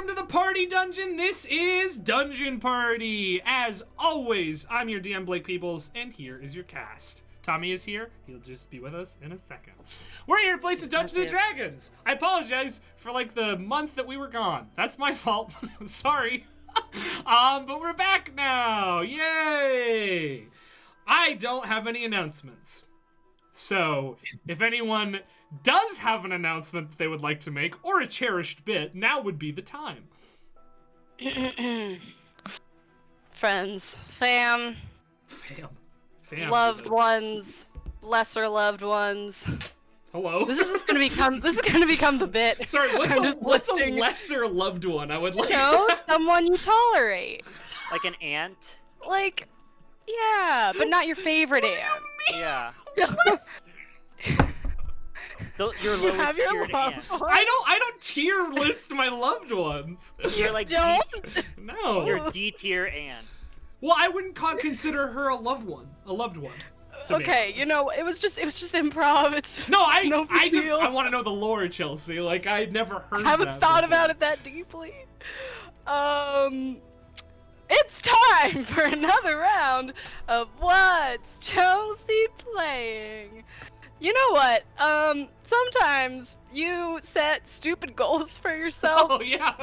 welcome to the party dungeon. This is Dungeon Party. As always, I'm your DM, Blake Peoples, and here is your cast. Tommy is here. He'll just be with us in a second. We're here to play some Dungeons and Dragons. I apologize for like the month that we were gone. That's my fault. Sorry. But we're back now. Yay! I don't have any announcements. So, if anyone does have an announcement that they would like to make, or a cherished bit, now would be the time. Friends, fam, loved ones, lesser loved ones. Hello. This is gonna become the bit. Sorry, what's a lesser loved one? I would like. Someone you tolerate. Like an aunt. Like, yeah, but not your favorite aunt. Yeah. Your You have your lowest tiered loved aunt. ones. I don't tier list my loved ones. You're like Don't. No. You're D tier aunt. Well, I wouldn't consider her a loved one. Okay, you know, it was just improv. It's No, I deal. want to know the lore, Chelsea. Like I'd never heard. I haven't thought about it that deeply. It's time for another round of What's Chelsea Playing? You know what? Sometimes you set stupid goals for yourself. Oh yeah.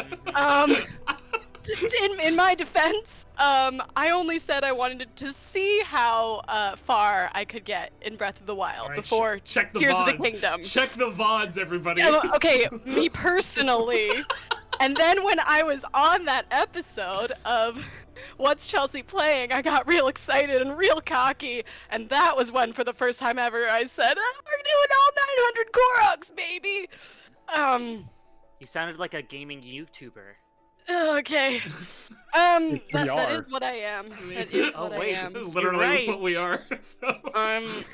In my defense, I only said I wanted to see how far I could get in Breath of the Wild Right, before check the Tears VOD. of the Kingdom. Check the VODs, everybody. Okay, me personally. And then when I was on that episode of What's Chelsea Playing, I got real excited and real cocky, and that was when, for the first time ever, I said, oh, we're doing all 900 Koroks, baby! You sounded like a gaming YouTuber. Okay. That is what I am. That is what wait. I am. Literally right. what we are. So.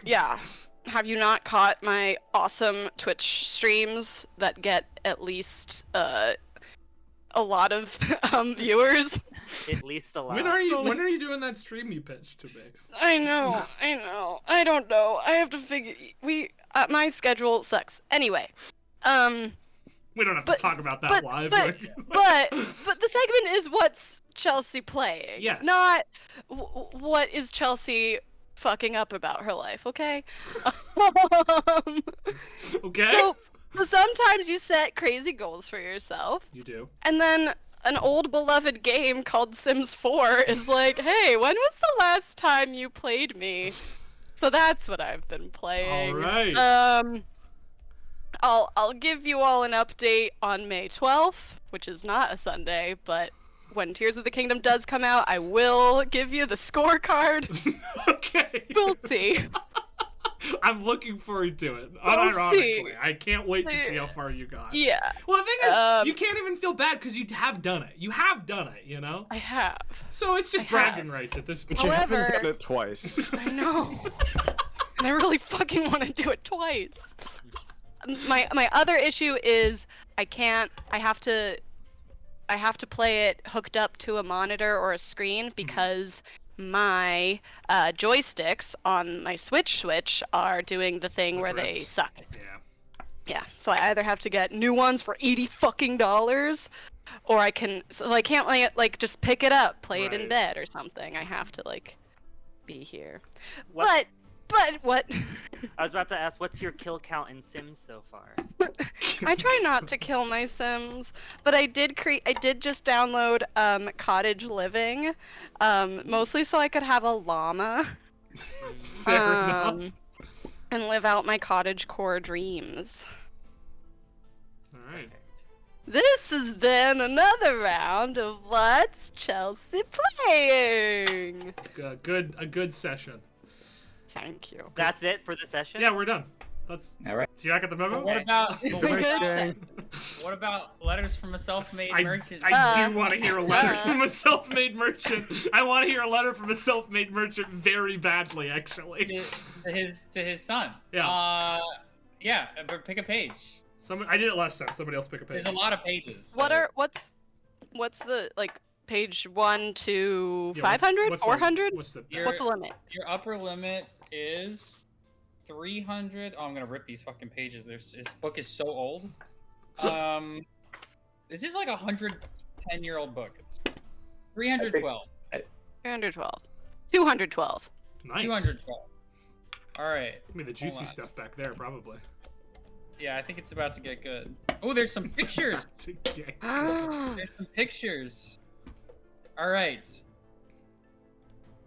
Yeah. Have you not caught my awesome Twitch streams that get at least, a lot of Oh. viewers? At least a lot. When are you doing that stream you pitched to me? I know. I don't know. I have to figure. My schedule sucks. Anyway, We don't have to talk about that live. But the segment is What's Chelsea Playing? Yes. Not what is Chelsea fucking up about her life, okay? Okay. So sometimes you set crazy goals for yourself, You do. and then an old beloved game called Sims 4 is like, hey, when was the last time you played me? So that's what I've been playing. All right. I'll give you all an update on May 12th, which is not a Sunday, but when Tears of the Kingdom does come out, I will give you the scorecard. Okay. We'll see. I'm looking forward to it. We'll Unironically. see. I can't wait to see how far you got. Yeah, Well, the thing is, you can't even feel bad because you have done it. You have done it, you know? I have. So it's just I bragging have. rights at this point. You However- haven't done it twice. I know. And I really fucking want to do it twice. My other issue is I have to play it hooked up to a monitor or a screen because my joysticks on my Switch are doing the thing where they drift. suck. Yeah. Yeah, so I either have to get new ones for $80 fucking, or I can't just pick it up, play it in Right. bed or something. I have to be here. What? But what? I was about to ask, what's your kill count in Sims so far? I try not to kill my Sims, but I did just download Cottage Living, mostly so I could have a llama. Fair enough. And live out my cottagecore dreams. All right. This has been another round of What's Chelsea Playing? A good session. Thank you. That's it for the session? Yeah, we're done. All right. So you not get the memo? What about Good. what about letters from a self-made merchant? I do want to hear a letter from a self-made merchant. I want to hear a letter from a self-made merchant very badly, actually. to his son. Yeah. Yeah. But pick a page. I did it last time. Somebody else pick a page. There's a lot of pages. What's the page 1 to Yeah, 500? 400? What's the What's the limit? Your upper limit is 300. Oh, I'm gonna rip these fucking pages. This book is so old. This is like 100 10-year-old book. 312. 312. 212. Nice. 212. All right. Give me the juicy stuff back there, probably. Yeah, I think it's about to get good. Oh, there's some pictures. About to get- There's some pictures. All right.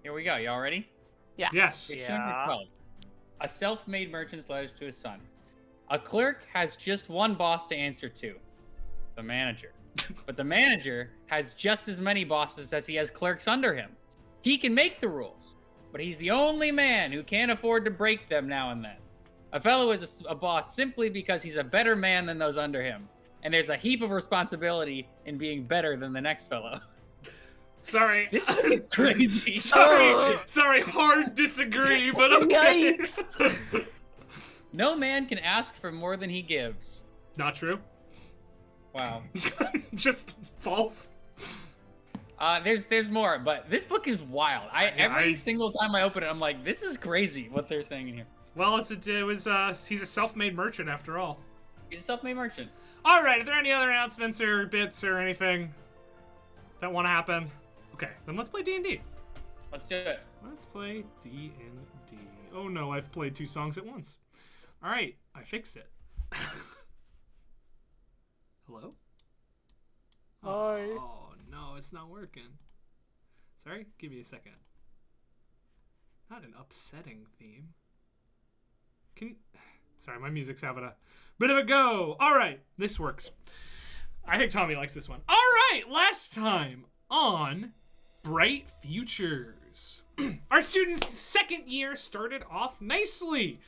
Here we go. Y'all ready? Yes. Okay, Yeah. 212. A self-made merchant's letters to his son. A clerk has just one boss to answer to, the manager. But the manager has just as many bosses as he has clerks under him. He can make the rules, but he's the only man who can't afford to break them now and then. A fellow is a boss simply because he's a better man than those under him, and there's a heap of responsibility in being better than the next fellow. Sorry. This is crazy. Sorry, hard disagree, but okay. Yikes. No man can ask for more than he gives. Not true. Wow. Just false. There's more, but this book is wild. Every I- single time I open it, I'm like, this is crazy what they're saying in here. Well, he's a self-made merchant after all. He's a self-made merchant. All right, are there any other announcements or bits or anything that want to happen? Okay, then let's play D&D. Let's do it. Let's play D&D. Oh no, I've played 2 songs at once. All right, I fixed it. Hello? Hi. Oh no, it's not working. Sorry, give me a second. Not an upsetting theme. Sorry, my music's having a bit of a go. All right, this works. I think Tommy likes this one. All right, last time on Bright Futures. Our students' second year started off nicely.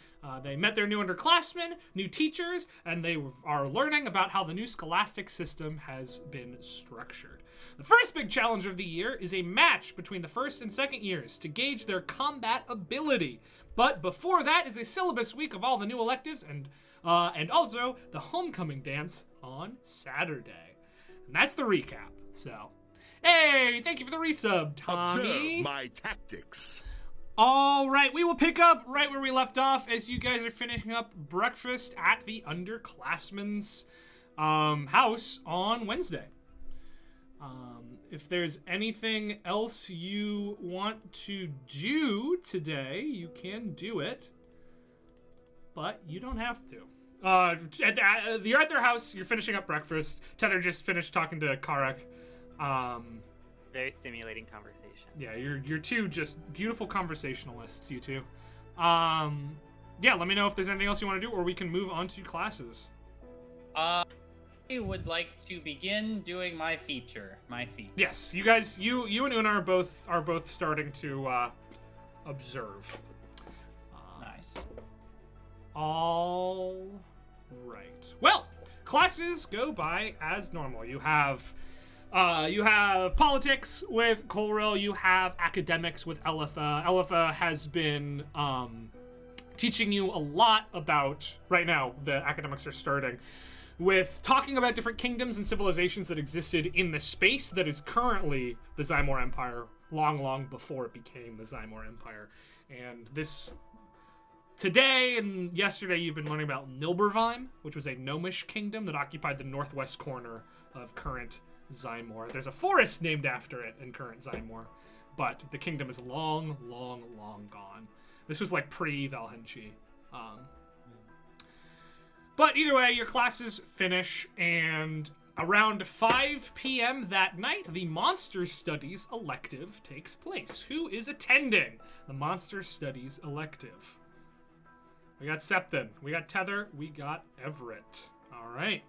They met their new underclassmen, new teachers, and they are learning about how the new scholastic system has been structured. The first big challenge of the year is a match between the first and second years to gauge their combat ability. But before that is a syllabus week of all the new electives and also the homecoming dance on Saturday. And that's the recap. So, hey, thank you for the resub, Tommy. Observe my tactics. All right, we will pick up right where we left off as you guys are finishing up breakfast at the underclassmen's house on Wednesday. If there's anything else you want to do today, you can do it, but you don't have to. You're at their house, you're finishing up breakfast. Tether just finished talking to Karek. Very stimulating conversation. Yeah, you're two just beautiful conversationalists, you two. Yeah, let me know if there's anything else you want to do, or we can move on to classes. I would like to begin doing my feature. My feat. Yes, you guys, you and Una are both starting to observe. Nice. All right. Well, classes go by as normal. You have politics with Colril. You have academics with Elitha. Elitha has been teaching you a lot about. Right now, the academics are starting with talking about different kingdoms and civilizations that existed in the space that is currently the Zymor Empire, long before it became the Zymor Empire. And today and yesterday, you've been learning about Nilbervheim, which was a gnomish kingdom that occupied the northwest corner of current Zymor. There's a forest named after it in current Zymor, but the kingdom is long gone. This was like pre-Valhenchi. But either way, your classes finish, and around 5 p.m. that night, the Monster Studies elective takes place. Who is attending the Monster Studies elective? We got Septon, we got Tether, we got Everett. All right.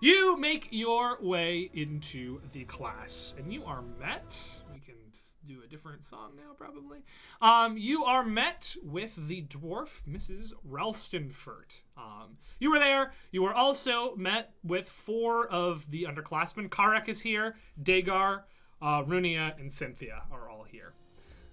You make your way into the class, and you are met. We can do a different song now, probably. You are met with the dwarf, Mrs. Ralstonfurt. You were there. You were also met with 4 of the underclassmen. Karek is here. Dagar, Runia, and Cynthia are all here.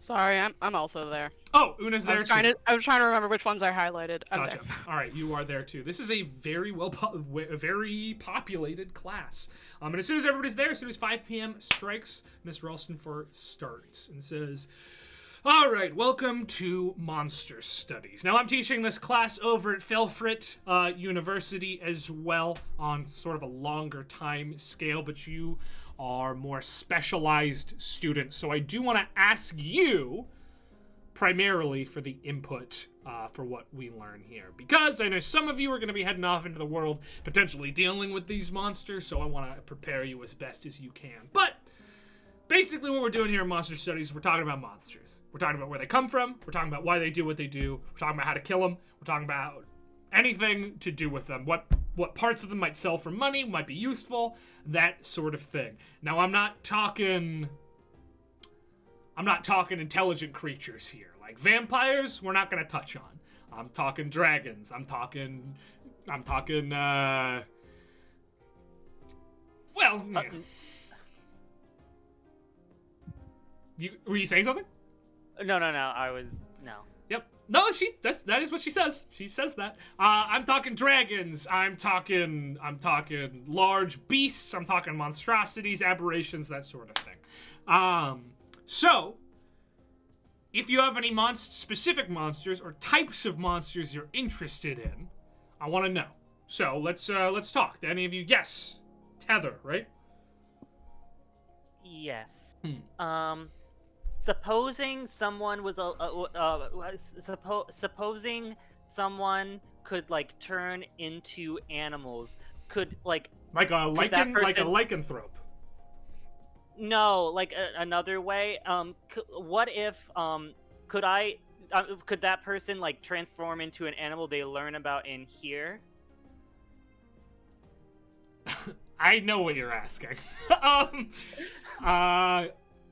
Sorry, I'm also there. Oh, Una's there too. I was trying to remember which ones I highlighted. I'm Gotcha. there. All right, you are there too. This is a very very populated class. And as soon as everybody's there, as soon as 5 p.m. strikes, Miss Ralstonford starts and says, All right, welcome to Monster Studies. Now, I'm teaching this class over at Felfrit University as well on sort of a longer time scale, but you are more specialized students. So I do want to ask you primarily for the input for what we learn here, because I know some of you are going to be heading off into the world potentially dealing with these monsters, so I want to prepare you as best as you can. But basically what we're doing here in Monster Studies, we're talking about monsters. We're talking about where they come from. We're talking about why they do what they do. We're talking about how to kill them. We're talking about anything to do with them. What parts of them might sell for money, might be useful, that sort of thing. Now, I'm not talking intelligent creatures here. Like vampires, we're not going to touch on. I'm talking dragons. I'm talking, well, yeah. Were you saying something? No. No. Yep. No, that is what she says. She says that. I'm talking dragons. I'm talking large beasts. I'm talking monstrosities, aberrations, that sort of thing. So if you have any specific monsters or types of monsters you're interested in, I want to know. So let's talk. Any of you? Yes. Tether, right? Yes. Supposing someone was supposing someone could like turn into animals, could like a lycanthrope. No, like another way. What if could that person like transform into an animal they learn about in here? I know what you're asking.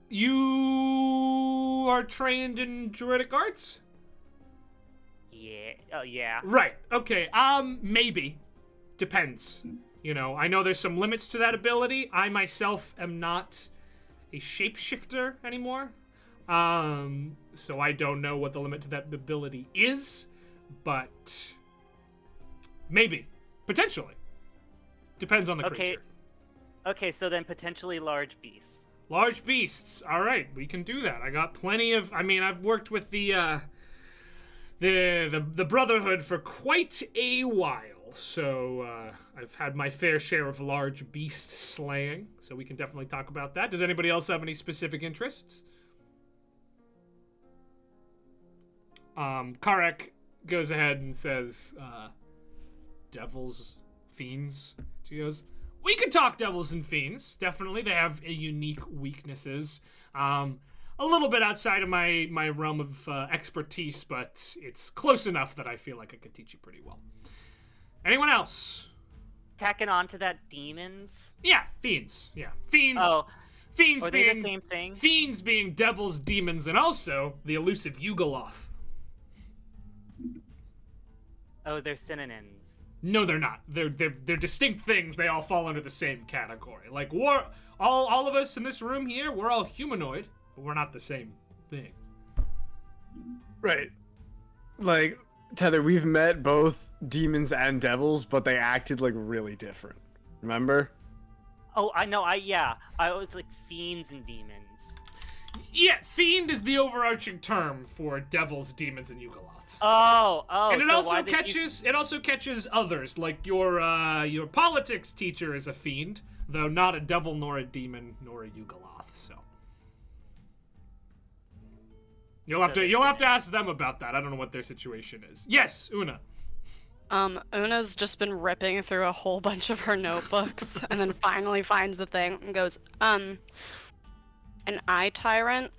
You are trained in druidic arts? Yeah. Yeah. Right. Okay. Maybe. Depends. You know, I know there's some limits to that ability. I myself am not a shapeshifter anymore. So I don't know what the limit to that ability is, but maybe. Potentially. Depends on the creature. Okay, so then potentially large beasts. Large beasts. All right, we can do that. I got plenty of. I mean, I've worked with the Brotherhood for quite a while, so I've had my fair share of large beast slaying. So we can definitely talk about that. Does anybody else have any specific interests? Karek goes ahead and says, devils, fiends. She goes, we could talk devils and fiends. Definitely, they have unique weaknesses. A little bit outside of my realm of expertise, but it's close enough that I feel like I could teach you pretty well. Anyone else? Tacking on to that, demons? Yeah, fiends. Yeah, fiends. Oh. Fiends Are being they the same thing? Fiends being devils, demons, and also the elusive Yugoloth. Oh, they're synonyms. No, they're not. They're distinct things. They all fall under the same category. Like all of us in this room here, we're all humanoid, but we're not the same thing. Right. Like, Tether, we've met both demons and devils, but they acted like really different. Remember? Oh, I know. I was like fiends and demons. Yeah, fiend is the overarching term for devils, demons, and Yugoloths. Oh. And it so also catches others, like your politics teacher is a fiend, though not a devil nor a demon nor a Yugoloth. So you'll have to ask them about that. I don't know what their situation is. Yes, Una. Una's just been ripping through a whole bunch of her notebooks and then finally finds the thing and goes, an eye tyrant?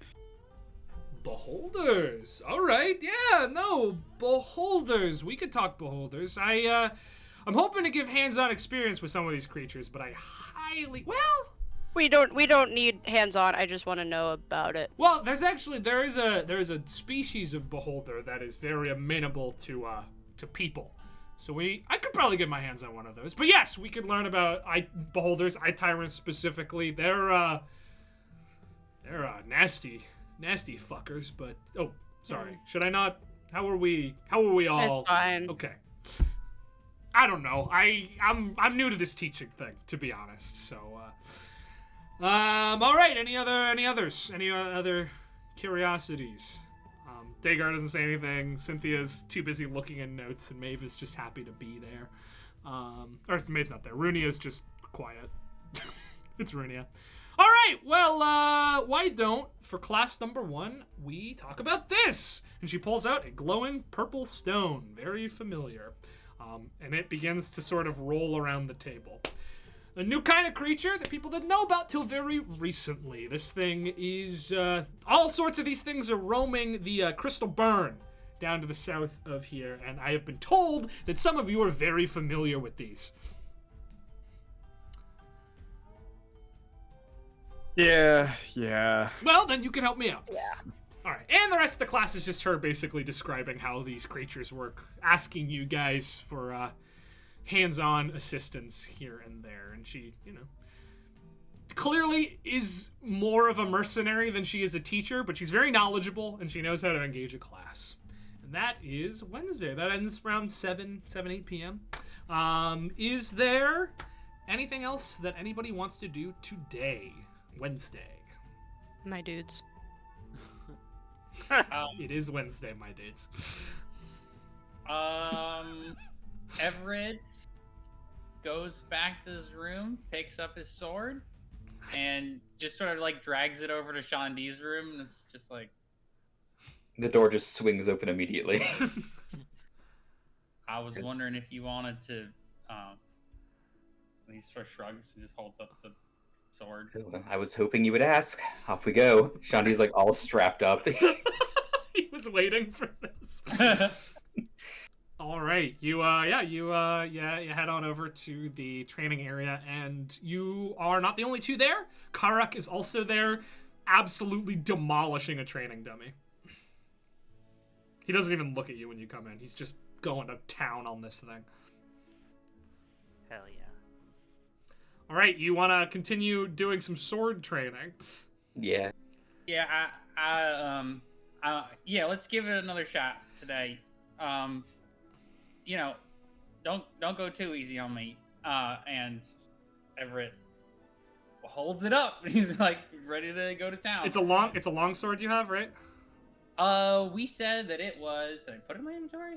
Beholders. All right. Yeah, no, beholders. We could talk beholders. I'm hoping to give hands-on experience with some of these creatures, but I highly We don't need hands-on. I just want to know about it. Well, there is a species of beholder that is very amenable to people. So I could probably get my hands on one of those. But yes, we could learn about beholders, eye tyrants specifically. They're nasty fuckers. But sorry, should I not? How are we all? It's fine. Okay. I don't know. I'm new to this teaching thing, to be honest. So all right. Any other curiosities. Dagar doesn't say anything. Cynthia's too busy looking in notes, and Maeve is just happy to be there. Or Maeve's not there. Runia's just quiet. It's Runia. All right, well, why don't, for class number 1, we talk about this? And she pulls out a glowing purple stone, very familiar. And it begins to sort of roll around the table. A new kind of creature that people didn't know about till very recently. This thing is, all sorts of these things are roaming the Crystal Burn down to the south of here, and I have been told that some of you are very familiar with these. Yeah. Well, then you can help me out. Yeah. All right, and the rest of the class is just her basically describing how these creatures work, asking you guys for hands-on assistance here and there, and she, clearly is more of a mercenary than she is a teacher, but she's very knowledgeable, and she knows how to engage a class. And that is Wednesday. That ends around 8 p.m. Is there anything else that anybody wants to do today, Wednesday? My dudes. It is Wednesday, my dudes. Everett goes back to his room, picks up his sword, and just sort of like drags it over to Shandi's room, and it's just like The door just swings open immediately. I was wondering if you wanted to. He sort of shrugs and just holds up the sword. I was hoping you would ask. Off we go. Shandi's like all strapped up. He was waiting for this. All right, you head on over to the training area, and you are not the only two there. Karak is also there, absolutely demolishing a training dummy. He doesn't even look at you when you come in. He's just going to town on this thing. Hell yeah. All right, you want to continue doing some sword training? Yeah. Yeah, yeah. Let's give it another shot today. Don't go too easy on me. And Everett holds it up. He's like ready to go to town. It's a long sword you have, right? We said that it was. Did I put it in my inventory?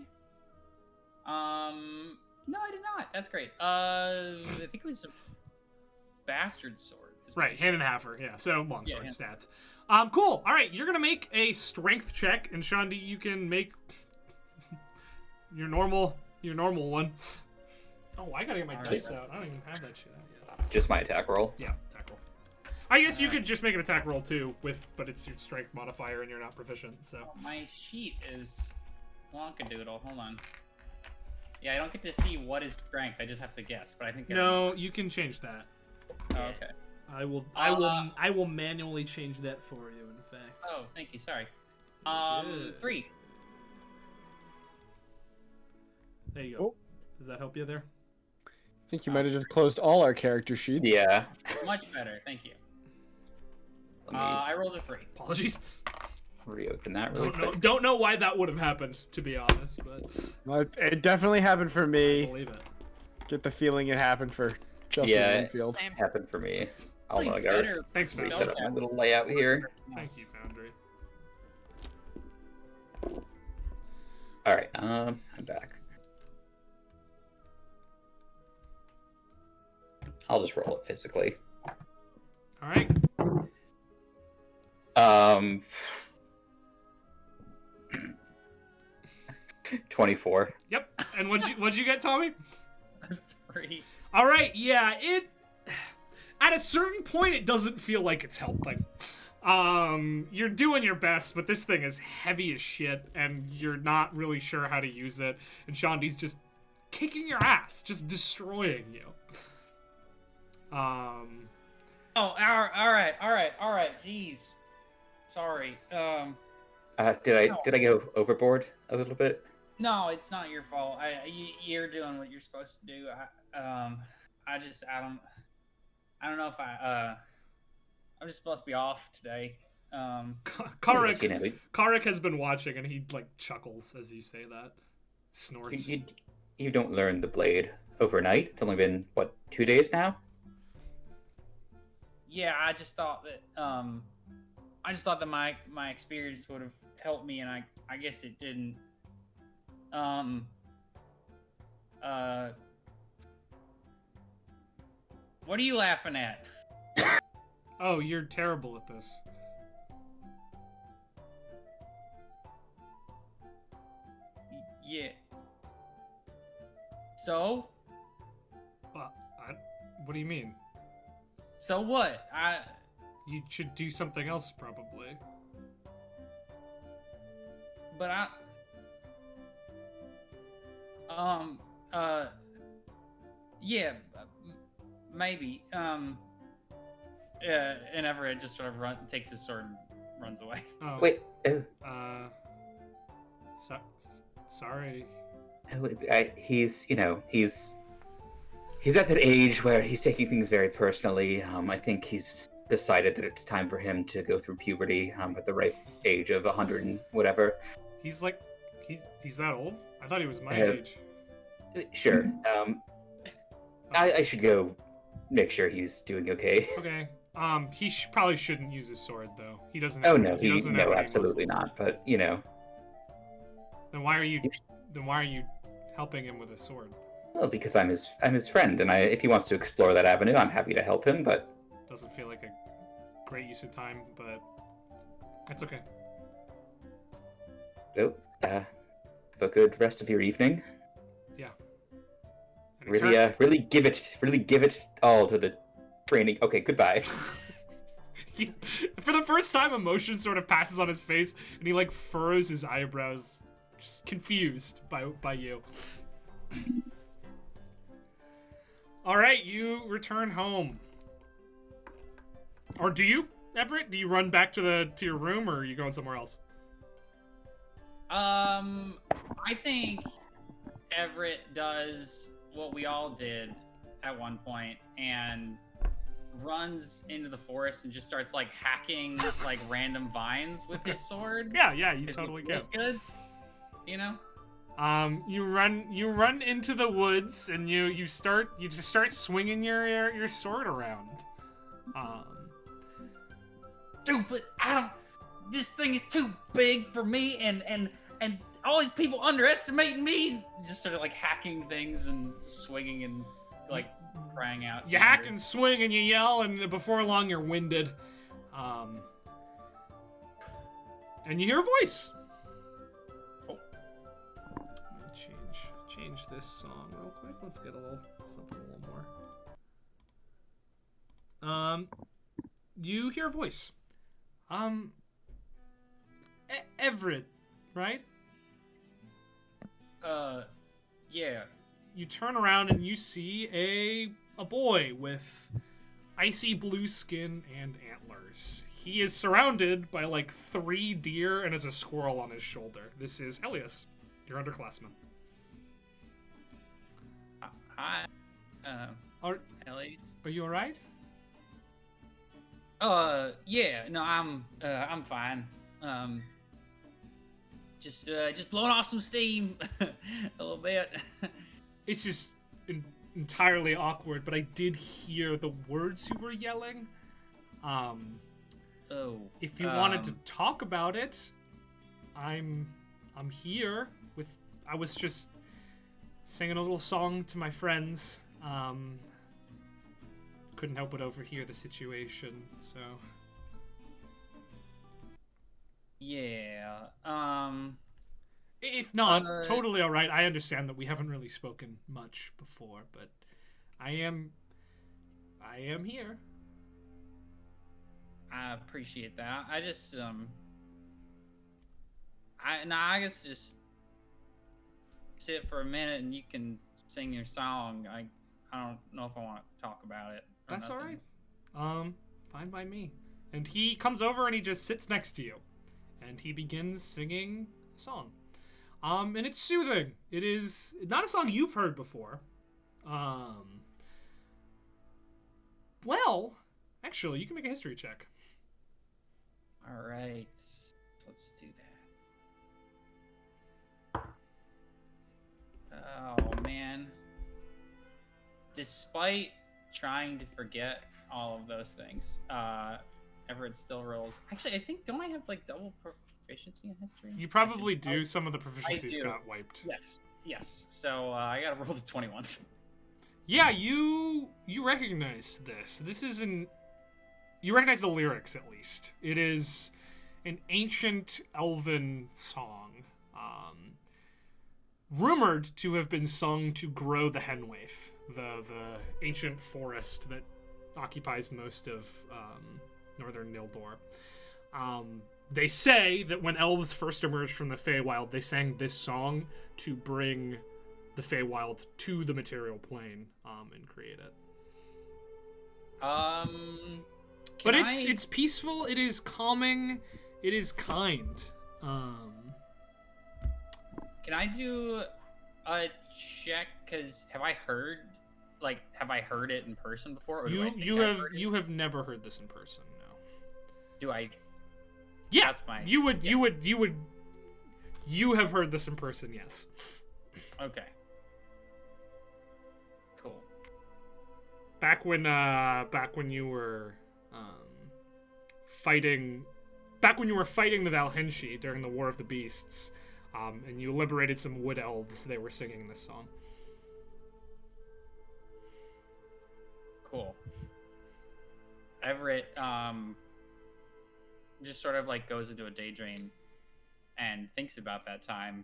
No, I did not. That's great. I think it was a bastard sword. Right, hand and halfer. Yeah, so long sword Yeah. stats. Cool. All right, you're gonna make a strength check, and Shandi, you can make your normal one. Oh, I gotta get my dice out. I don't even have that shit out yet. Just my attack roll. Yeah, attack roll. I guess you could just make an attack roll too, but it's your strength modifier, and you're not proficient. So My sheet is wonkadoodle. Hold on. Yeah, I don't get to see what is strength. I just have to guess. But I think no, you can change that. Oh, okay. I will manually change that for you. In fact. Oh, thank you. Sorry. Good. 3. There you go. Oh. Does that help you there? I think you might have just closed all our character sheets. Yeah. Much better. Thank you. Let me I rolled a 3. Apologies. reopen that really quick. Don't know why that would have happened, to be honest, but Well, it definitely happened for I me. believe it. Get the feeling it happened for Justin Yeah. Winfield. Same. Happened for me. I'll Really gotta better Thanks, man. reset up my little layout here. Thank you, Foundry. All right, I'm back. I'll just roll it physically. All right. 24. Yep. And what'd you get, Tommy? 3. All right. Yeah. It. At a certain point, it doesn't feel like it's helping. You're doing your best, but this thing is heavy as shit, and you're not really sure how to use it. And Shandi's just kicking your ass, just destroying you. Oh, all right. Jeez. Sorry. Did I go overboard a little bit? No, it's not your fault. You're doing what you're supposed to do. I don't know if I'm just supposed to be off today. Karik has been watching, and he like chuckles as you say that. Snorts. You don't learn the blade overnight. It's only been, what, 2 days now? Yeah, I just thought that I just thought that my experience would have helped me, and I guess it didn't. What are you laughing at? Oh, you're terrible at this. Yeah. So? What do you mean? So what? You should do something else, probably. But yeah, maybe. And Everett just sort of takes his sword and runs away. Oh. Wait. Sorry. He's at that age where he's taking things very personally. I think he's decided that it's time for him to go through puberty at the right age of 100 and whatever. He's that old? I thought he was my age. Sure. I should go make sure he's doing okay. Okay. He probably shouldn't use his sword, though. He doesn't. Oh no, he doesn't have no, any absolutely muscles. not. But you know. Then why are you helping him with a sword? Well, because I'm his friend, and if he wants to explore that avenue, I'm happy to help him. But Doesn't feel like a great use of time, but it's okay. oh, have a good rest of your evening. Yeah. And he Really give it all to the training. Okay, goodbye. For the first time, emotion sort of passes on his face, and he like furrows his eyebrows, just confused by you. All right, you return home. Or do you, Everett? Do you run back to your room, or are you going somewhere else? I think Everett does what we all did at one point and runs into the forest and just starts like hacking like random vines with his sword. Yeah, you 'cause totally it can. feels good, you know. You run into the woods and you just start swinging your sword around. Stupid! This thing is too big for me, and all these people underestimating me. Just sort of like hacking things and swinging and like crying out. You hack and swing and you yell, and before long you're winded. And you hear a voice. Oh. Let me change this song real quick. Let's get something a little more. You hear a voice. Everett, right? Yeah. You turn around and you see a boy with icy blue skin and antlers. He is surrounded by like 3 deer and has a squirrel on his shoulder. This is Elias, your underclassman. Hi. Are Elias. you alright? Yeah. No, I'm fine. Just blowing off some steam a little bit. It's just entirely awkward, but I did hear the words you were yelling. If you wanted to talk about it, I'm here with. I was just singing a little song to my friends. Couldn't help but overhear the situation, so. Yeah. If not, totally alright. I understand that we haven't really spoken much before, but I am here. I appreciate that. I just I guess just sit for a minute and you can sing your song. I don't know if I want to talk about it. That's alright. Fine by me. And he comes over and he just sits next to you. And he begins singing a song. And it's soothing. It is not a song you've heard before. Well, actually, you can make a history check. All right. Let's do that. Oh, man. Despite trying to forget all of those things, Everett still rolls. Actually, I think, don't I have like double proficiency in history? You probably I should- do. Some of the proficiencies do. got wiped. Yes. So I gotta roll the 21. Yeah, you recognize this. This is you recognize the lyrics at least. It is an ancient elven song, rumored to have been sung to grow the Henwaif, the ancient forest that occupies most of northern Nildor. They say that when elves first emerged from the Feywild, they sang this song to bring the Feywild to the material plane and create it. But it's peaceful. It is calming. It is kind. Can I do a check? Cause have I heard it in person before? Or do I think I've heard it? You have never heard this in person. No. Do I? Yeah. That's my. You have heard this in person. Yes. Okay. Cool. Back when you were fighting the Valhenshi during the War of the Beasts, and you liberated some wood elves, they were singing this song. Cool. Everett just sort of like goes into a daydream and thinks about that time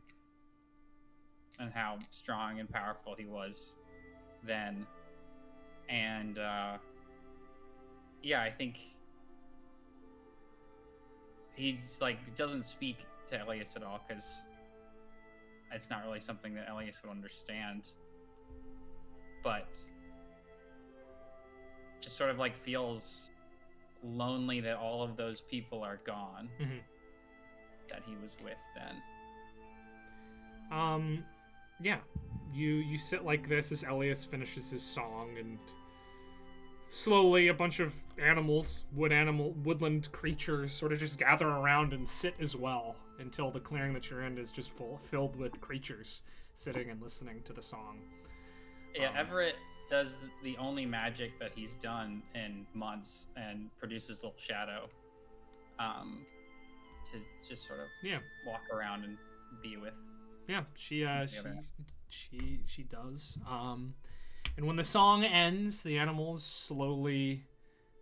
and how strong and powerful he was then. And yeah, I think he's like doesn't speak to Elias at all because it's not really something that Elias would understand, but just sort of like feels lonely that all of those people are gone that he was with then. Yeah, you sit like this as Elias finishes his song, and slowly a bunch of woodland creatures sort of just gather around and sit as well until the clearing that you're in is just filled with creatures sitting and listening to the song. Yeah, Everett does the only magic that he's done in months and produces a little shadow to just sort of walk around and be with. Yeah, she does. And when the song ends, the animals slowly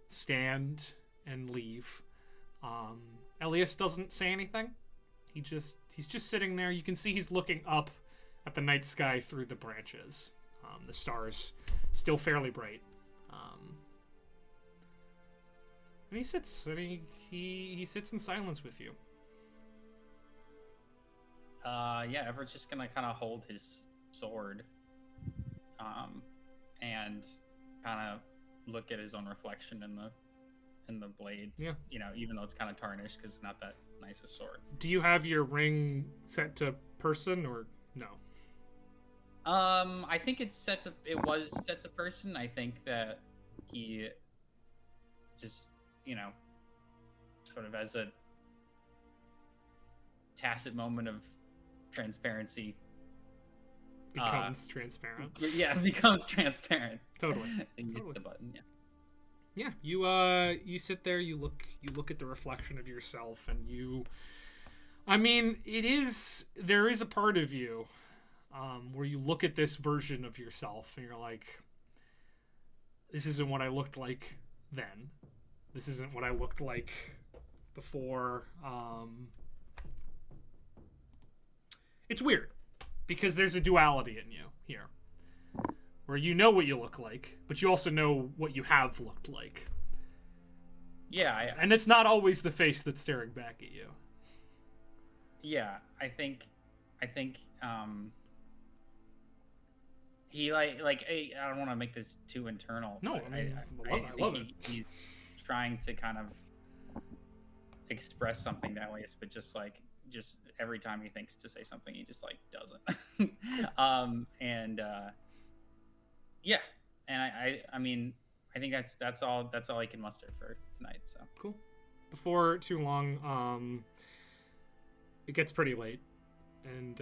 stand and leave. Elias doesn't say anything. He's just sitting there. You can see he's looking up at the night sky through the branches. The stars still fairly bright. And he sits and he sits in silence with you. Yeah, Everett's just gonna kind of hold his sword, and kind of look at his own reflection in the blade. Yeah. You know, even though it's kind of tarnished because it's not that nice a sword. Do you have your ring set to person or no? I think it was set to person. I think that he just, you know, sort of as a tacit moment of transparency becomes transparent. Yeah, becomes transparent. Totally. And hits the button. Yeah. Yeah, you sit there, you look at the reflection of yourself, and there is a part of you where you look at this version of yourself and you're like, this isn't what I looked like then. This isn't what I looked like before. It's weird because there's a duality in you here where you know what you look like, but you also know what you have looked like. Yeah. And it's not always the face that's staring back at you. Yeah, I think he I don't want to make this too internal. No, I love it. He's trying to kind of express something that way, but just every time he thinks to say something, he just like doesn't. Yeah, and I mean, I think that's all I can muster for tonight. So cool. Before too long, it gets pretty late, and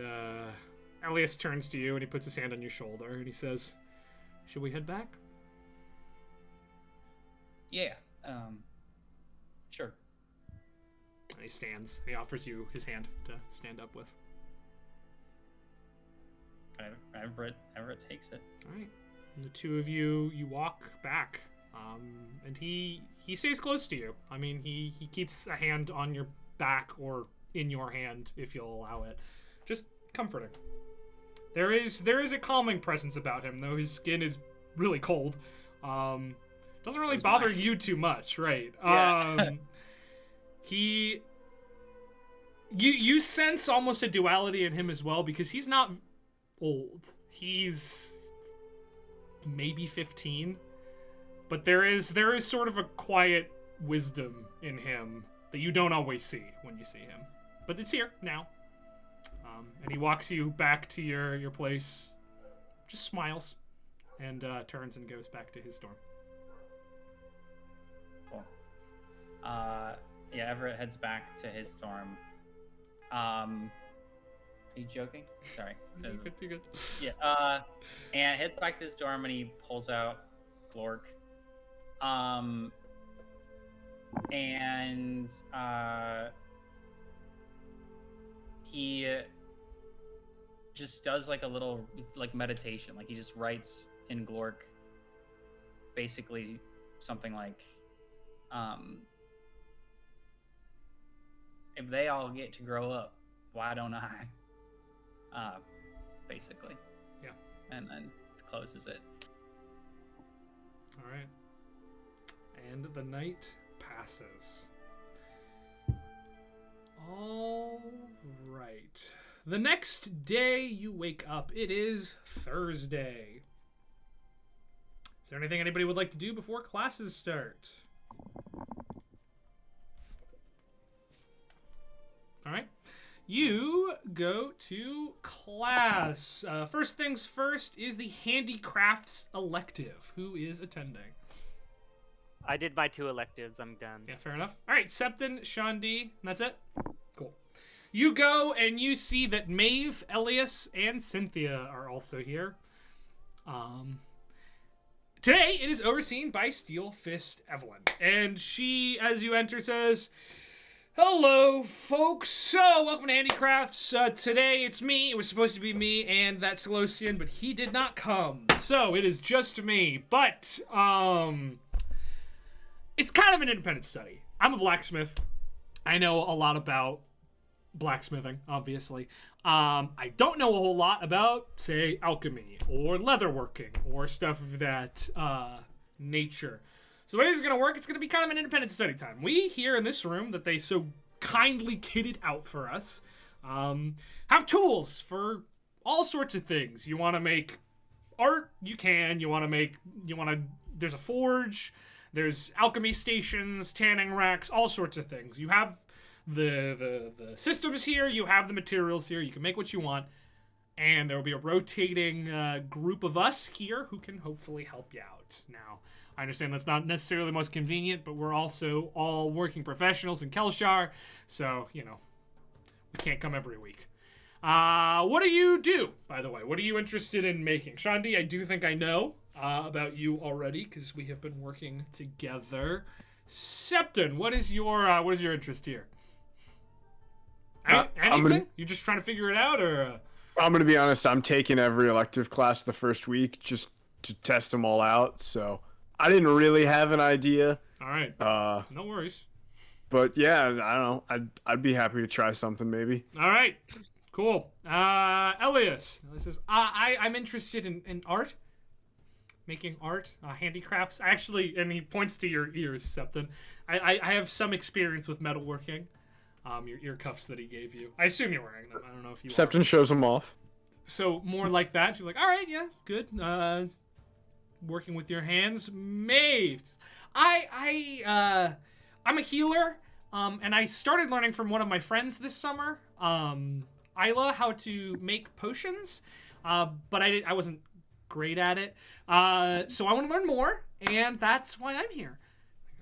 Elias turns to you and he puts his hand on your shoulder and he says, "Should we head back?" Yeah. Sure. he stands. He offers you his hand to stand up with. Everett takes it. All right. And the two of you walk back. And he stays close to you. I mean, he keeps a hand on your back or in your hand if you'll allow it. Just comforting. There is a calming presence about him, though his skin is really cold. Doesn't really bother you too much, right? Yeah. You sense almost a duality in him as well, because he's not old. He's maybe 15, but there is sort of a quiet wisdom in him that you don't always see when you see him, but it's here now. And he walks you back to your place, just smiles, and turns and goes back to his dorm. Cool. Yeah, Everett heads back to his dorm. Are you joking? Sorry. You're good. Yeah. And heads back to his dorm and he pulls out Glork. And he just does like a little like meditation. Like he just writes in Glork basically something like, if they all get to grow up, why don't I? Basically. Yeah. And then closes it. All right. And the night passes. All right. The next day you wake up. It is Thursday. Is there anything anybody would like to do before classes start? All right. You go to class. First things first is the handicrafts elective. Who is attending? I did my 2 electives. I'm done. Yeah, fair enough. All right, Septon, Shandi, and that's it? Cool. You go and you see that Maeve, Elias, and Cynthia are also here. Today, it is overseen by Steel Fist Evelyn. And she, as you enter, says, "Hello, folks. So, welcome to Handicrafts. Today, it's me. It was supposed to be me and that Solosian, but he did not come. So, it is just me. But, it's kind of an independent study. I'm a blacksmith. I know a lot about blacksmithing, obviously. I don't know a whole lot about, say, alchemy or leatherworking or stuff of that nature. So the way this is going to work, it's going to be kind of an independent study time. We here in this room that they so kindly kitted out for us have tools for all sorts of things. You want to make art, you can. There's a forge, there's alchemy stations, tanning racks, all sorts of things. You have the systems here, you have the materials here, you can make what you want, and there will be a rotating group of us here who can hopefully help you out. Now, I understand that's not necessarily the most convenient, but we're also all working professionals in Kelshar, so, we can't come every week. What do you do, by the way? What are you interested in making? Shandi, I do think I know about you already, because we have been working together. Septon, what is your interest here? Anything? You just trying to figure it out, or? I'm gonna be honest. I'm taking every elective class the first week just to test them all out. So I didn't really have an idea. All right. No worries. But yeah, I don't know. I'd be happy to try something maybe. All right. Cool. Elias says, I'm interested in art. Making art, handicrafts. Actually, and he points to your ears, Septon. I have some experience with metalworking. Your ear cuffs that he gave you. I assume you're wearing them. I don't know if you Septon shows them off. So more like that. She's like, all right, yeah, good. Working with your hands. Maeve. I'm a healer. And I started learning from one of my friends this summer, Isla, how to make potions. But I wasn't great at it. So I want to learn more, and that's why I'm here.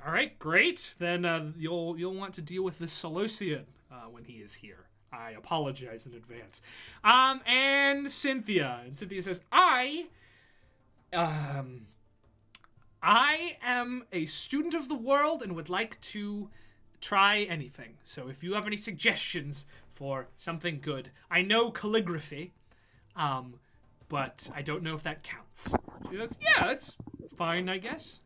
All right, great. Then you'll want to deal with this Solosian when he is here. I apologize in advance. And Cynthia. And Cynthia says, I am a student of the world and would like to try anything. So if you have any suggestions for something good, I know calligraphy, but I don't know if that counts. She goes, yeah, it's fine, I guess.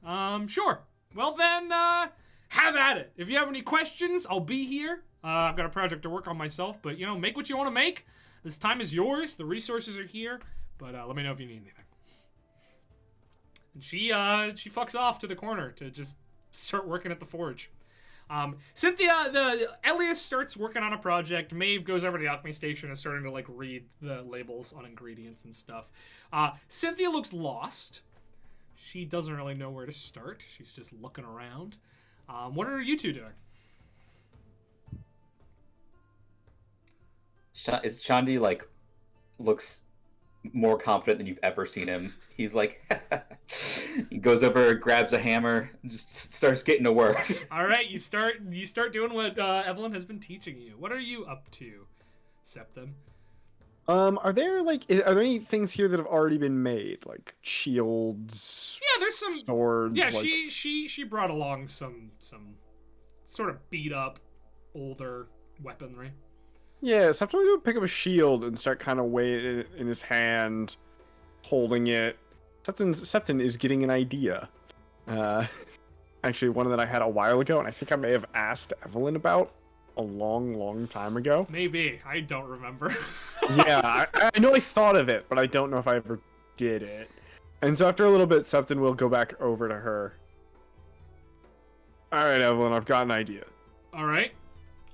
Sure. Well then, have at it. If you have any questions, I'll be here. I've got a project to work on myself, but, you know, make what you want to make. This time is yours. The resources are here, but let me know if you need anything. And she fucks off to the corner to just start working at the forge. Cynthia, Elias starts working on a project. Maeve goes over to the alchemy station and starting to, like, read the labels on ingredients and stuff. Cynthia looks lost. She doesn't really know where to start. She's just looking around. What are you two doing? It's Shandi, like, looks more confident than you've ever seen him. He's like, he goes over, grabs a hammer, and just starts getting to work. All right, you start doing what Evelyn has been teaching you. What are you up to, Septon? Are there any things here that have already been made, like shields? Yeah, there's some swords. Yeah, like... she brought along some sort of beat up, older weaponry. Yeah, sometimes he would pick up a shield and start kind of weighing it in his hand, holding it. Septon is getting an idea. Actually, one that I had a while ago, and I think I may have asked Evelyn about a long time ago. Maybe. I don't remember. Yeah, I know I thought of it, but I don't know if I ever did it. And so after a little bit, Septon will go back over to her. All right, Evelyn, I've got an idea. All right.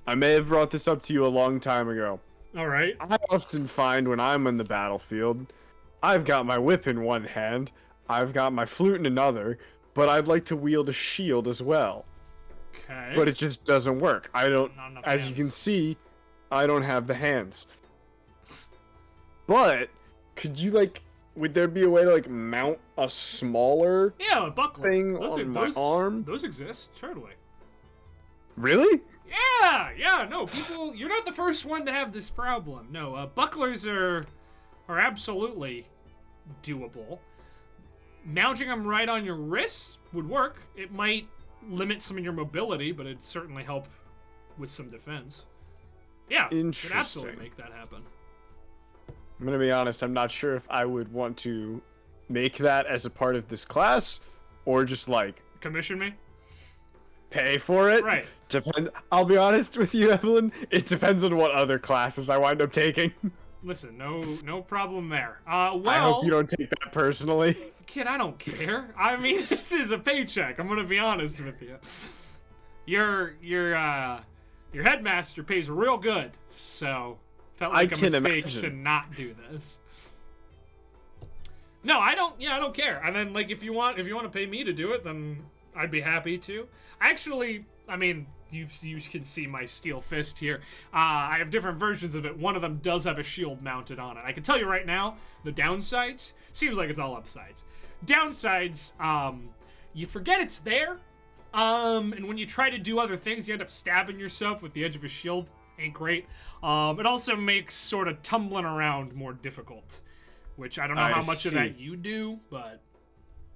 I may have brought this up to you a long time ago. All right. I often find when I'm on the battlefield, I've got my whip in one hand, I've got my flute in another, but I'd like to wield a shield as well. Okay. But it just doesn't work. I don't, Not enough as hands. you can see, I don't have the hands. But, could you, like, would there be a way to, like, mount a smaller Yeah, a buckler. thing on my arm? Those exist, totally. Really? Yeah, no, people, you're not the first one to have this problem. No, bucklers are absolutely doable. Mounting them right on your wrist would work. It might limit some of your mobility, but it'd certainly help with some defense. Yeah, you could absolutely make that happen. I'm gonna be honest, I'm not sure if I would want to make that as a part of this class, or just, like, Commission me? pay for it. Right. I'll be honest with you, Evelyn. It depends on what other classes I wind up taking. Listen, no problem there. Well, I hope you don't take that personally. Kid, I don't care. I mean, this is a paycheck. I'm gonna be honest with you. Your headmaster pays real good, so felt like a mistake to not do this. No, I don't care. And then, like, if you want to pay me to do it, then I'd be happy to. Actually, I mean, you can see my steel fist here. I have different versions of it. One of them does have a shield mounted on it. I can tell you right now, the downsides, seems like it's all upsides. Downsides, you forget it's there, and when you try to do other things, you end up stabbing yourself with the edge of a shield. Ain't great. It also makes sort of tumbling around more difficult, which I don't know how much of that you do, but...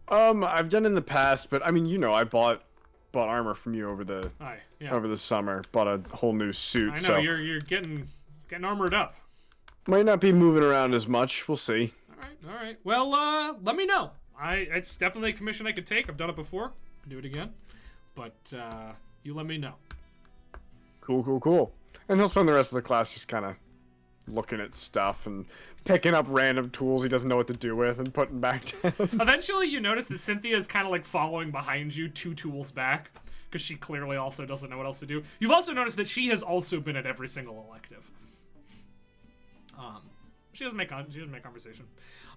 I've done in the past, but I mean, you know, I bought armor from you over the summer. Bought a whole new suit. I know, so you're getting armored up. might not be moving around as much. We'll see. All right. Well, let me know. It's definitely a commission I could take. I've done it before. Can do it again. But you let me know. Cool. And he'll spend the rest of the class just kind of looking at stuff and picking up random tools he doesn't know what to do with and putting back down. Eventually, you notice that Cynthia is kind of like following behind you 2 tools back, because she clearly also doesn't know what else to do. You've also noticed that she has also been at every single elective. She doesn't make conversation.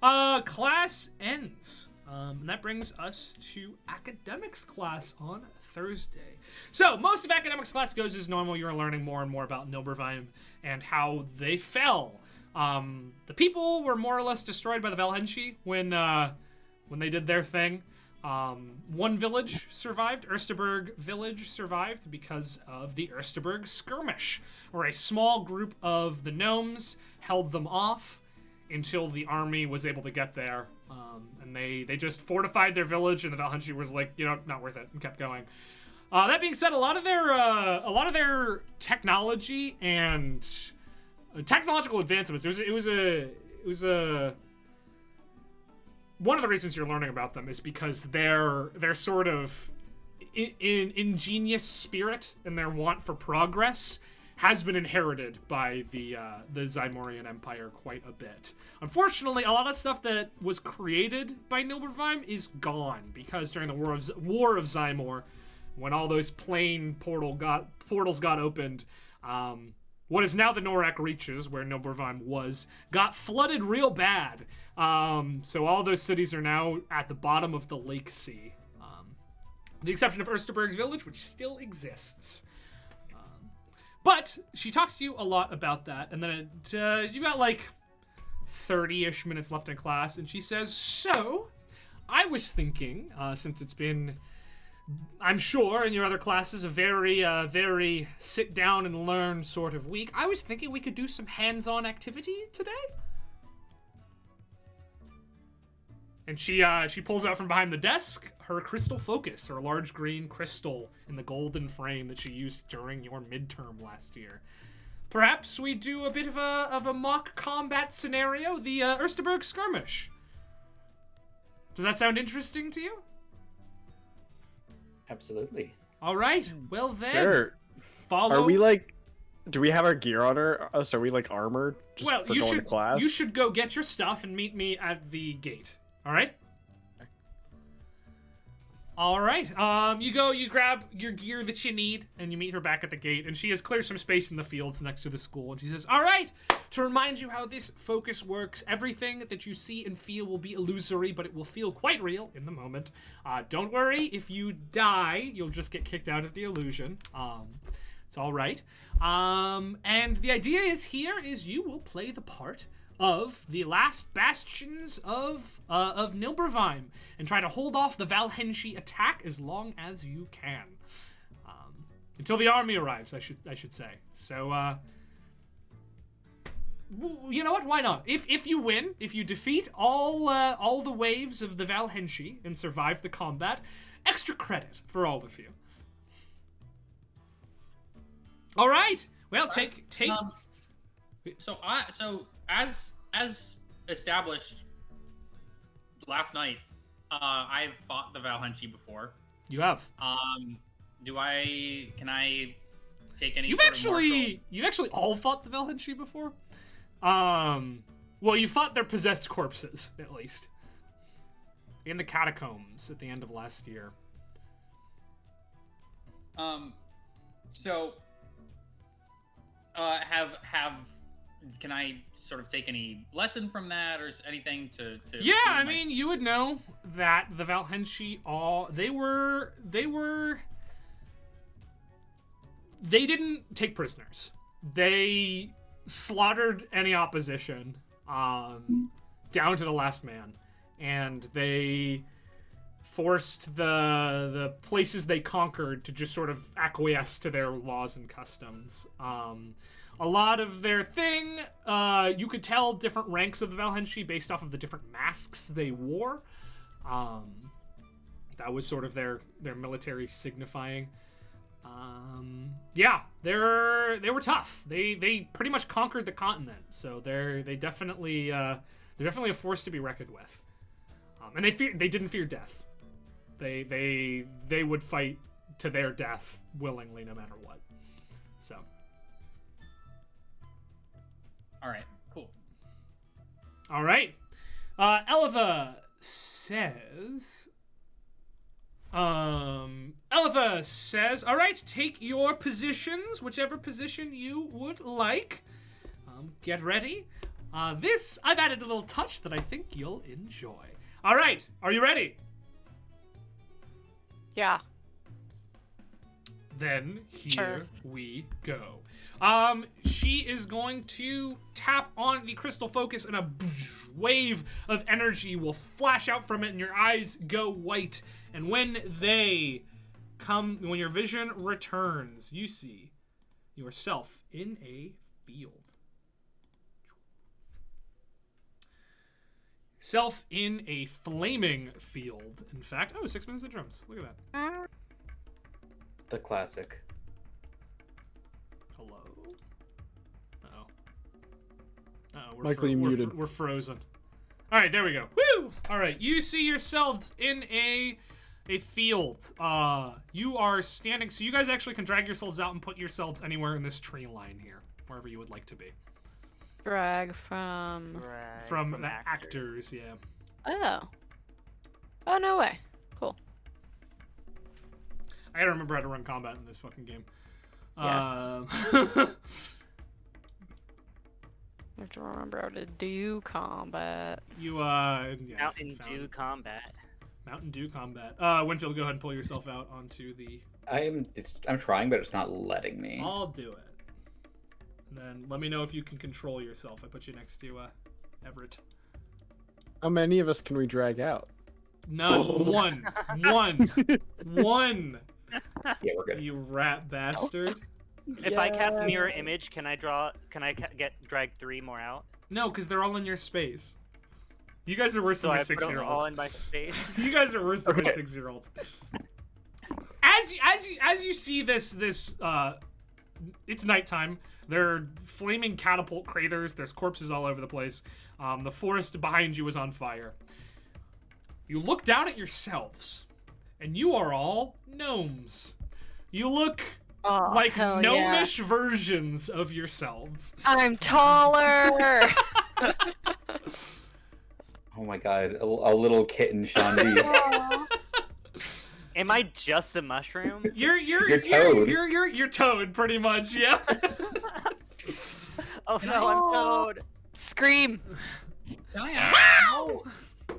Class ends. And that brings us to academics class on Thursday. So, most of academics class goes as normal. You're learning more and more about Nilbervheim and how they fell. The people were more or less destroyed by the Valhenshi when they did their thing. One village survived. Ersteberg village survived because of the Ersteberg skirmish, where a small group of the gnomes held them off until the army was able to get there. And they just fortified their village, and the Valhenshi was like, not worth it, and kept going. That being said, a lot of their technology and technological advancements. It was a one of the reasons you're learning about them is because their sort of ingenious spirit and their want for progress has been inherited by the Zymorian Empire quite a bit. Unfortunately, a lot of stuff that was created by Nilbervheim is gone because during the War of Zymor, when all those plane portals got opened, what is now the Norak Reaches, where Nilbervheim was, got flooded real bad. So all those cities are now at the bottom of the Lake Sea. With the exception of Ersterberg's village, which still exists. But she talks to you a lot about that, and then you got like 30-ish minutes left in class, and she says, so, I was thinking, since it's been, I'm sure, in your other classes, a very sit down and learn sort of week, I was thinking we could do some hands-on activity today? And she pulls out from behind the desk her crystal focus, her large green crystal in the golden frame that she used during your midterm last year. Perhaps we do a bit of a mock combat scenario, the Ersterberg skirmish. Does that sound interesting to you? Absolutely. All right. Well then, Sure. follow. Are we like? Do we have our gear on us? Are we like armored just well, for you going should to class? you should go get your stuff and meet me at the gate. All right. All right. You grab your gear that you need, and you meet her back at the gate, and she has cleared some space in the fields next to the school, and she says, all right, to remind you how this focus works, everything that you see and feel will be illusory, but it will feel quite real in the moment. Don't worry, if you die, you'll just get kicked out of the illusion. It's all right. And the idea is you will play the part of the last bastions of Nilbervheim and try to hold off the Valhenshi attack as long as you can, until the army arrives. I should say. So, you know what? Why not? If you win, if you defeat all the waves of the Valhenshi and survive the combat, extra credit for all of you. All right. Well, take. So as established last night, I've fought the Valhenshi before. You have. Can I take any? You've actually all fought the Valhenshi before. Well, you fought their possessed corpses at least in the catacombs at the end of last year. Can I sort of take any lesson from that or anything to Yeah, I mean, you would know that the Valhenshi they didn't take prisoners. They slaughtered any opposition down to the last man, and they forced the places they conquered to just sort of acquiesce to their laws and customs. A lot of their thing, you could tell different ranks of the Valhenshi based off of the different masks they wore. That was sort of their military signifying. Yeah, they were tough. They pretty much conquered the continent, so they're definitely a force to be reckoned with. And they didn't fear death. They would fight to their death willingly, no matter what. So. All right, cool. All right. Elitha says, all right, take your positions, whichever position you would like. Get ready. I've added a little touch that I think you'll enjoy. All right, are you ready? Yeah. Then here Sure. we go. She is going to tap on the crystal focus, and a wave of energy will flash out from it, and your eyes go white. And when your vision returns, you see yourself in a field. Self in a flaming field. In fact, 6 minutes of drums. Look at that. The classic. Hello? Uh-oh. Uh-oh, Michael, you muted. We're frozen. All right, there we go. Woo! All right, you see yourselves in a field. You are standing, so you guys actually can drag yourselves out and put yourselves anywhere in this tree line here, wherever you would like to be. Drag from... From the actors, yeah. Oh. Oh, no way. Cool. I gotta remember how to run combat in this fucking game. Yeah. I have to remember how to do combat. You, Mountain Dew combat. Mountain Dew combat. Winfield, go ahead and pull yourself out onto the... I'm trying, but it's not letting me. I'll do it. And then let me know if you can control yourself. I put you next to, Everett. How many of us can we drag out? None. One. One. Yeah, we're good. You rat bastard. If I cast mirror image, can I drag 3 more out? No, because they're all in your space. You guys are worse So than my I put them 6-year-olds. all in my space. You guys are worse than my 6-year-olds. As you see this, it's nighttime. There are flaming catapult craters. There's corpses all over the place. The forest behind you is on fire. You look down at yourselves, and you are all gnomes. You look like gnomish versions of yourselves. I'm taller. Oh my god, a little kitten, Shandi. Am I just a mushroom? You're Toad. You're Toad, pretty much, yeah. Oh no, I'm Toad. Scream. Can I ask?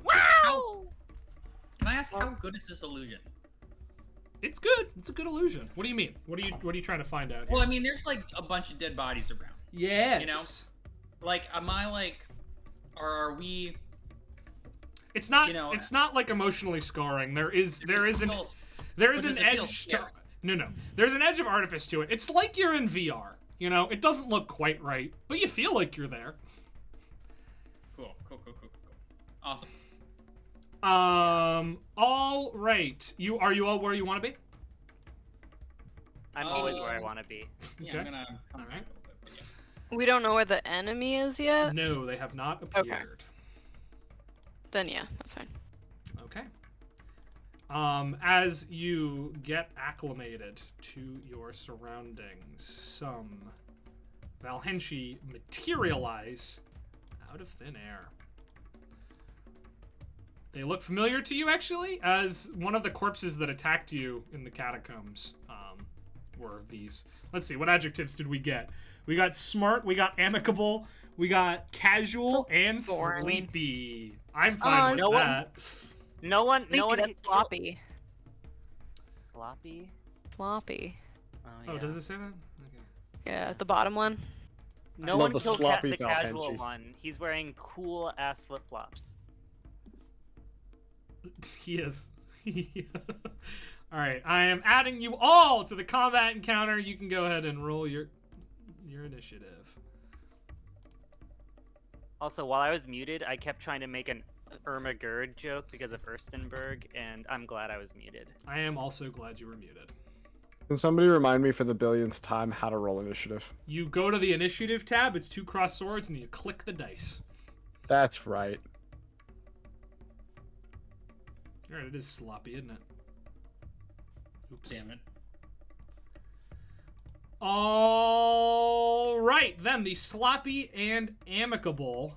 Wow! Can I ask how good is this illusion? It's good. It's a good illusion. What do you mean? What are you trying to find out here? Well, I mean, there's like a bunch of dead bodies around. Yes. You know, like, am I like, or are we? It's not. You know, it's not like emotionally scarring. There is an edge to. No. There's an edge of artifice to it. It's like you're in VR. You know, it doesn't look quite right, but you feel like you're there. Cool. Awesome. All right. Are you all where you want to be? I'm always where I want to be. Yeah, Okay. I'm gonna. All right. We don't know where the enemy is yet? No, they have not appeared. Then yeah, that's fine. Okay. As you get acclimated to your surroundings, some Valhenshi materialize out of thin air. They look familiar to you, actually, as one of the corpses that attacked you in the catacombs were these. Let's see, what adjectives did we get? We got smart, we got amicable, we got casual, and boring. sleepy. I'm fine with no one- that. No one. That's sloppy. Sloppy. Sloppy. Oh, does it say that? Okay. Yeah, the bottom one. No Love one the killed sloppy the casual Valhenshi. one. He's wearing cool ass flip flops. He is. All right, I am adding you all to the combat encounter. You can go ahead and roll your initiative. Also, while I was muted, I kept trying to make an Irma Gerd joke because of Erstenberg, and I'm glad I was muted. I am also glad you were muted. Can somebody remind me for the billionth time how to roll initiative? You go to the initiative tab. It's 2 crossed swords, and you click the dice. That's right. All right, it is sloppy, isn't it? Oops. Damn it. All right, then the sloppy and amicable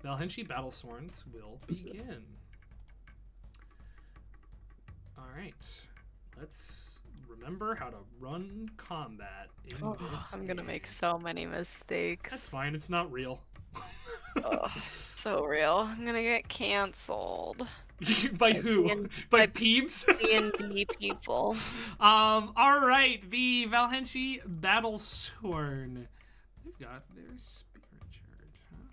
Valhenshi Battlesworns will begin. All right, let's remember how to run combat in this I'm gonna game. make so many mistakes. That's fine. It's not real. Ugh, so real. I'm gonna get canceled. By who? By Peebs? D&D people. All right, the Valhenshi Battlesworn. They've got their spirit charge, huh?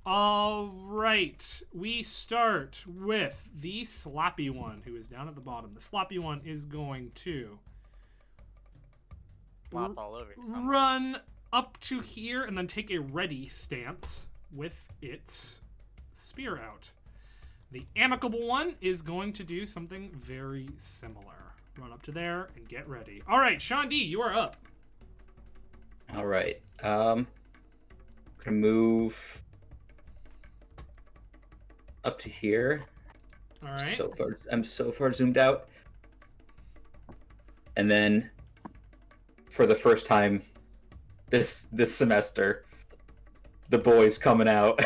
All right, we start with the sloppy one, who is down at the bottom. The sloppy one is going to Flop all over. someone. run up to here and then take a ready stance with its spear out. The amicable one is going to do something very similar. Run up to there and get ready. All right, Sean D, you are up. All right. Gonna move up to here. All right. I'm so far zoomed out. And then, for the first time this semester, the boy's coming out.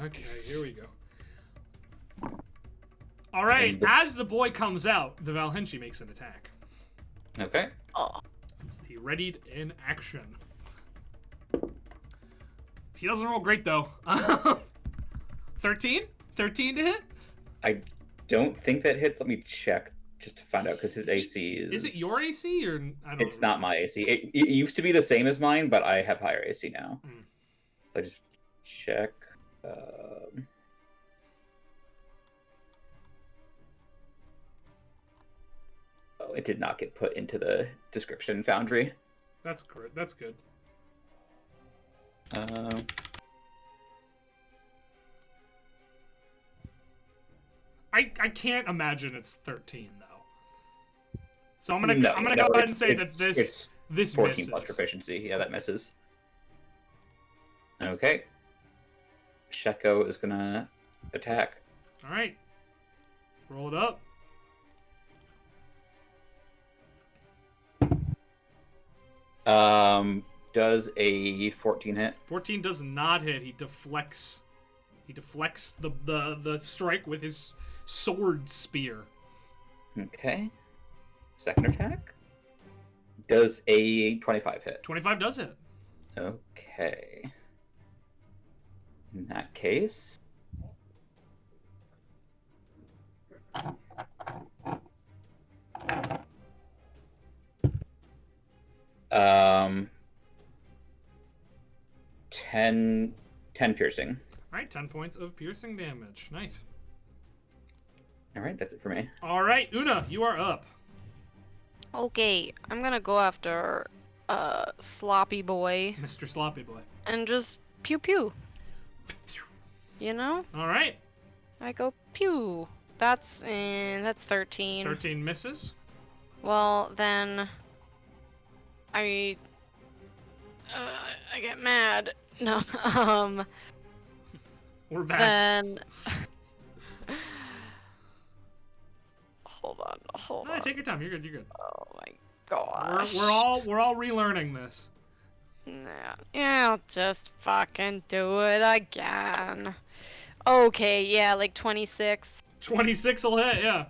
Okay, here we go. All right, as the boy comes out, the Valhenshi makes an attack. Okay. He readied in action. He doesn't roll great, though. 13? 13 to hit? I don't think that hits. Let me check just to find out, because his AC is... Is it your AC, or... I don't It's not my AC. It used to be the same as mine, but I have higher AC now. So I just check... Oh, it did not get put into the description in Foundry. That's correct. That's good. I can't imagine it's 13 though. So I'm gonna go ahead and say that this 14 misses. plus proficiency. Yeah, that misses. Okay. Sheko is gonna attack. All right. Roll it up. Does a 14 hit? 14 does not hit. He deflects. He deflects the strike with his sword spear. Okay. Second attack. Does a 25 hit? 25 does hit. Okay. In that case... 10 piercing. All right, 10 points of piercing damage. Nice. All right, that's it for me. All right, Una, you are up. Okay, I'm gonna go after Sloppy Boy Mr. Sloppy Boy. and just pew pew. You know? All right. I go pew. That's 13. 13 misses. Well, then I get mad. No. We're back. Then hold on. No, take your time. You're good. You're good. Oh my gosh. We're all relearning this. Yeah, I'll just fucking do it again. Okay, yeah, like 26. 26 will hit. Yeah.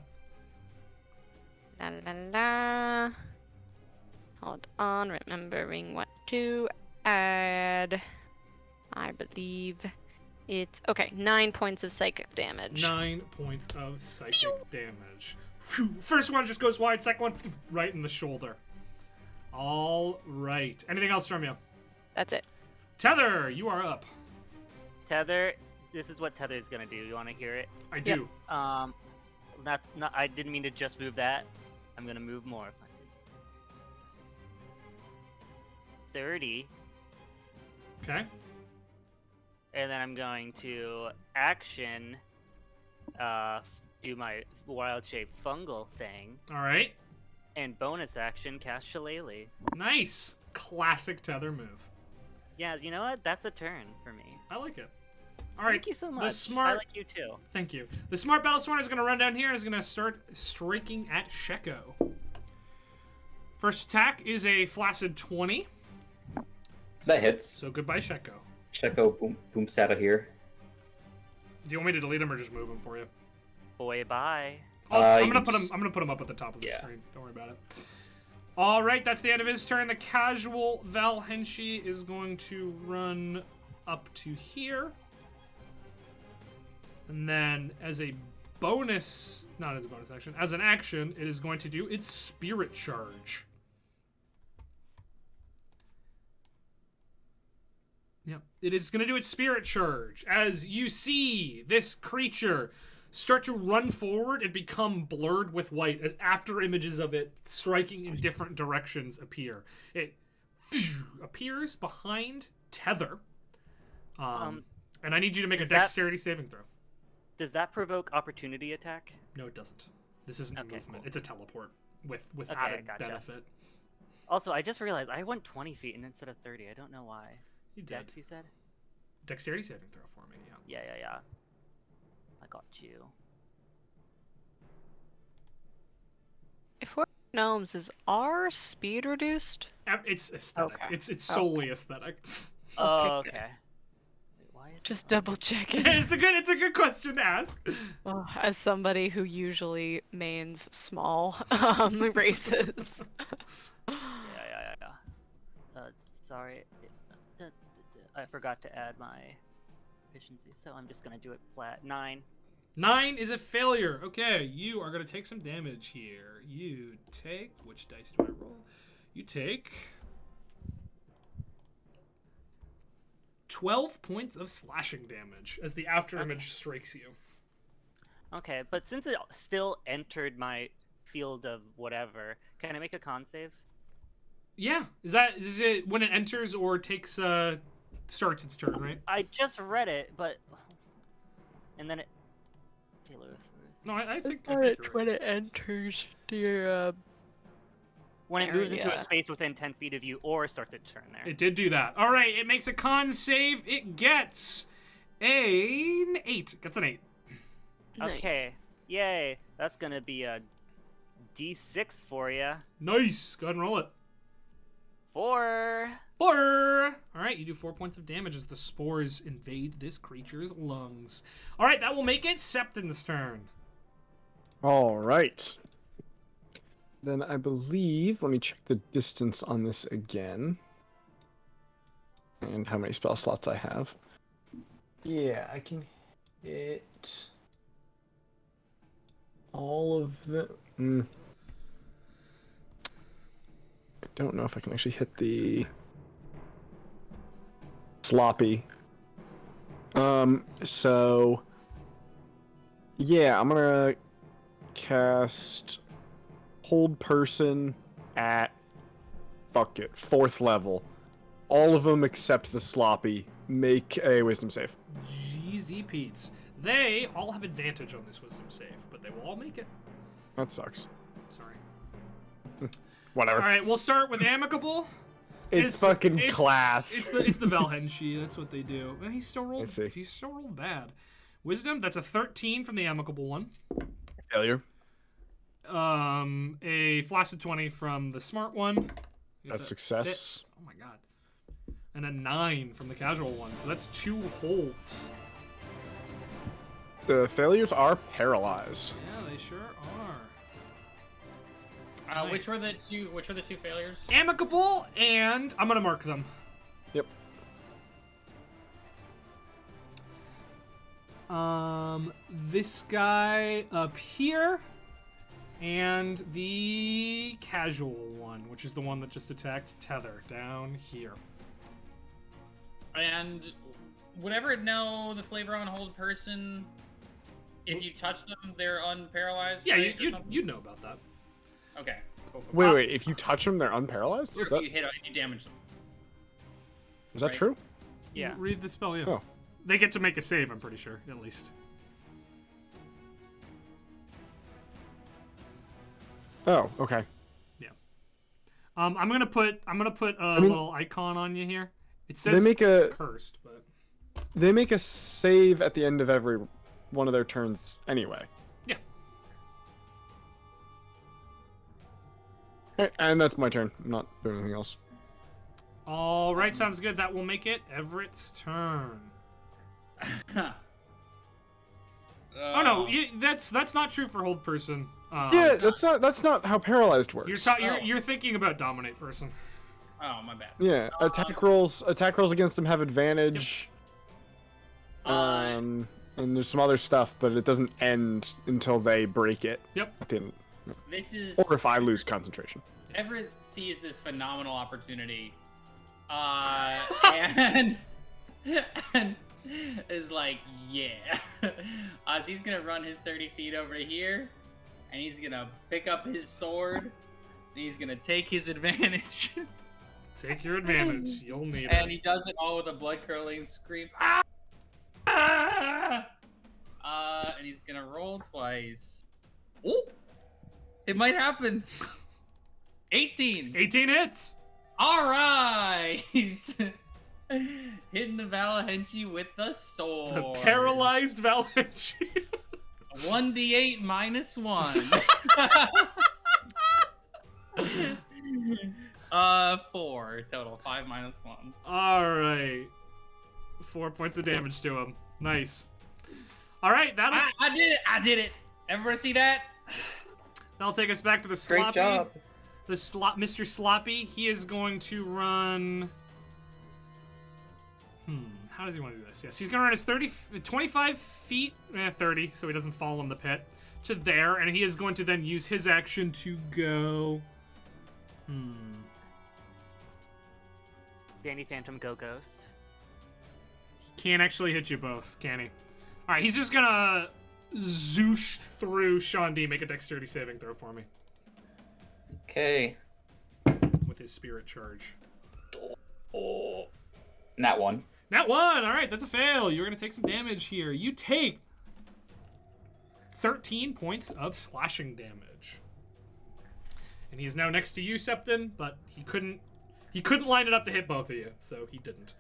La la la. Hold on, remembering what to add. I believe it's okay. 9 points of psychic damage. 9 points of psychic damage. Phew. First one just goes wide. Second one right in the shoulder. All right. Anything else from you? That's it. Tether, you are up. Tether, this is what Tether is gonna do. You want to hear it? I do. Not. I didn't mean to just move that. I'm gonna move more if I did. 30. Okay. And then I'm going to action, do my wild shape fungal thing, All right. and bonus action cast Shillelagh. Nice. Classic Tether move. Yeah, you know what? That's a turn for me. I like it. All right. Thank you so much. The smart. I like you too. Thank you. The smart Battlesworn is going to run down here and is going to start striking at Sheko. First attack is a flaccid 20. That hits. So goodbye, Sheko. Sheko booms out of here. Do you want me to delete him or just move him for you? Boy, bye. I'm gonna you put him. just- I'm gonna put him up at the top of the Yeah. screen. Don't worry about it. All right, that's the end of his turn. The casual Valhenshi is going to run up to here, and then as a bonus, not as a bonus action, as an action, it is going to do its spirit charge. Yep, it is going to do its spirit charge. As you see this creature start to run forward and become blurred with white as after images of it striking in different directions appear. It appears behind Tether. And I need you to make a does that- dexterity saving throw. Does that provoke opportunity attack? No, it doesn't. This isn't Okay, movement. cool. It's a teleport. with Okay, added gotcha. benefit. Also, I just realized I went 20 feet instead of 30. I don't know why. You did. Dex, you said? Dexterity saving throw for me. Yeah. Yeah. I got you. If we're gnomes, is our speed reduced? It's aesthetic. Okay. It's solely aesthetic. Oh, good. okay. Wait, why is Just it on? double checking. it's a good question to ask. Oh, as somebody who usually mains small races. Yeah. Sorry. I forgot to add my efficiency, so I'm just gonna do it flat. 9. 9 is a failure. Okay, you are going to take some damage here. You take... Which dice do I roll? You take... 12 points of slashing damage as the afterimage strikes you. Okay, but since it still entered my field of whatever, can I make a con save? Yeah. Is it when it enters or takes... starts its turn, right? I just read it, but... And then it... No, I think When you're when right. it enters the When it moves into a area. space within 10 feet of you or starts its turn there. It did do that. All right, it makes a con save. It gets an 8. Gets an 8. Okay, yay. That's gonna be a D6 for you. Nice. Go ahead and roll it. 4. 4. All right, you do 4 points of damage as the spores invade this creature's lungs. All right, that will make it Septon's turn. All right. Then I believe, let me check the distance on this again. And how many spell slots I have. Yeah, I can hit all of the... I don't know if I can actually hit the sloppy. So yeah, I'm gonna cast Hold Person at fuck it, 4th level. All of them except the sloppy make a wisdom save. GZ Pete's. They all have advantage on this wisdom save, but they will all make it. That sucks. Sorry. Whatever. All right, we'll start with amicable. It's fucking class. It's the Valhenshi. That's what they do. He still rolled. I see. He still rolled bad. Wisdom. That's a 13 from the amicable one. Failure. A flaccid 20 from the smart one. I guess That's that success. fits. Oh my god. And a 9 from the casual one. So that's 2 holds. The failures are paralyzed. Yeah, they sure are. Which were Nice. the two failures? Amicable, and I'm gonna mark them. Yep. This guy up here, and the casual one, which is the one that just attacked Tether down here. And would Everett know the flavor on Hold Person? If you touch them, they're unparalyzed. Yeah, right, or something? you'd know about that. Okay. Cool. Wait, if you touch them, they're unparalyzed? Or Is if that, you hit, you damage them. is that right. true? Yeah. Read the spell, yeah. Oh. They get to make a save, I'm pretty sure, at least. Oh, okay. I'm gonna put a little icon on you here. It says They make a cursed, but save at the end of every one of their turns anyway. yeah. Alright, and that's my turn. I'm not doing anything else. All right, sounds good. That will make it Everett's turn. Oh no, that's not true for hold person. Yeah, that's not how paralyzed works. You're thinking about dominate person. Oh, my bad. Yeah, attack rolls against them have advantage. And there's some other stuff, but it doesn't end until they break it. Yep. At the end. This is Or if I lose concentration. Everett sees this phenomenal opportunity, and is like, yeah. So he's gonna run his 30 feet over here, and he's gonna pick up his sword, and he's gonna take his advantage. Take your advantage. You'll need And it. he does it all with a blood-curdling scream. Ah! Ah! And he's gonna roll twice. Ooh! It might happen. 18. 18 hits. All right. Hitting the Valahenchi with the sword. The paralyzed Valahenchi. 1d8 minus 1. 4 total. 5 minus 1. All right. 4 points of damage to him. Nice. All right, I did it. I did it. Everybody see that? that'll take us back to the Great sloppy. job. Mr. Sloppy. He is going to run. How does he want to do this? Yes, he's going to run his 25 feet, 30, so he doesn't fall in the pit, to there, and he is going to then use his action to go. Danny Phantom Go Ghost. Can't actually hit you both, can he? All right, he's just gonna zoosh through Sean D. Make a dexterity saving throw for me Okay. with his spirit charge. Oh. Nat 1. That one. All right, that's a fail. You're gonna take some damage here. You take 13 points of slashing damage, and he is now next to you, Septon. But he couldn't line it up to hit both of you, so he didn't.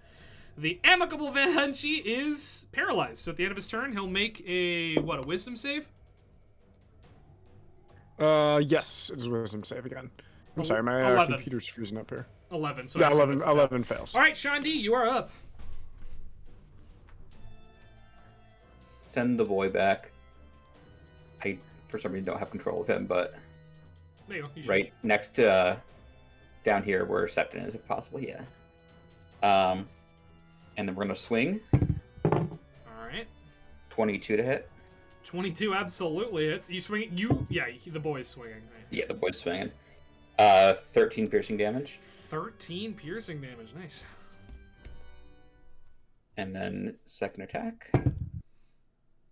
The amicable Valahenchi is paralyzed, so at the end of his turn, he'll make a wisdom save? Yes, it is wisdom save again. I'm sorry, my 11. computer's freezing up here. 11. So Yeah, I assume 11, that's a fail. 11 fails. All right, Sean D, you are up. Send the boy back. I, for some reason, don't have control of him, but There you go. You should- right next to down here where Septon is, if possible, yeah. And then we're gonna swing. All right. 22 to hit. 22 absolutely hits. You swing. The boy's swinging. Right? Yeah, the boy's swinging. 13 piercing damage. 13 piercing damage. Nice. And then second attack.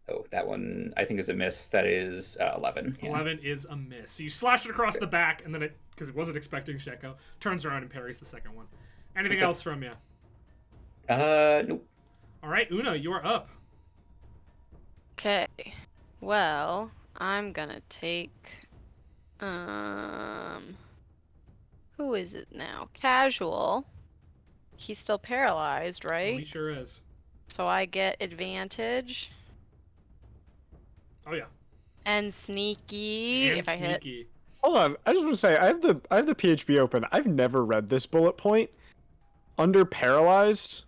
Oh, that one I think is a miss. That is 11. Yeah. 11 is a miss. So you slash it across the back, and then it, because it wasn't expecting Sheko, turns around and parries the second one. Anything Okay. else from you? Nope. All right, Una, you are up. Okay. Well, I'm gonna take who is it now? Casual. He's still paralyzed, Oh, right? he sure is. So I get advantage Oh yeah. and sneaky And if I hit. sneaky. Hold on, I just want to say I have the PHP open. I've never read this bullet point. Under paralyzed,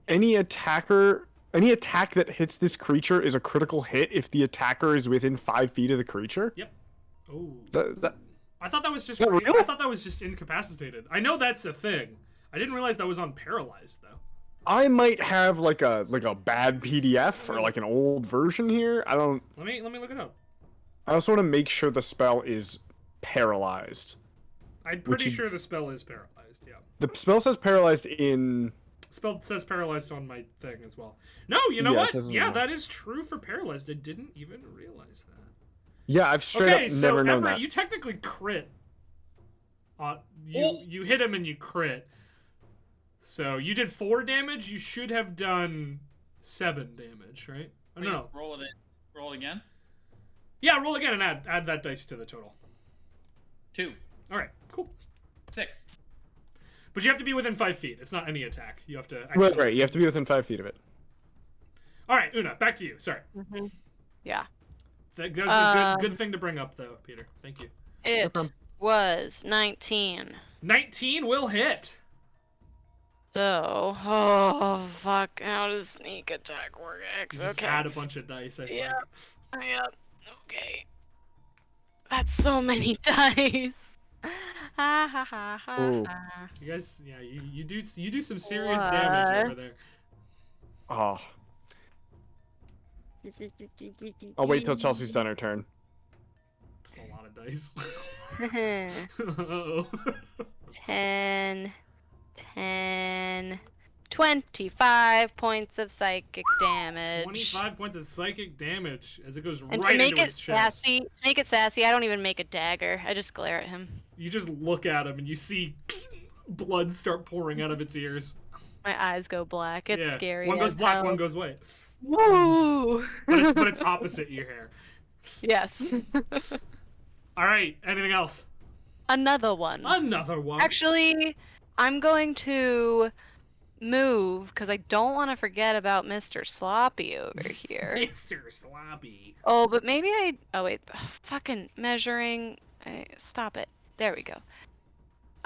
any attack that hits this creature is a critical hit if the attacker is within 5 feet of the creature. Yep. Oh. I thought that was just. Oh, really? I thought that was just incapacitated. I know that's a thing. I didn't realize that was on paralyzed though. I might have like a bad PDF or like an old version here. I don't. Let me look it up. I also want to make sure the spell is paralyzed. I'm Which pretty is- sure the spell is paralyzed. Yeah. The spell says paralyzed in. Spell says paralyzed on my thing as well. No, you know Yeah, it what? says in Yeah, the- that is true for paralyzed. I didn't even realize that. Yeah, I've straight Okay, up so never known Everett, that. you technically crit. You hit him and you crit. So you did 4 damage. You should have done 7 damage, right? Oh, no. Roll again. Yeah, roll again and add that dice to the total. 2. All right, cool. 6. But you have to be within 5 feet. It's not any attack. You have to actually... Right. You have to be within 5 feet of it. All right, Una, back to you. Sorry. Yeah. That was a good thing to bring up, though, Peter. Thank you. It was 19. 19 will hit. So, oh fuck, how does sneak attack work? You just add a bunch of dice. I think. Yep. Okay. That's so many dice. Ha ha ha ha. Ooh. ha. You guys, yeah, you do some serious damage over there. Oh. I'll wait till Chelsea's done her turn. That's a lot of dice. Uh-oh. 10, 25 points of psychic damage. 25 points of psychic damage as it goes And right to make into it his chest. sassy, I don't even make a dagger. I just glare at him. You just look at him and you see blood start pouring out of its ears. My eyes go black. It's Yeah. scary. One goes as black, hell. one goes white. Woo! But it's opposite your hair. Yes. All right. Anything else? Another one. Another one. Actually, I'm going to move because I don't want to forget about Mr. Sloppy over here. Mr. Sloppy. Oh, but maybe I. Oh wait, fucking measuring. Stop it. There we go.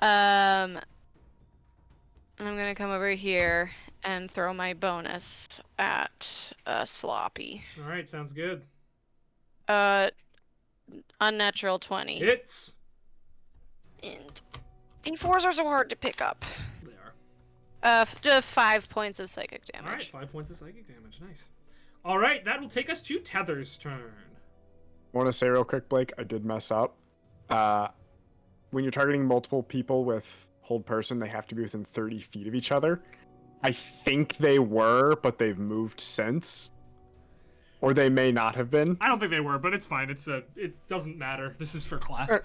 I'm gonna come over here and throw my bonus at Sloppy. All right. Sounds good. Unnatural 20. Hits. And D4s are so hard to pick up. They are. Just 5 points of psychic All right. damage. 5 points of psychic damage. Nice. All right. That will take us to Tether's turn. I want to say real quick, Blake, I did mess up. When you're targeting multiple people with hold person, they have to be within 30 feet of each other. I think they were, but they've moved since. Or they may not have been. I don't think they were, but it's fine. It doesn't matter. This is for class. All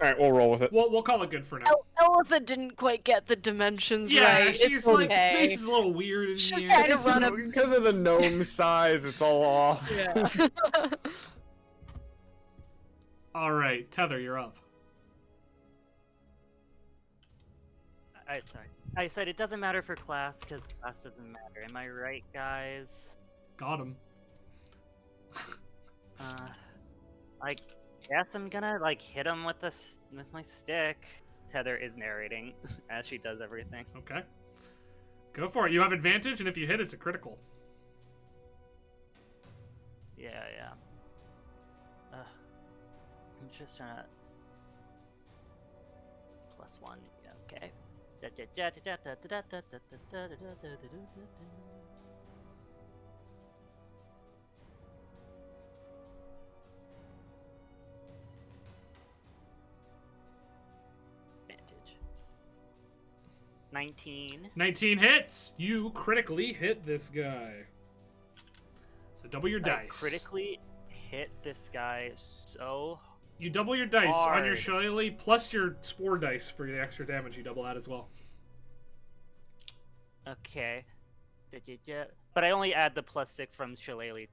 right, we'll roll with it. We'll call it good for now. Elephant didn't quite get the dimensions Yeah, right. she's It's like, okay. space is a little weird in She's here. kind of run up. Because of the gnome size, it's all off. Yeah. All right, Tether, you're up. Sorry. I said it doesn't matter for class because class doesn't matter. Am I right, guys? Got him. I guess I'm gonna like hit him with my stick. Tether is narrating as she does everything. Okay. Go for it. You have advantage, and if you hit, it's a critical. Yeah. I'm just trying to +1. Yeah. Okay. Advantage. 19. 19 hits. You critically hit this guy. So double your I dice. critically hit this guy so You double your dice on your hard. shillelagh plus your spore dice for the extra damage. You double that as well. Okay. But I only add the +6 from Shillelagh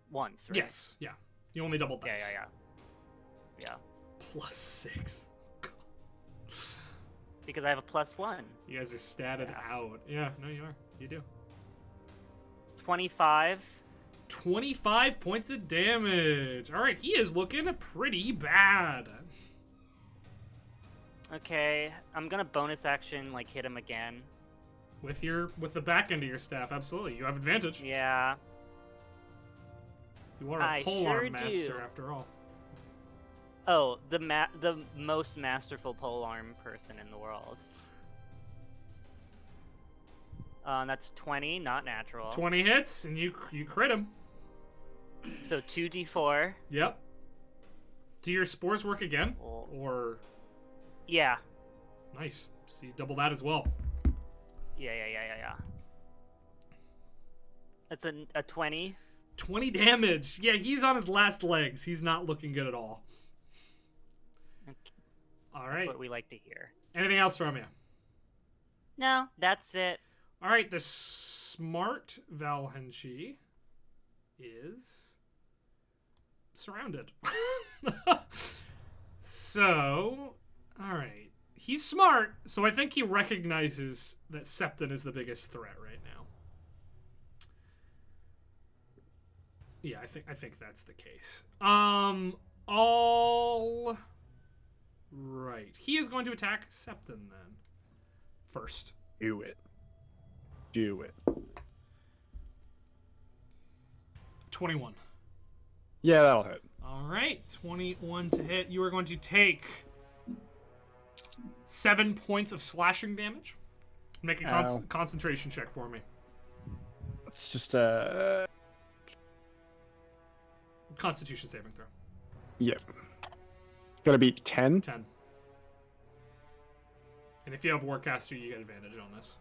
once, right? Yes. Yeah. You only double Yeah, dice. yeah. +6. Because I have a +1. You guys are statted out. Yeah. No, you are. You do. 25. 25 points of damage. All right, he is looking pretty bad. Okay, I'm gonna bonus action like hit him again. With the back end of your staff, absolutely. You have advantage. Yeah. You are a I polearm sure master do. after all. Oh, the most masterful polearm person in the world. That's 20, not natural. 20 hits, and you crit him. So 2d4. Yep. Do your spores work again? Oh. Or Yeah. nice. So you double that as well. Yeah. That's a 20. 20 damage. Yeah, he's on his last legs. He's not looking good at all. Okay, All that's right. what we like to hear. Anything else from you? No, that's it. All right, the smart Valhenshi is surrounded. So, all right. He's smart, so I think he recognizes that Septon is the biggest threat right now. Yeah, I think that's the case. All right. He is going to attack Septon then. First. Do it. 21. Yeah, that'll hit. All right, 21 to hit. You are going to take 7 points of slashing damage. Make a Ow. concentration check for me. It's just Constitution saving throw. Yep. Gonna be 10. 10. And if you have Warcaster, you get advantage on this.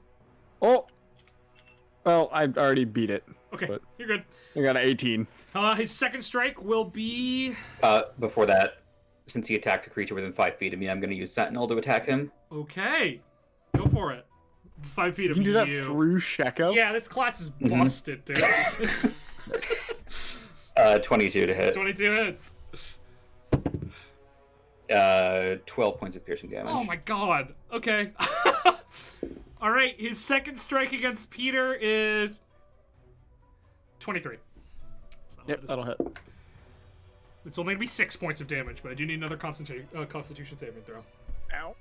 Oh. Well, I already beat it. Okay, But- you're good. I got an 18. His second strike will be... Before that, since he attacked a creature within 5 feet of me, I'm going to use Sentinel to attack him. Okay. Go for it. 5 feet You of can do that you. through Sheko? Yeah, this class is busted, dude. 22 to hit. 22 hits. 12 points of piercing damage. Oh my god. Okay. All right, his second strike against Peter is 23. So Yep, that'll hit. It's only gonna be 6 points of damage, but I do need another Constitution saving throw. Ow.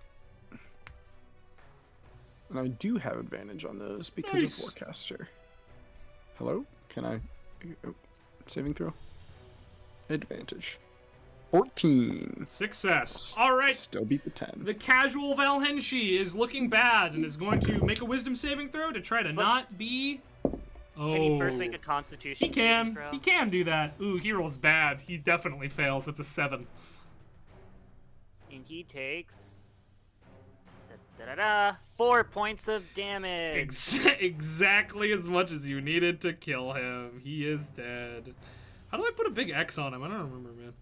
And I do have advantage on those because of Forecaster. Hello? Can I... Oh, saving throw? Advantage. 14. Success. All right. Still beat the 10. The casual Valhenshi is looking bad and is going to make a wisdom saving throw to try to not be... Oh. Can he first make a Constitution He can. saving throw? He can do that. Ooh, he rolls bad. He definitely fails. It's a 7. And he takes 4 points of damage. Exactly as much as you needed to kill him. He is dead. How do I put a big X on him? I don't remember, man.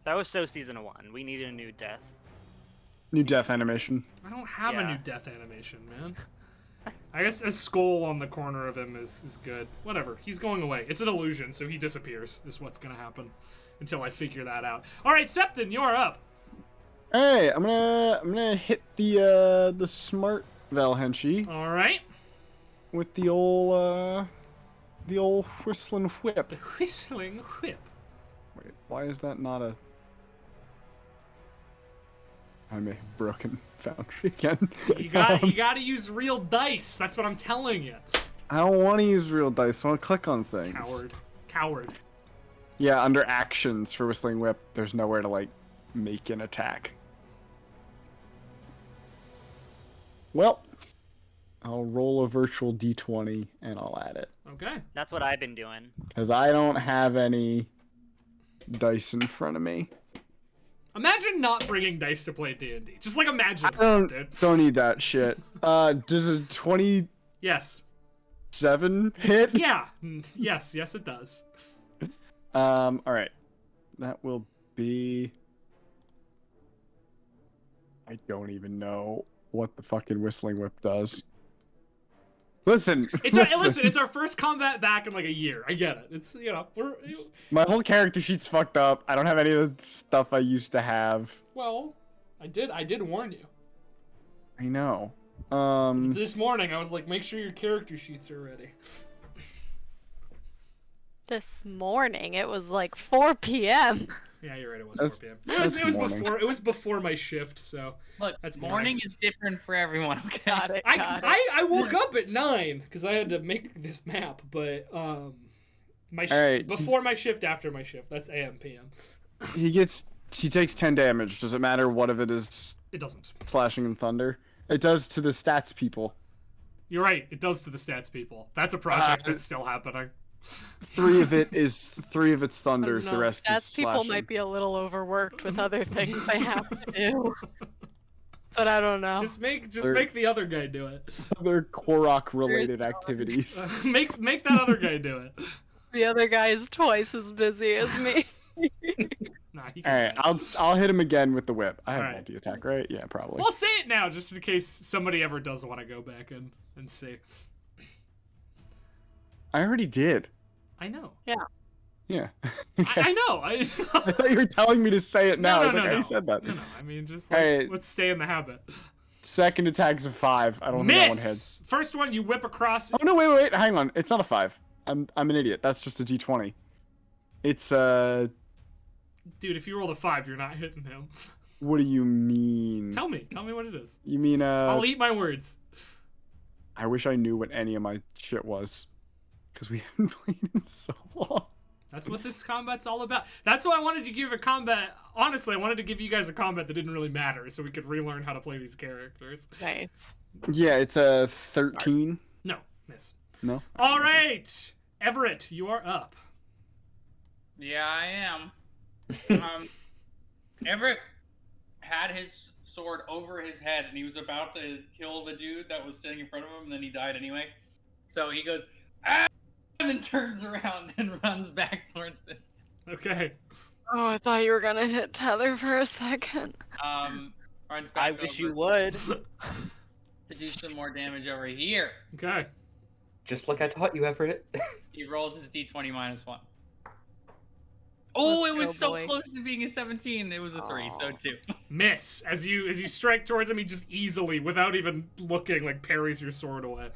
That was so season 1. We needed a new death. New death animation. I don't have a Yeah. new death animation, man. I guess a skull on the corner of him is good. Whatever. He's going away. It's an illusion, so he disappears, is what's gonna happen. Until I figure that out. Alright, Septon, you're up. Hey, I'm gonna hit the smart Valhenshi Alright. with the old whistling whip. The whistling whip. Wait, why is that not a... I may have broken Foundry again. You gotta use real dice. That's what I'm telling you. I don't want to use real dice. I want to click on things. Coward. Yeah, under actions for Whistling Whip, there's nowhere to, like, make an attack. Well, I'll roll a virtual d20 and I'll add it. Okay. That's what I've been doing. Because I don't have any dice in front of me. Imagine not bringing dice to play D&D. Just like imagine, dude. Don't need that shit. Does a 27 Yes. hit? Yeah. Yes, it does. Alright. That will be... I don't even know what the fucking Whistling Whip does. Listen, Listen, it's our first combat back in like a year. I get it. It's, my whole character sheet's fucked up. I don't have any of the stuff I used to have. well, I did warn you. I know. This morning I was like, make sure your character sheets are ready. This morning, it was like 4 p.m. Yeah, you're right. It was That's- 4 p.m. that's It was morning. before. It was before my shift. So Look, That's morning is different for everyone. Okay. Got it. I woke up at 9 because I had to make this map. But Alright. before my shift, after my shift. That's AM PM. He takes 10 damage. Does it matter what if it is It doesn't. slashing and thunder? It does to the stats people. You're right. It does to the stats people. That's a project that's still happening. 3 of it's thunder. No, The rest is stats people slashing. might be a little overworked with other things they have to do. But I don't know. Just make the other guy do it. Other Korok related activities. Make that other guy do it. The other guy is twice as busy as me. Nah, he All right, can. I'll hit him again with the whip. I have Alright. multi-attack, right? Yeah, probably. Well, say it now, just in case somebody ever does want to go back and see. I already did. I know. Yeah. I know. I thought you were telling me to say it now. I was like, I already said that. No. I mean, just Alright. let's stay in the habit. Second attack's a 5. I don't think that one hits. Miss. First one, you whip across. Oh no! Wait! Hang on. It's not a 5. I'm an idiot. That's just a d20. It's Dude, if you roll a 5, you're not hitting him. What do you mean? Tell me what it is. You mean I'll eat my words. I wish I knew what any of my shit was, because we haven't played in so long. That's what this combat's all about. That's why I wanted to give a combat. Honestly, I wanted to give you guys a combat that didn't really matter, so we could relearn how to play these characters. Nice. Yeah, it's a 13. No, miss. No. All right, Everett, you are up. Yeah, I am. Everett had his sword over his head, and he was about to kill the dude that was sitting in front of him, and then he died anyway. So he goes, ah! And then turns around and runs back towards this. Okay. Oh, I thought you were gonna hit Tether for a second. Runs back I wish you over would. to do some more damage over here. Okay. Just like I taught you, Everett. He rolls his d20 -1. Oh, Let's it was go, so boy. close to being a 17. It was a 3, so Aw. 2. Miss. As you strike towards him, he just easily, without even looking, like parries your sword away.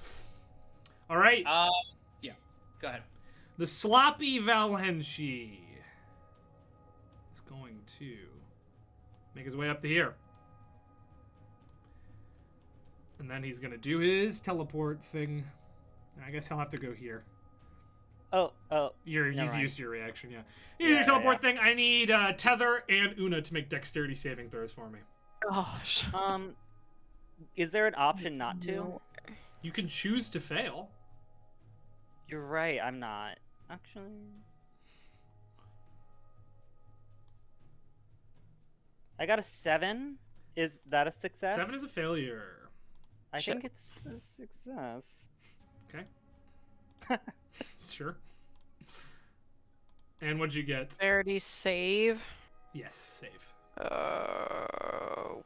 All right. Yeah. Go ahead. The sloppy Valhenshi is going to make his way up to here. And then he's going to do his teleport thing. I guess he'll have to go here. Oh. You've Never mind. used your reaction, yeah. Use your teleport thing. I need Tether and Una to make dexterity saving throws for me. Gosh. Is there an option not to? No. You can choose to fail. You're right. I'm not actually. I got a 7. Is that a success? 7 is a failure. I Sure. think it's a success. Okay. Sure. And what'd you get? Dexterity save. Yes, save.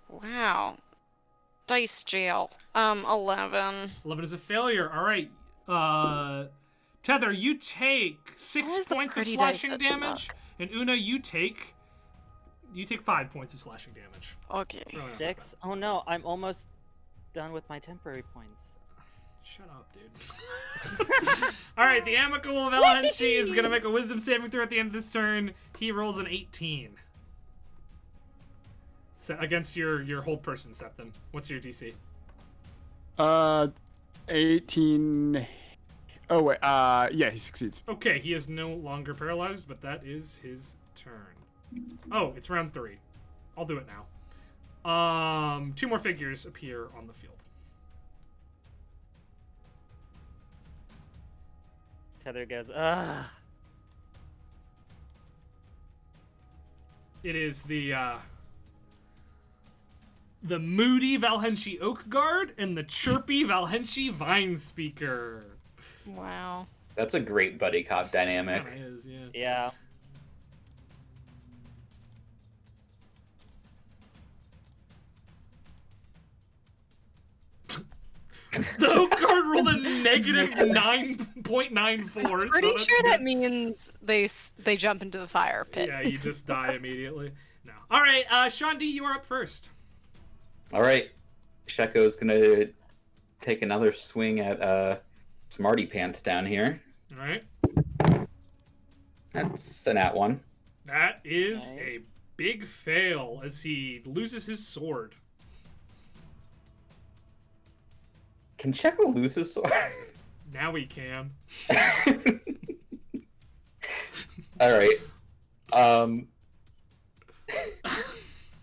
Wow. Dice jail. 11. 11 is a failure. All right. Tether, you take Why 6 is the points of pretty dice slashing that damage, and Una, you take 5 points of slashing damage. Okay. Really not 6? bad. Oh no, I'm almost done with my temporary points. Shut up, dude. All right, the amicable Valhenshi is gonna make a wisdom saving throw at the end of this turn. He rolls an 18. So against your hold person, Septon. What's your DC? 18. Oh wait, yeah, he succeeds. Okay, he is no longer paralyzed, but that is his turn. Oh, it's round 3. I'll do it now. 2 more figures appear on the field. Tether goes, ugh. It is the moody Valhenshi Oak Guard and the chirpy Valhenshi Vine Speaker. Wow. That's a great buddy cop dynamic. Kinda is, yeah. Yeah. The Oak Guard rolled a negative 9.94. Pretty sure that means they jump into the fire pit. Yeah, you just die immediately. No. All right, Sean D, you are up first. All right, Sheko's gonna take another swing at Smarty Pants down here. All right. That's an at one. That is Okay. a big fail as he loses his sword. Can Sheko lose his sword? Now he can. All right.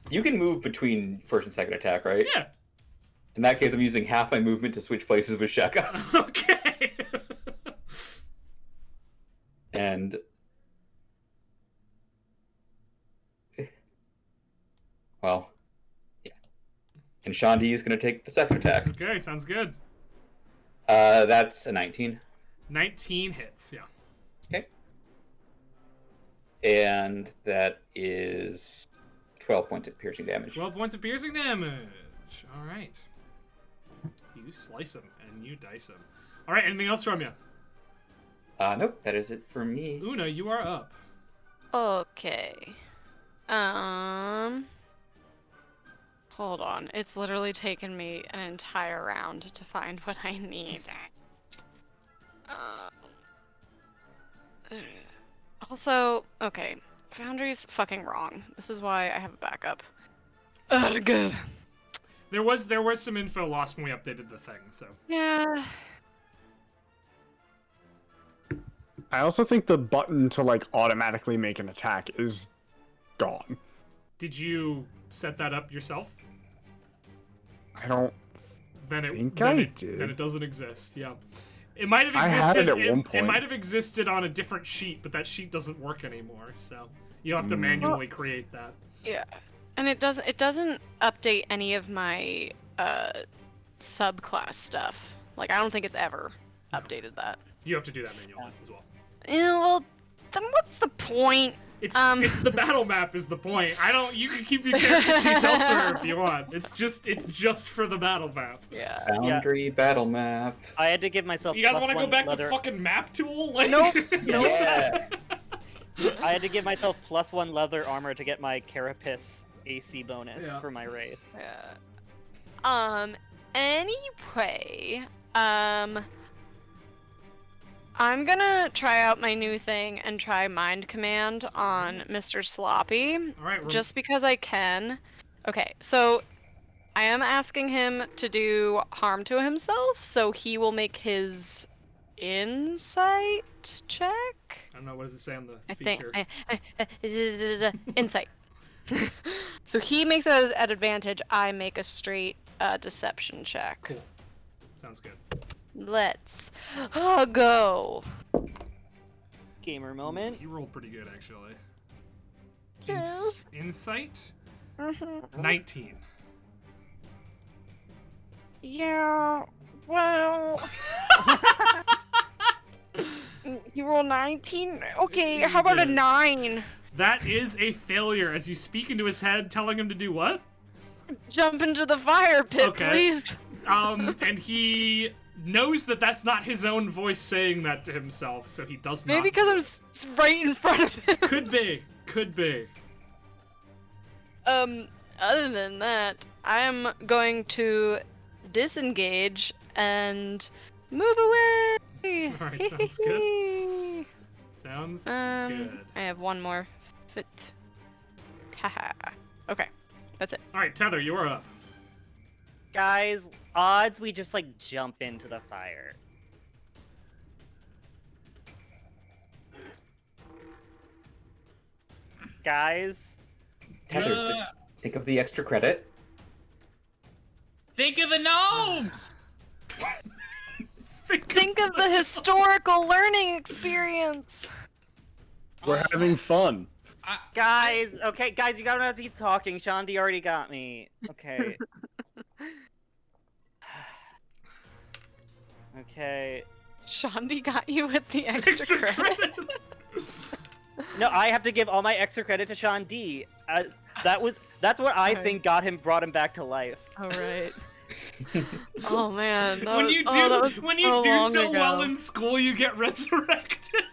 You can move between first and second attack, right? Yeah. In that case, I'm using half my movement to switch places with Sheko. Okay. And well, yeah. And Shandi is going to take the second attack. Okay, sounds good. That's a 19. 19 hits, yeah. Okay. And that is 12 points of piercing damage. 12 points of piercing damage. All right. You slice him and you dice him. All right, anything else from you? Nope, that is it for me. Una, you are up. Okay. Hold on. It's literally taken me an entire round to find what I need. Also, okay. Foundry's fucking wrong. This is why I have a backup. Ugh. There was some info lost when we updated the thing, so. Yeah. I also think the button to like automatically make an attack is gone. Did you set that up yourself? I don't Then it think then I it, did. Then it doesn't exist. Yeah. It might have I existed had it at one It point. might have existed on a different sheet, but that sheet doesn't work anymore. So you'll have to manually create that. Yeah. And it doesn't update any of my subclass stuff. Like, I don't think it's ever updated that. You have to do that manually as well. Yeah, well, then what's the point? It's the battle map is the point. You can keep your character sheets elsewhere if you want. It's just for the battle map. Yeah. Boundary battle map. I had to give myself. You guys want to go +1 back leather. to fucking map tool? Like, Nope. Yeah. I had to give myself +1 leather armor to get my carapace AC bonus Yeah. for my race. Yeah. Anyway, I'm gonna try out my new thing and try Mind Command on Mr. Sloppy, All right, just because I can. Okay, so I am asking him to do harm to himself, so he will make his insight check. I don't know, what does it say on the I feature? think insight. So he makes it at advantage. I make a straight deception check. Cool. Sounds good. Let's go. Gamer moment. He rolled pretty good, actually. Yeah. Insight? Mm-hmm. 19. Yeah. Well. You roll 19? Okay, how about a 9? That is a failure as you speak into his head, telling him to do what? Jump into the fire pit, Okay. please. And he knows that that's not his own voice saying that to himself, so he does not. Maybe because I'm right in front of him. Could be. Could be. Other than that, I am going to disengage and move away. Alright, sounds good. Sounds good. I have one more fit. Haha. Okay, that's it. Alright, Tether, you are up. Guys, odds we just like jump into the fire. Guys, Tether, think of the extra credit. Think of the gnomes! Think of the historical learning experience. We're having fun. guys, okay, guys, you gotta have to keep talking. Shandi already got me. Okay. Okay. Shandi got you with the extra credit. No, I have to give all my extra credit to Shandi. That's what I think brought him back to life. All right. Oh man. that When was- you do, oh, that was when you do long so ago. well in school, you get resurrected.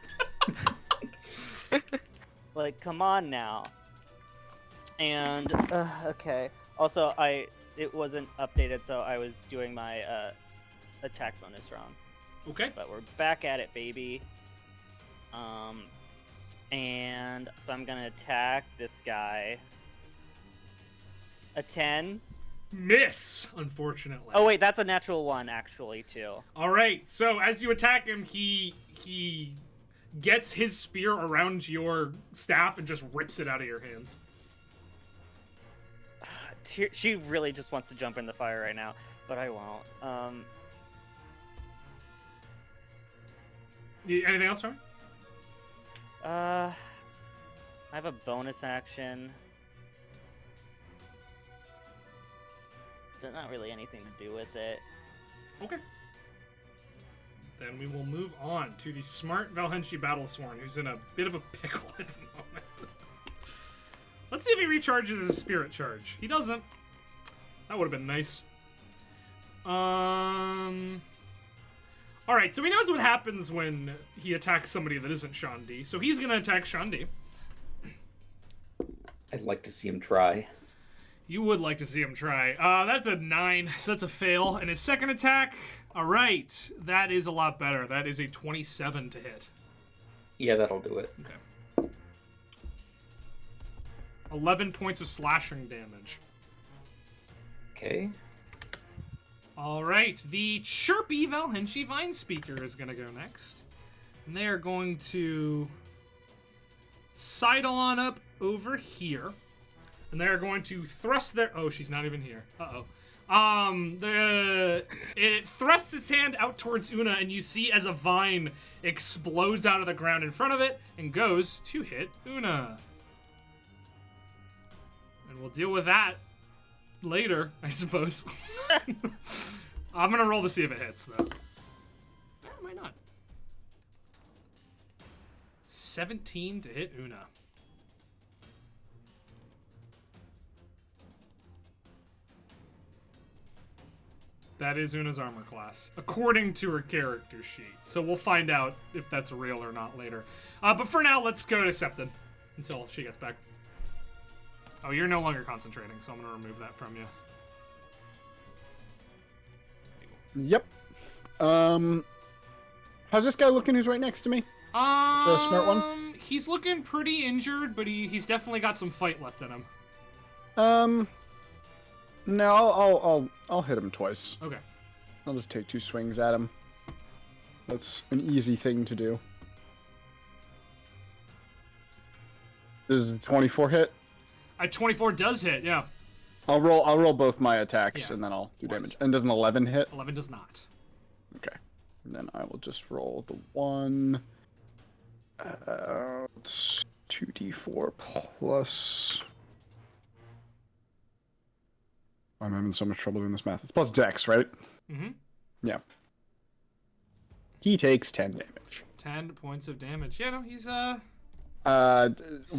Like, come on now. And okay. Also, it wasn't updated, so I was doing my attack bonus wrong. Okay. But we're back at it, baby. And so I'm gonna attack this guy. A 10. Miss, unfortunately. Oh wait, that's a natural 1 actually too. All right. So as you attack him, he gets his spear around your staff and just rips it out of your hands. She really just wants to jump in the fire right now, but I won't. Anything else, Ryan? I have a bonus action. But not really anything to do with it. Okay. Then we will move on to the smart Valhenshi Battlesworn, who's in a bit of a pickle at the moment. Let's see if he recharges his spirit charge. He doesn't. That would have been nice. Alright, so he knows what happens when he attacks somebody that isn't Shandi. So he's gonna attack Shandi. I'd like to see him try. You would like to see him try. That's a 9, so that's a fail. And his second attack, alright, that is a lot better. That is a 27 to hit. Yeah, that'll do it. Okay. 11 points of slashing damage. Okay. Alright, the chirpy Valhenshi Vine Speaker is going to go next. And they are going to sidle on up over here. And they're going to thrust their... Oh, she's not even here. Uh-oh. It thrusts its hand out towards Una, and you see as a vine explodes out of the ground in front of it and goes to hit Una. And we'll deal with that later, I suppose. I'm gonna roll to see if it hits, though. Why not? 17 to hit Una. That is Una's armor class, according to her character sheet. So we'll find out if that's real or not later. But for now, let's go to Septon until she gets back. Oh, you're no longer concentrating, so I'm going to remove that from you. Yep. How's this guy looking who's right next to me? The smart one? He's looking pretty injured, but he's definitely got some fight left in him. No, I'll hit him twice. Okay. I'll just take 2 swings at him. That's an easy thing to do. Does a 24 hit? A 24 does hit, yeah. I'll roll both my attacks, Yeah, and then I'll do of course. damage. And does an 11 hit? 11 does not. Okay. And then I will just roll the 1. It's 2d4 plus... I'm having so much trouble doing this math. It's plus dex, right? Mm-hmm. Yeah. He takes 10 damage. 10 points of damage. Yeah, no, he's, See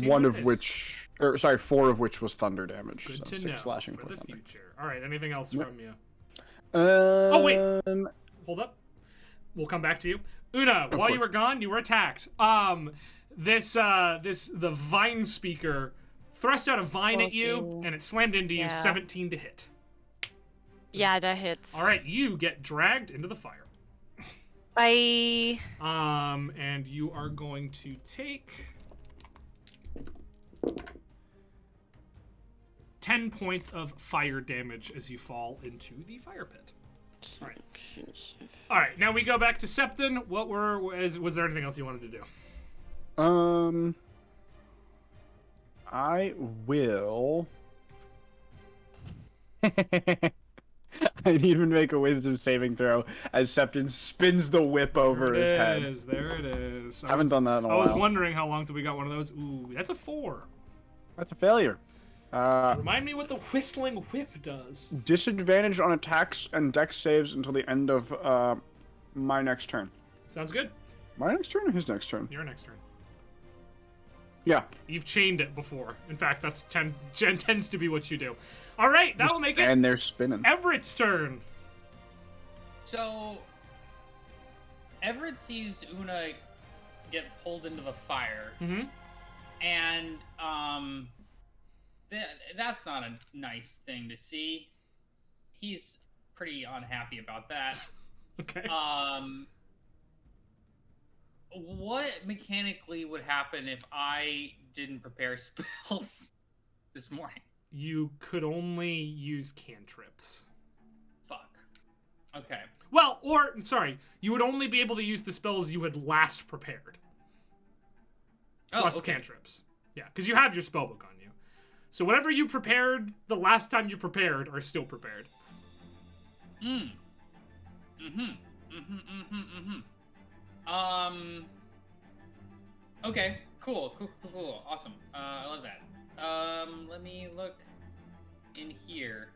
one what of it is. which... Or, sorry, 4 of which was thunder damage. Good so to 6 know slashing for the thunder. future. All right, anything else Yep. from you? Oh, wait. Hold up. We'll come back to you. Una, while you course. were gone, you were attacked. The vine speaker thrust out a vine at you, Okay. and it slammed into you, Yeah. 17 to hit. Yeah, that hits. All right, you get dragged into the fire. Bye. And you are going to take 10 points of fire damage as you fall into the fire pit. All right. All right. Now we go back to Septon. Was there anything else you wanted to do? I will. I need him to make a wisdom saving throw as Septon spins the whip over his head. There it is. I haven't done that in a I was while. wondering how long till we got one of those. Ooh, that's a 4. That's a failure. Remind me what the whistling whip does. Disadvantage on attacks and dex saves until the end of my next turn. Sounds good. My next turn or his next turn? Your next turn. Yeah. You've chained it before. In fact, that's tends to be what you do. All right, that will make it And they're spinning. Everett's turn. So, Everett sees Una get pulled into the fire, Mm-hmm. and that's not a nice thing to see. He's pretty unhappy about that. Okay. What mechanically would happen if I didn't prepare spells this morning? You could only use cantrips. Fuck. Okay. Well, sorry, you would only be able to use the spells you had last prepared. Plus okay. cantrips. Yeah, because you have your spellbook on you. So whatever you prepared the last time you prepared are still prepared. Okay. Cool. Awesome. I love that. Let me look in here.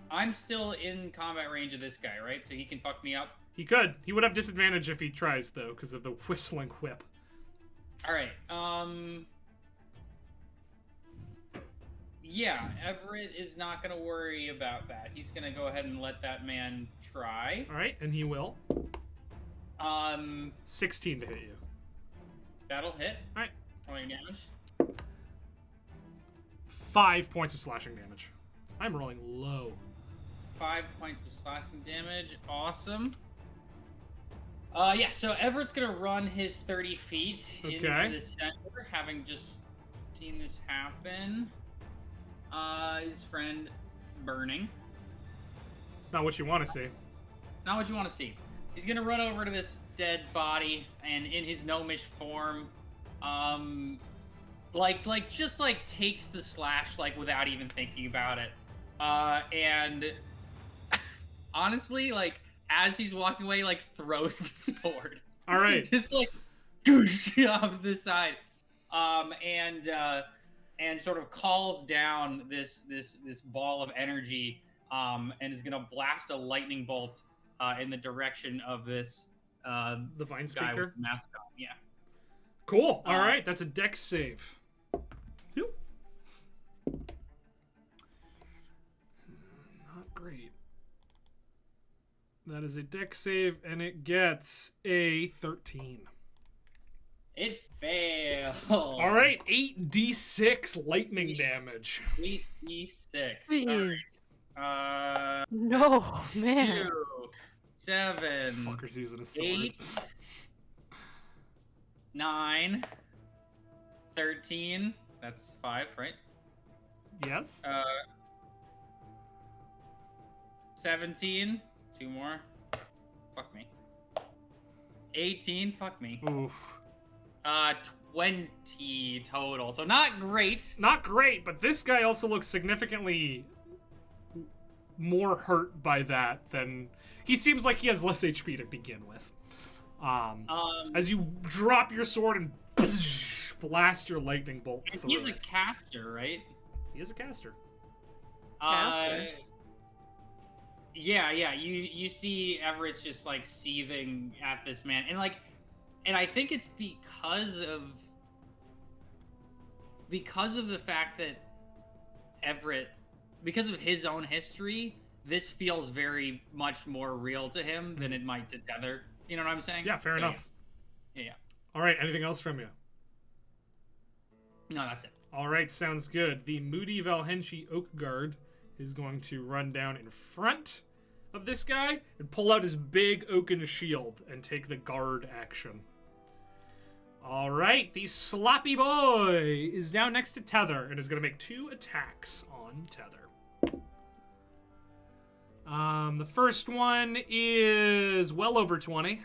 I'm still in combat range of this guy, right? So he can fuck me up. He could. He would have disadvantage if he tries, though, because of the whistling whip. All right. Yeah, Everett is not gonna worry about that. He's gonna go ahead and let that man try. All right, and he will. 16 16 to hit you. That'll hit. All right. Rolling damage. 5 points of slashing damage. I'm rolling low. 5 points of slashing damage. Awesome. Yeah, so Everett's gonna run his 30 feet into Okay. the center, having just seen this happen. His friend burning. It's not what you want to see. Not what you want to see. He's gonna run over to this dead body and in his gnomish form, just takes the slash without even thinking about it. And honestly, as he's walking away, throws the sword. All right. Just goosh off to the side. And sort of calls down this ball of energy, and is gonna blast a lightning bolt in the direction of this The vine guy speaker. with the mask on. Yeah. Cool. All right, that's a dex save. Yep. Not great. That is a dex save, and it gets a 13. It failed. All right, 8d6 lightning damage. 8d6. Jeez. Alright. No, man. 2, 7, Fucker's using a sword. 8, 9, 13. That's 5, right? Yes. 17. 2 more. Fuck me. 18. Fuck me. Oof. 20 total. So not great. Not great, but this guy also looks significantly more hurt by that than... He seems like he has less HP to begin with. As you drop your sword and blast your lightning bolt through He's a it. caster, right? He is a caster. Yeah. You see Everett's just like seething at this man, and I think it's because of the fact that Everett, because of his own history, this feels very much more real to him than it might to Tether. You know what I'm saying? Yeah, fair enough. Yeah. All right, anything else from you? No, that's it. All right, sounds good. The Moody Valhenshi Oak Guard is going to run down in front of this guy and pull out his big oaken shield and take the guard action. All right, the Sloppy Boy is now next to Tether and is going to make 2 attacks on Tether. The first one is well over 20.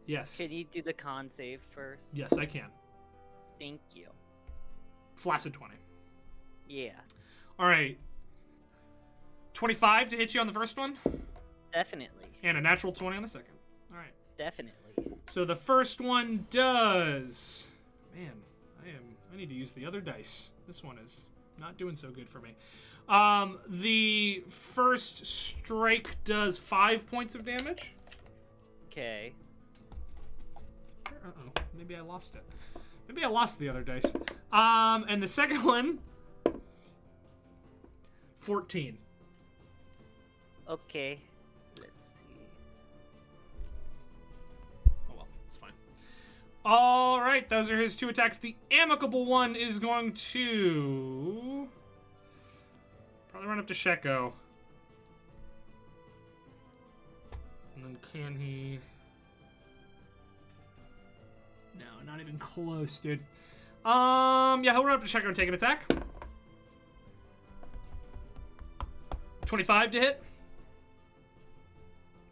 Yes. Can you do the con save first? Yes, I can. Thank you. Flaccid 20. Yeah, All right. 25 to hit you on the first one, definitely. and a natural 20 on the second. All right. Definitely. So the first one does... Man, I need to use the other dice. This one is not doing so good for me. The first strike does 5 points of damage. Okay. Uh-oh, maybe I lost it. Maybe I lost the other dice. And the second one, 14. Okay. Let's see. Oh well, it's fine. All right, those are his 2 attacks. The amicable one is going to probably run up to Sheko. And then can he... No, not even close, dude. Yeah, he'll run up to Sheko and take an attack. 25 to hit.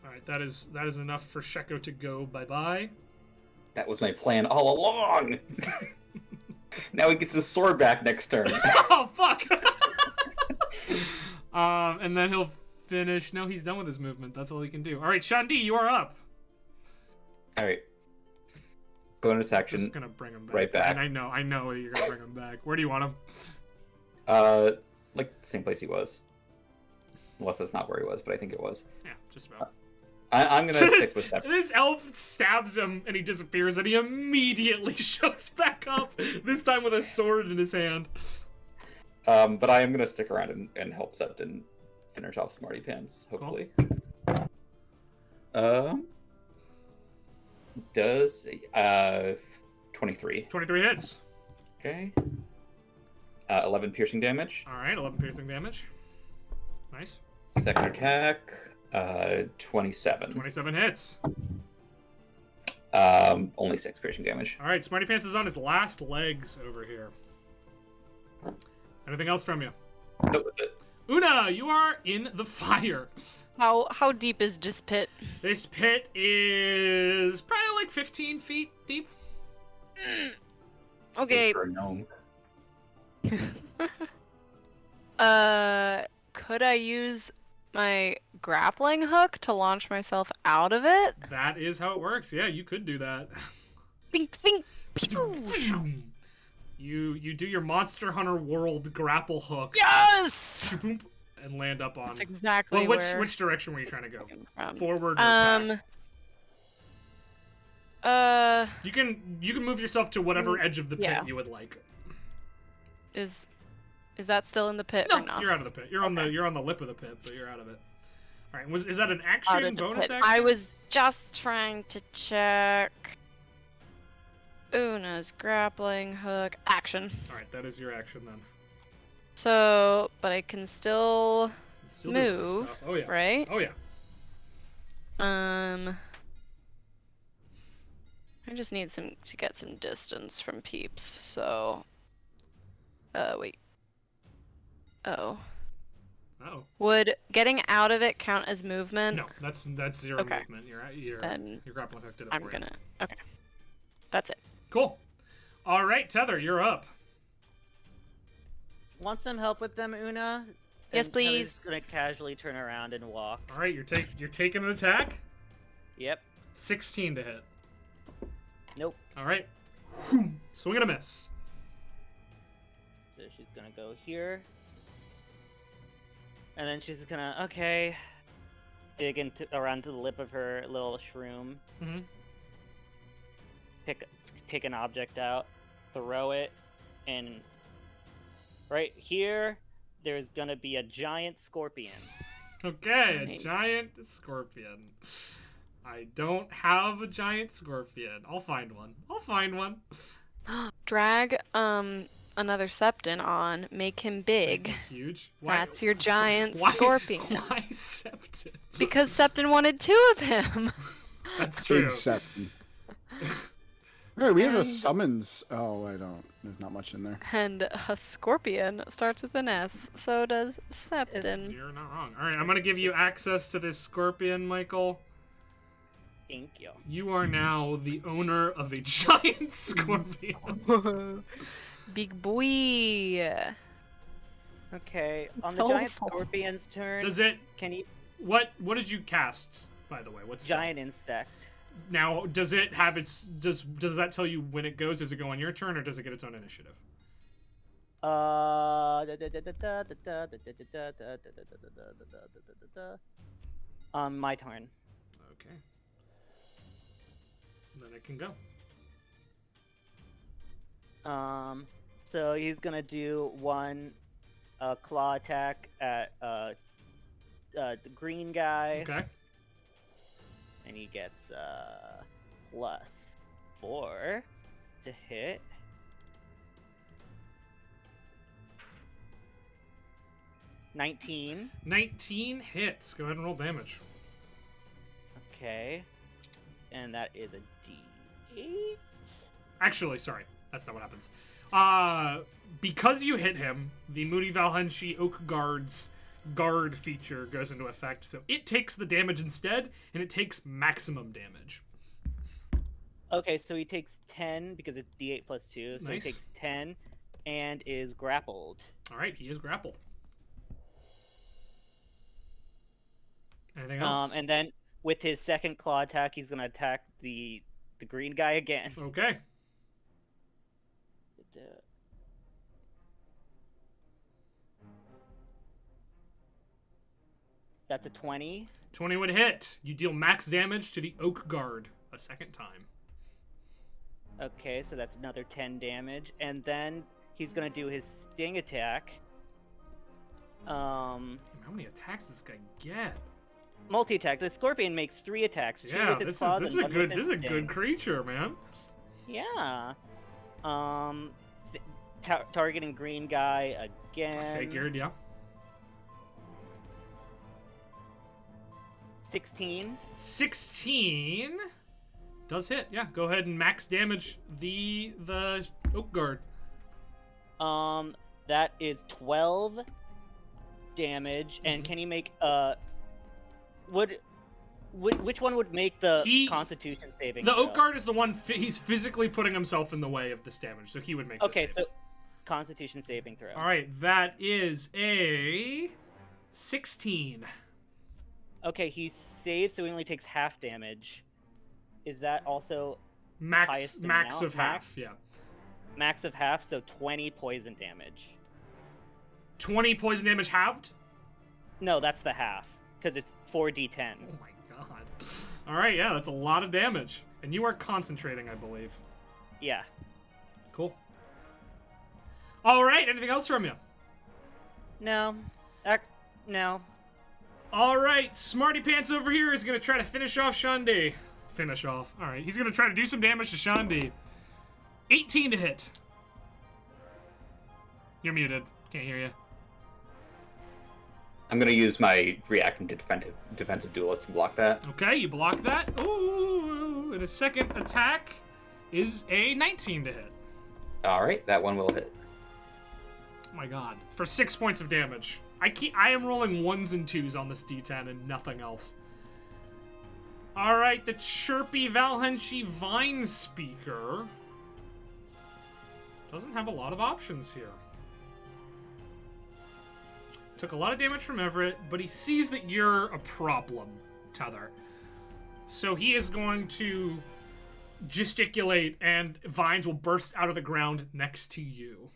All right, that is enough for Sheko to go bye-bye. That was my plan all along. Now he gets his sword back next turn. Oh, fuck! And then he'll finish... No, he's done with his movement. That's all he can do. All right, Shandi, you are up. All right. Go into this action. Just gonna bring him back. Right back. And I know you're gonna bring him back. Where do you want him? Like the same place he was. Unless that's not where he was, but I think it was. Yeah, just about. I'm gonna stick with Separate. This elf stabs him and he disappears, and he immediately shows back up. This time with a sword in his hand. But I am gonna stick around and help Septon finish off Smarty Pants, hopefully. Cool. Does 23. 23 hits. Okay. 11 piercing damage. All right, 11 piercing damage. Nice. Second attack, 27. 27 hits. Only 6 piercing damage. All right, Smarty Pants is on his last legs over here. Anything else from you? Nope, that's it. Una, you are in the fire. How deep is this pit? This pit is probably like 15 feet deep. Okay. For a gnome. Could I use my grappling hook to launch myself out of it? That is how it works. Yeah, you could do that. Bink, bink, pew. You do your Monster Hunter World grapple hook. Yes! And land up on. That's exactly Well, where which direction were you trying to go? from. Forward or back? Uh, You can move yourself to whatever edge of the pit yeah. you would like. is that still in the pit No, or not? you're out of the pit. You're on the lip of the pit, but you're out of it. All right. Is that an How action, to bonus put- action? I was just trying to check. Una's grappling hook action. All right, that is your action then. So, but I can still Still do other move, stuff. Oh yeah. right? Oh yeah. I just need to get some distance from peeps. So, wait. Oh. Oh. Would getting out of it count as movement? No, that's 0 Okay. movement. Your Then grappling hook did it I'm for you. gonna. Okay. That's it. Cool. All right, Tether, you're up. Want some help with them, Una? Yes, And please. Tether's just gonna casually turn around and walk. All right, you're taking an attack. Yep. 16 to hit. Nope. All right. Swing and a miss. So she's gonna go here. And then she's gonna, dig around to the lip of her little shroom. Mm-hmm. Take an object out, throw it, and right here, there's gonna be a giant scorpion. Okay, a Right. giant scorpion. I don't have a giant scorpion. I'll find one. Drag another Septon on, make him big. Huge. That's your giant why, scorpion. Why Septon? Because Septon wanted 2 of him. That's true. Big Septon. Alright, we have a And- summons. Oh, I don't. There's not much in there. And a scorpion starts with an S. So does Septon. You're not wrong. All right, I'm gonna give you access to this scorpion, Michael. Thank you. You are now the owner of a giant scorpion. Big boy. Okay, on It's the giant awful. scorpion's turn, Does it? can you What did you cast? By the way, what's giant insect? Now, does it have its? Does that tell you when it goes? Does it go on your turn, or does it get its own initiative? My turn. Okay. Then it can go. So he's gonna do one claw attack at the green guy, Okay. and he gets +4 to hit. $19. 19 hits. Go ahead and roll damage. Okay, and that is a D8. Actually, sorry, that's not what happens. Because you hit him, the Moody Valhenshi Oak Guard's guard feature goes into effect, so it takes the damage instead, and it takes maximum damage. Okay, so he takes 10 because it's D8 plus 2, so Nice. he takes 10 and is grappled. All right, he is grappled. Anything else? And then with his second claw attack, he's gonna attack the green guy again. Okay. That's a 20. 20 would hit. You deal max damage to the Oak Guard a second time. Okay, so that's another 10 damage, and then he's gonna do his sting attack. How many attacks does this guy get? Multi-attack. The scorpion makes 3 attacks. 2 Yeah, with its this claws is and a one good with this is a its good sting. creature, man. Yeah. Targeting green guy again. I figured, yeah. 16. 16 does hit. Yeah, go ahead and max damage the Oak Guard. That is 12 damage, and can you make which one would make the Constitution saving? The throw? Oak Guard is the one he's physically putting himself in the way of this damage, so he would make. Okay, the so Constitution saving throw. all right, that is a 16. Okay, he saves, so he only takes half damage. Is that also Max highest max amount? of half, yeah. max of half? So 20 poison damage. 20 poison damage halved? No, that's the half because it's 4d10. Oh my god. All right, yeah, that's a lot of damage. And you are concentrating, I believe. Yeah. Cool. All right, anything else from you? No. No. All right, Smarty Pants over here is going to try to finish off Shandi. Finish off. All right, he's going to try to do some damage to Shandi. 18 to hit. You're muted. Can't hear you. I'm gonna use my reacting to defensive duelist to block that. Okay, you block that. Ooh, and his second attack is a 19 to hit. All right, that one will hit. Oh my god. For 6 points of damage. I am rolling 1s and 2s on this D10 and nothing else. Alright, the chirpy Valhenshi Vine Speaker doesn't have a lot of options here. Took a lot of damage from Everett, but he sees that you're a problem, Tether. So he is going to gesticulate and vines will burst out of the ground next to you.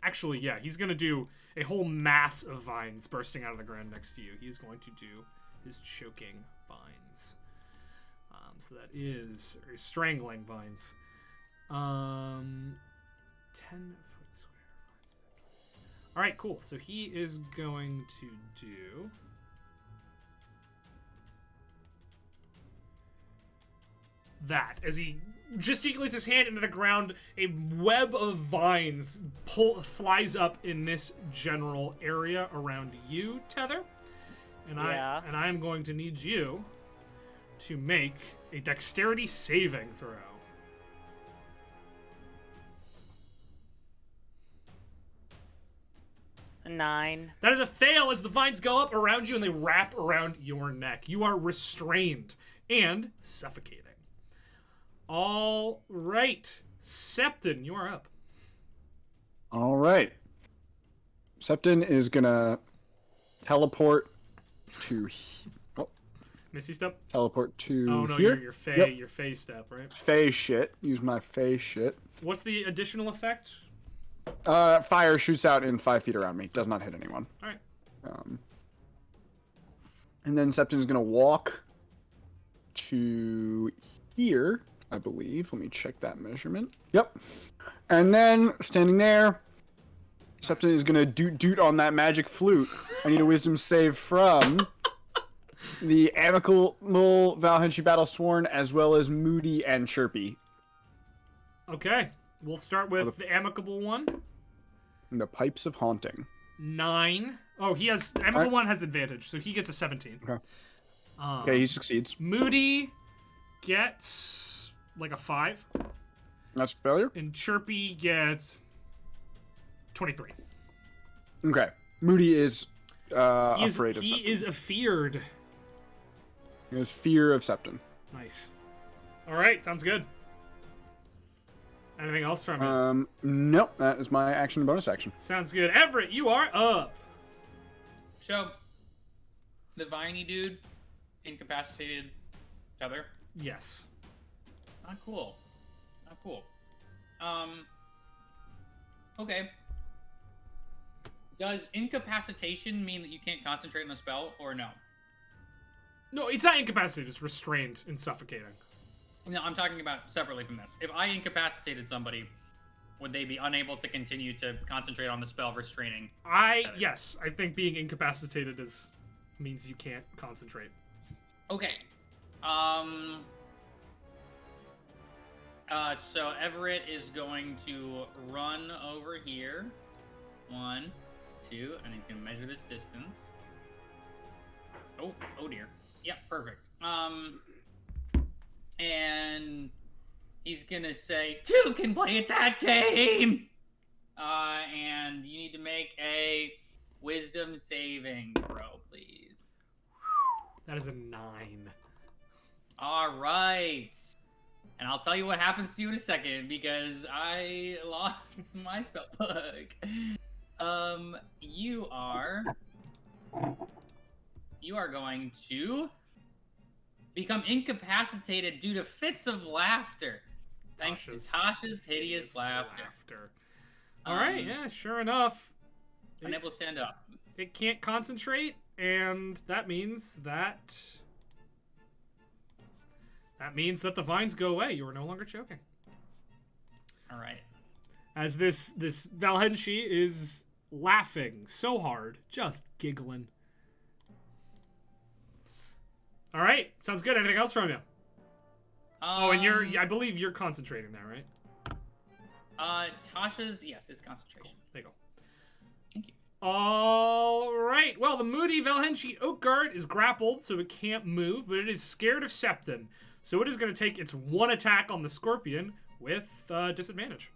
Actually, yeah, he's going to do a whole mass of vines bursting out of the ground next to you. He's going to do his choking vines. So that is or strangling vines. 10-foot square vines. All right, cool. So he is going to do that as he gesticulates his hand into the ground. A web of vines flies up in this general area around you, Tether. And I am going to need you to make a dexterity saving throw. A 9. That is a fail as the vines go up around you and they wrap around your neck. You are restrained and suffocating. All right. Septon, you are up. All right. Septon is gonna teleport to. Misty step? Teleport to Oh no, here. your Fey, Yep. your Fey step, right? Fey shit. Use my Fey shit. What's the additional effect? Fire shoots out in 5 feet around me. Does not hit anyone. All right. And then Septon's gonna walk to here, I believe. Let me check that measurement. Yep. And then standing there, Septon is gonna doot on that magic flute. I need a wisdom save from the amicable Valhenshi Battle Sworn, as well as Moody and Chirpy. Okay. We'll start with the amicable one. And the Pipes of Haunting. 9. Oh, he has amicable one has advantage, so he gets a 17. Okay. Okay, he succeeds. Moody gets like a 5, That's failure. and Chirpy gets 23. Okay. Moody is afraid of He Septon. is afeared. He has fear of Septon. Nice. All right, sounds good. Anything else from it? Nope. That is my action and bonus action. Sounds good. Everett, you are up. So, the viney dude, incapacitated Tether. Yes. Not cool. Not cool. Okay. Does incapacitation mean that you can't concentrate on a spell, or no? No, it's not incapacitated. It's restrained and suffocating. No, I'm talking about separately from this. If I incapacitated somebody, would they be unable to continue to concentrate on the spell restraining? Yes, I think being incapacitated means you can't concentrate. Okay. So Everett is going to run over here. 1, 2, and he's gonna measure this distance. Oh dear. Yeah, perfect. And he's gonna say, 2 can play at that game! And you need to make a wisdom saving throw, please. That is a 9. Alright. And I'll tell you what happens to you in a second, because I lost my spell book. You are going to become incapacitated due to fits of laughter. Thanks to Tasha's hideous laughter. All right, yeah, sure enough. Unable to stand up. It can't concentrate, and that means that the vines go away. You are no longer choking. All right. As this Valhenshi is laughing so hard, just giggling. All right, sounds good. Anything else from you? Oh, and Um, I believe you're concentrating now, right? Tasha's, yes, is concentration. There you go. Thank you. All right. Well, the moody Valhenshi Oak Guard is grappled, so it can't move, but it is scared of Septon. So it is going to take its one attack on the Scorpion with disadvantage.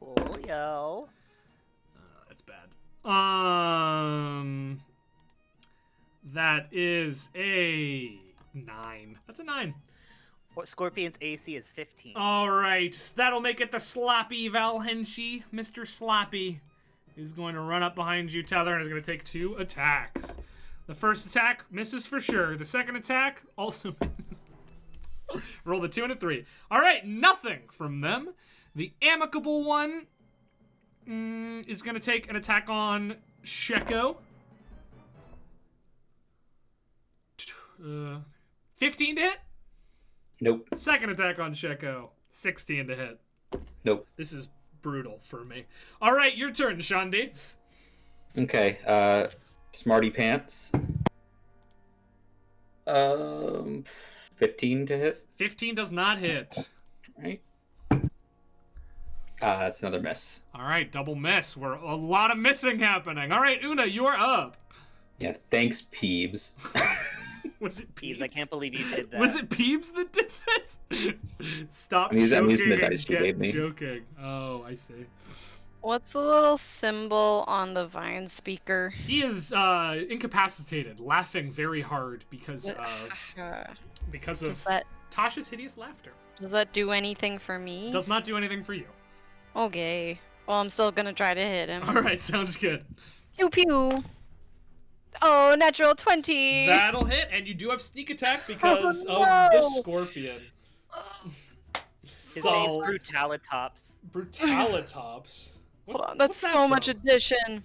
Coolio. That's bad. That is a 9. That's a 9. What Scorpion's AC is 15. All right. That'll make it the sloppy Valhenshi. Mr. Sloppy is going to run up behind you, Tether, and is going to take 2 attacks. The first attack misses for sure. The second attack also misses. Roll the 2 and a 3. All right, nothing from them. The amicable one is going to take an attack on Sheko. 15 to hit. Nope. Second attack on Sheko. 16 to hit. Nope. This is brutal for me. All right, your turn, Shandi. Okay. Smarty Pants. 15 to hit. 15 does not hit. Right. That's another miss. All right, double miss. We're a lot of missing happening. All right, Una, you are up. Yeah. Thanks, Peebs. Was it Peebs? Peeves, I can't believe you did that. Was it Peebs that did this? Stop I'm using joking the and dice you get gave me. joking. Oh, I see. What's the little symbol on the Vine speaker? He is incapacitated, laughing very hard because of Does that Tasha's hideous laughter. do anything for me? Does not do anything for you. Okay. Well, I'm still gonna try to hit him. All right, sounds good. Pew pew. Oh, natural 20. That'll hit, and you do have sneak attack because Oh, of the no. Scorpion. His So- name's Brutalitops. Brutalitops. Hold on, that's what's that so much from? addition.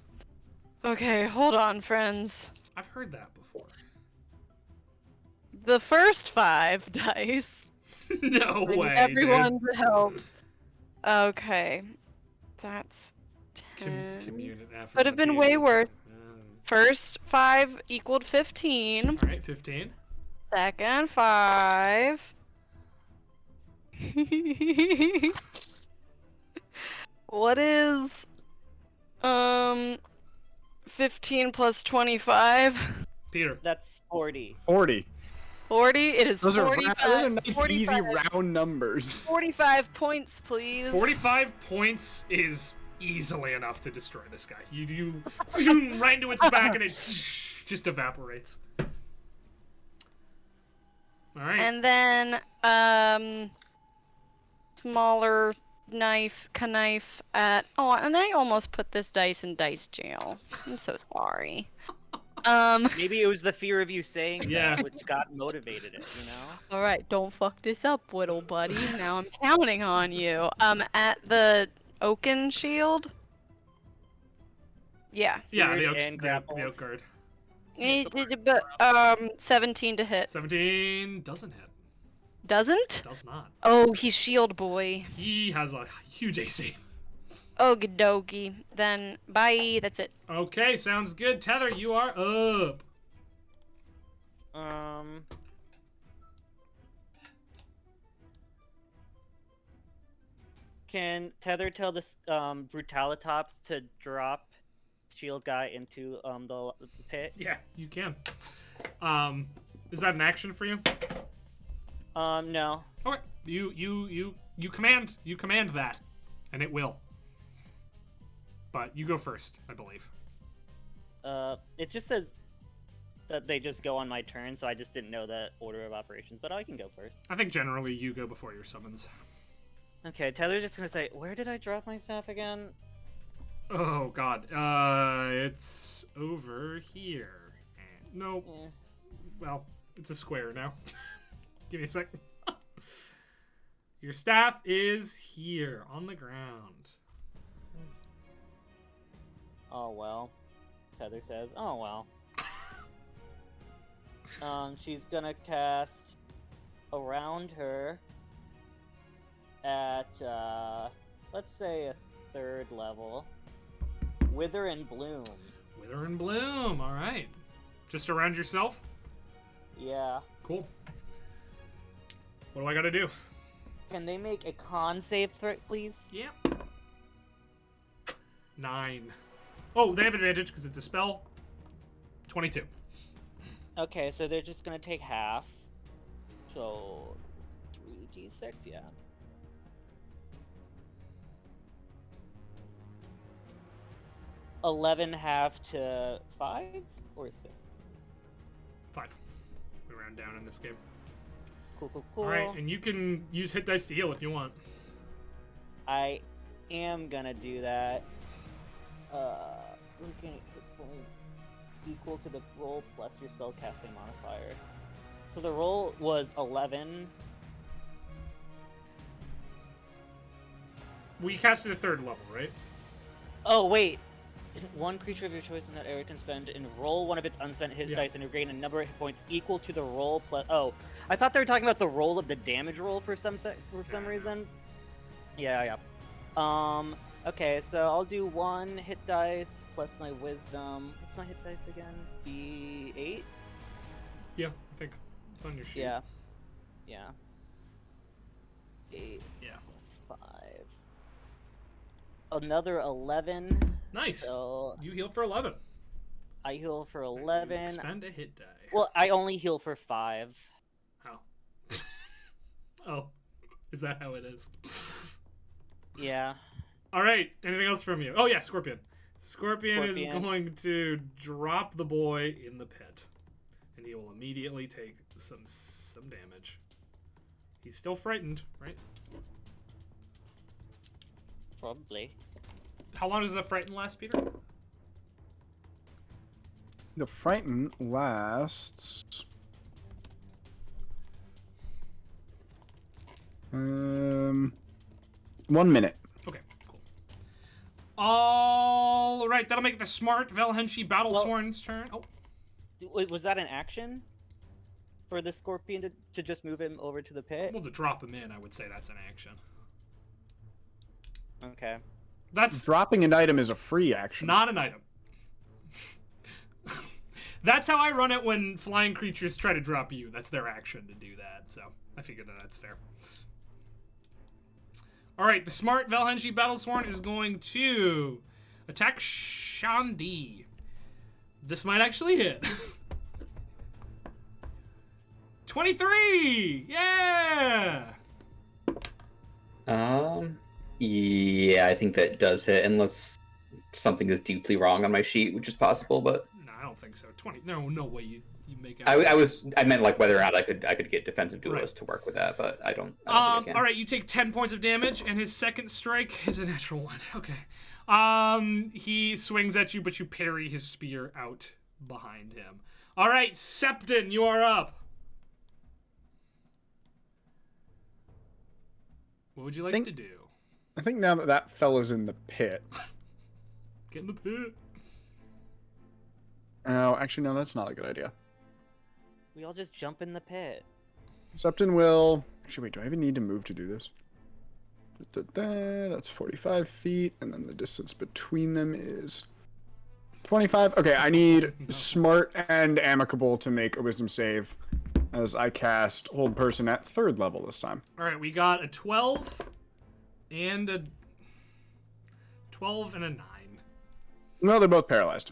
Okay, hold on, friends. I've heard that before. The first 5 dice. No I need way. everyone to help. Okay. That's Dude. 10. Community effort Could have been way worse. First 5 equaled 15. All right, 15. Second 5. What is 15 plus 25? Peter. That's 40. 40. 40? It is Those 45. are nice, 45, easy round numbers. 45 points, please. 45 points is easily enough to destroy this guy. You zoom right into its back and it just evaporates. All right. And then, smaller knife at... Oh, and I almost put this dice in dice jail. I'm so sorry. Maybe it was the fear of you saying Yeah. that which got motivated it, you know? Alright, don't fuck this up, little buddy. Now I'm counting on you. At the Oaken Shield? Yeah. Yeah, the Feared oak, and the grappled. oak guard. But, 17 to hit. 17 doesn't hit. Doesn't? Does not. Oh, he's shield boy. He has a huge AC. Okie dokie. Then, bye. That's it. Okay, sounds good. Tether, you are up. Can Tether tell this Brutalitops to drop shield guy into the pit? Yeah, you can. Is that an action for you? No. Okay. You command that, and it will. But you go first, I believe. It just says that they just go on my turn, so I just didn't know that order of operations, but I can go first. I think generally you go before your summons. Okay, Tether's just gonna say, where did I drop my staff again? Oh god. It's over here. Nope. Eh. Well, it's a square now. Give me a sec. Your staff is here on the ground. Oh well. Tether says, oh well. She's gonna cast around her at, let's say a 3rd level. Wither and Bloom. Wither and bloom. All right. Just around yourself. Yeah. Cool. What do I gotta do? Can they make a con save threat, please? Yep. 9. Oh, they have advantage because it's a spell. 22. Okay, so they're just gonna take half. So 3d6, yeah. $11 half to 5 or 6. 5. We round down in this game. Cool. All right, and you can use hit dice to heal if you want. I am gonna do that. We're gonna hit point equal to the roll plus your spellcasting modifier. So the roll was 11. We casted a 3rd level, right? Oh wait, one creature of your choice in that area can spend and roll one of its unspent hit dice and regain a number of hit points equal to the roll plus. Oh, I thought they were talking about the roll of the damage roll for some reason. Yeah. Okay, so I'll do 1 hit dice plus my wisdom. What's my hit dice again? D8? Yeah, I think it's on your sheet. Yeah. 8 Yeah. plus 5. Another 11. Nice. So You healed for 11. I heal for 11. Expend a hit die. Well, I only heal for 5. How? Oh, is that how it is? Yeah. All right. Anything else from you? Oh yeah, Scorpion. Scorpion is going to drop the boy in the pit, and he will immediately take some damage. He's still frightened, right? Probably. How long does the frighten last, Peter? The frighten lasts 1 minute. Okay, cool. All right, that'll make the smart Valhenshi Battlesworn's turn. Oh, Was that an action? For the Scorpion to just move him over to the pit? well, to drop him in, I would say that's an action. Okay. That's Dropping an item is a free action. not an item. That's how I run it when flying creatures try to drop you. That's their action to do that, so I figured that's fair. All right, the smart Valhenshi Battlesworn is going to attack Shandi. This might actually hit. 23! Yeah! Yeah, I think that does hit, unless something is deeply wrong on my sheet, which is possible, but No, I don't think so. 20. No way you make it. I meant like whether or not I could get defensive duelist to work with that, but I don't think I can. All right, you take 10 points of damage, and his second strike is a natural 1. Okay. He swings at you, but you parry his spear out behind him. All right, Septon, you are up. What would you like to do? I think now that fella's in the pit. Get in the pit. Oh, actually, no, that's not a good idea. We all just jump in the pit. Septon will... Actually, wait, do I even need to move to do this? That's 45 feet, and then the distance between them is 25. Okay, I need Smart and Amicable to make a Wisdom save, as I cast Hold Person at 3rd level this time. All right, we got a 12 and a 9. No, they're both paralyzed.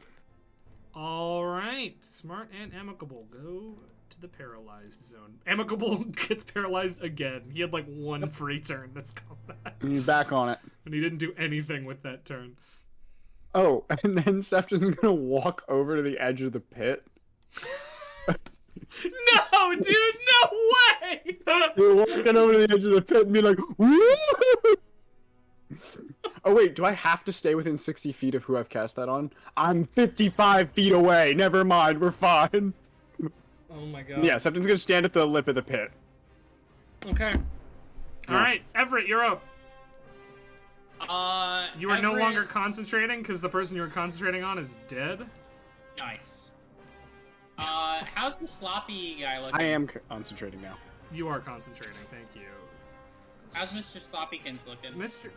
All right, Smart and Amicable go to the paralyzed zone. Amicable gets paralyzed again. He had like 1 free turn this combat. And he's back on it. And he didn't do anything with that turn. Oh, and then Septon's gonna walk over to the edge of the pit. No, dude, no way! You're walking over to the edge of the pit and be like, woo! Oh wait, do I have to stay within 60 feet of who I've cast that on? I'm 55 feet away. Never mind, we're fine. Oh my god. Yeah, Septon's gonna stand at the lip of the pit. Okay. All right, Everett, you're up. You are no Everett- longer concentrating because the person you were concentrating on is dead. Nice. How's the sloppy guy looking? I am concentrating now. You are concentrating, thank you. How's Mr. Sloppykins looking? Mr.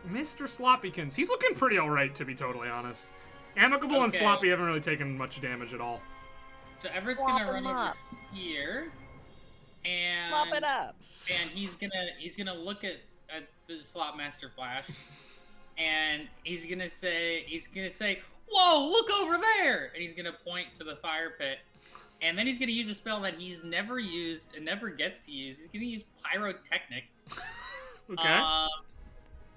Sloppykins. He's looking pretty alright, to be totally honest. Amicable and Okay. Sloppy haven't really taken much damage at all. So Everett's Swap gonna run him over up. here. and Slop it up. and he's gonna look at the slot master Flash, and he's gonna say, "Whoa, look over there!" And he's gonna point to the fire pit, and then he's gonna use a spell that he's never used and never gets to use. He's gonna use pyrotechnics. Okay.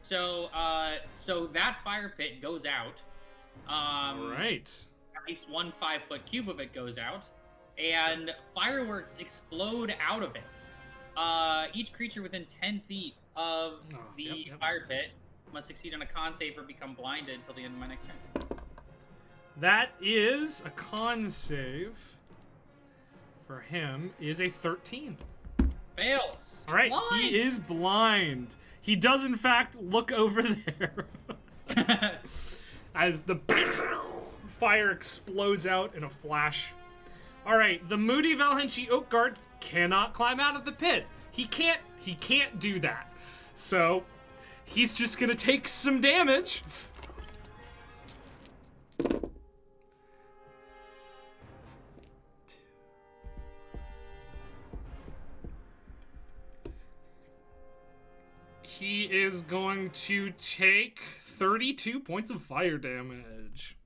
So that fire pit goes out. All right. At least 1 5-foot cube of it goes out, and fireworks explode out of it. Each creature within 10 feet of the fire pit must succeed on a con save or become blinded until the end of my next turn. That is a con save for him is a 13. Fails. All right, Blind. he is blind. He does, in fact, look over there as the fire explodes out in a flash. All right, the moody Valhenchi Oak Guard cannot climb out of the pit. He can't do that. So he's just gonna take some damage. He is going to take 32 points of fire damage.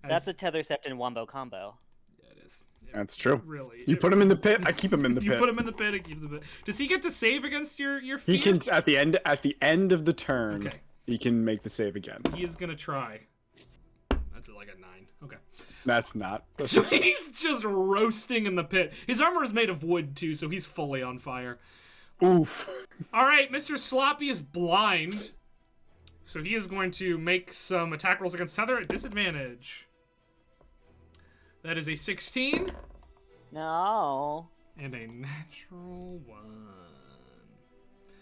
That's a Tether Septon Wombo combo. Yeah, it is. That's true. Really. You put him in the pit, I keep him in the You pit. put him in the pit, it keeps him in. Does he get to save against your fear? He can at the end of the turn. Okay. He can make the save again. He is gonna try. That's like a 9. Okay. That's not. So he's just roasting in the pit. His armor is made of wood too, so he's fully on fire. Oof. All right, Mr. Sloppy is blind, so he is going to make some attack rolls against Tether at disadvantage. That is a 16 No. and a natural 1.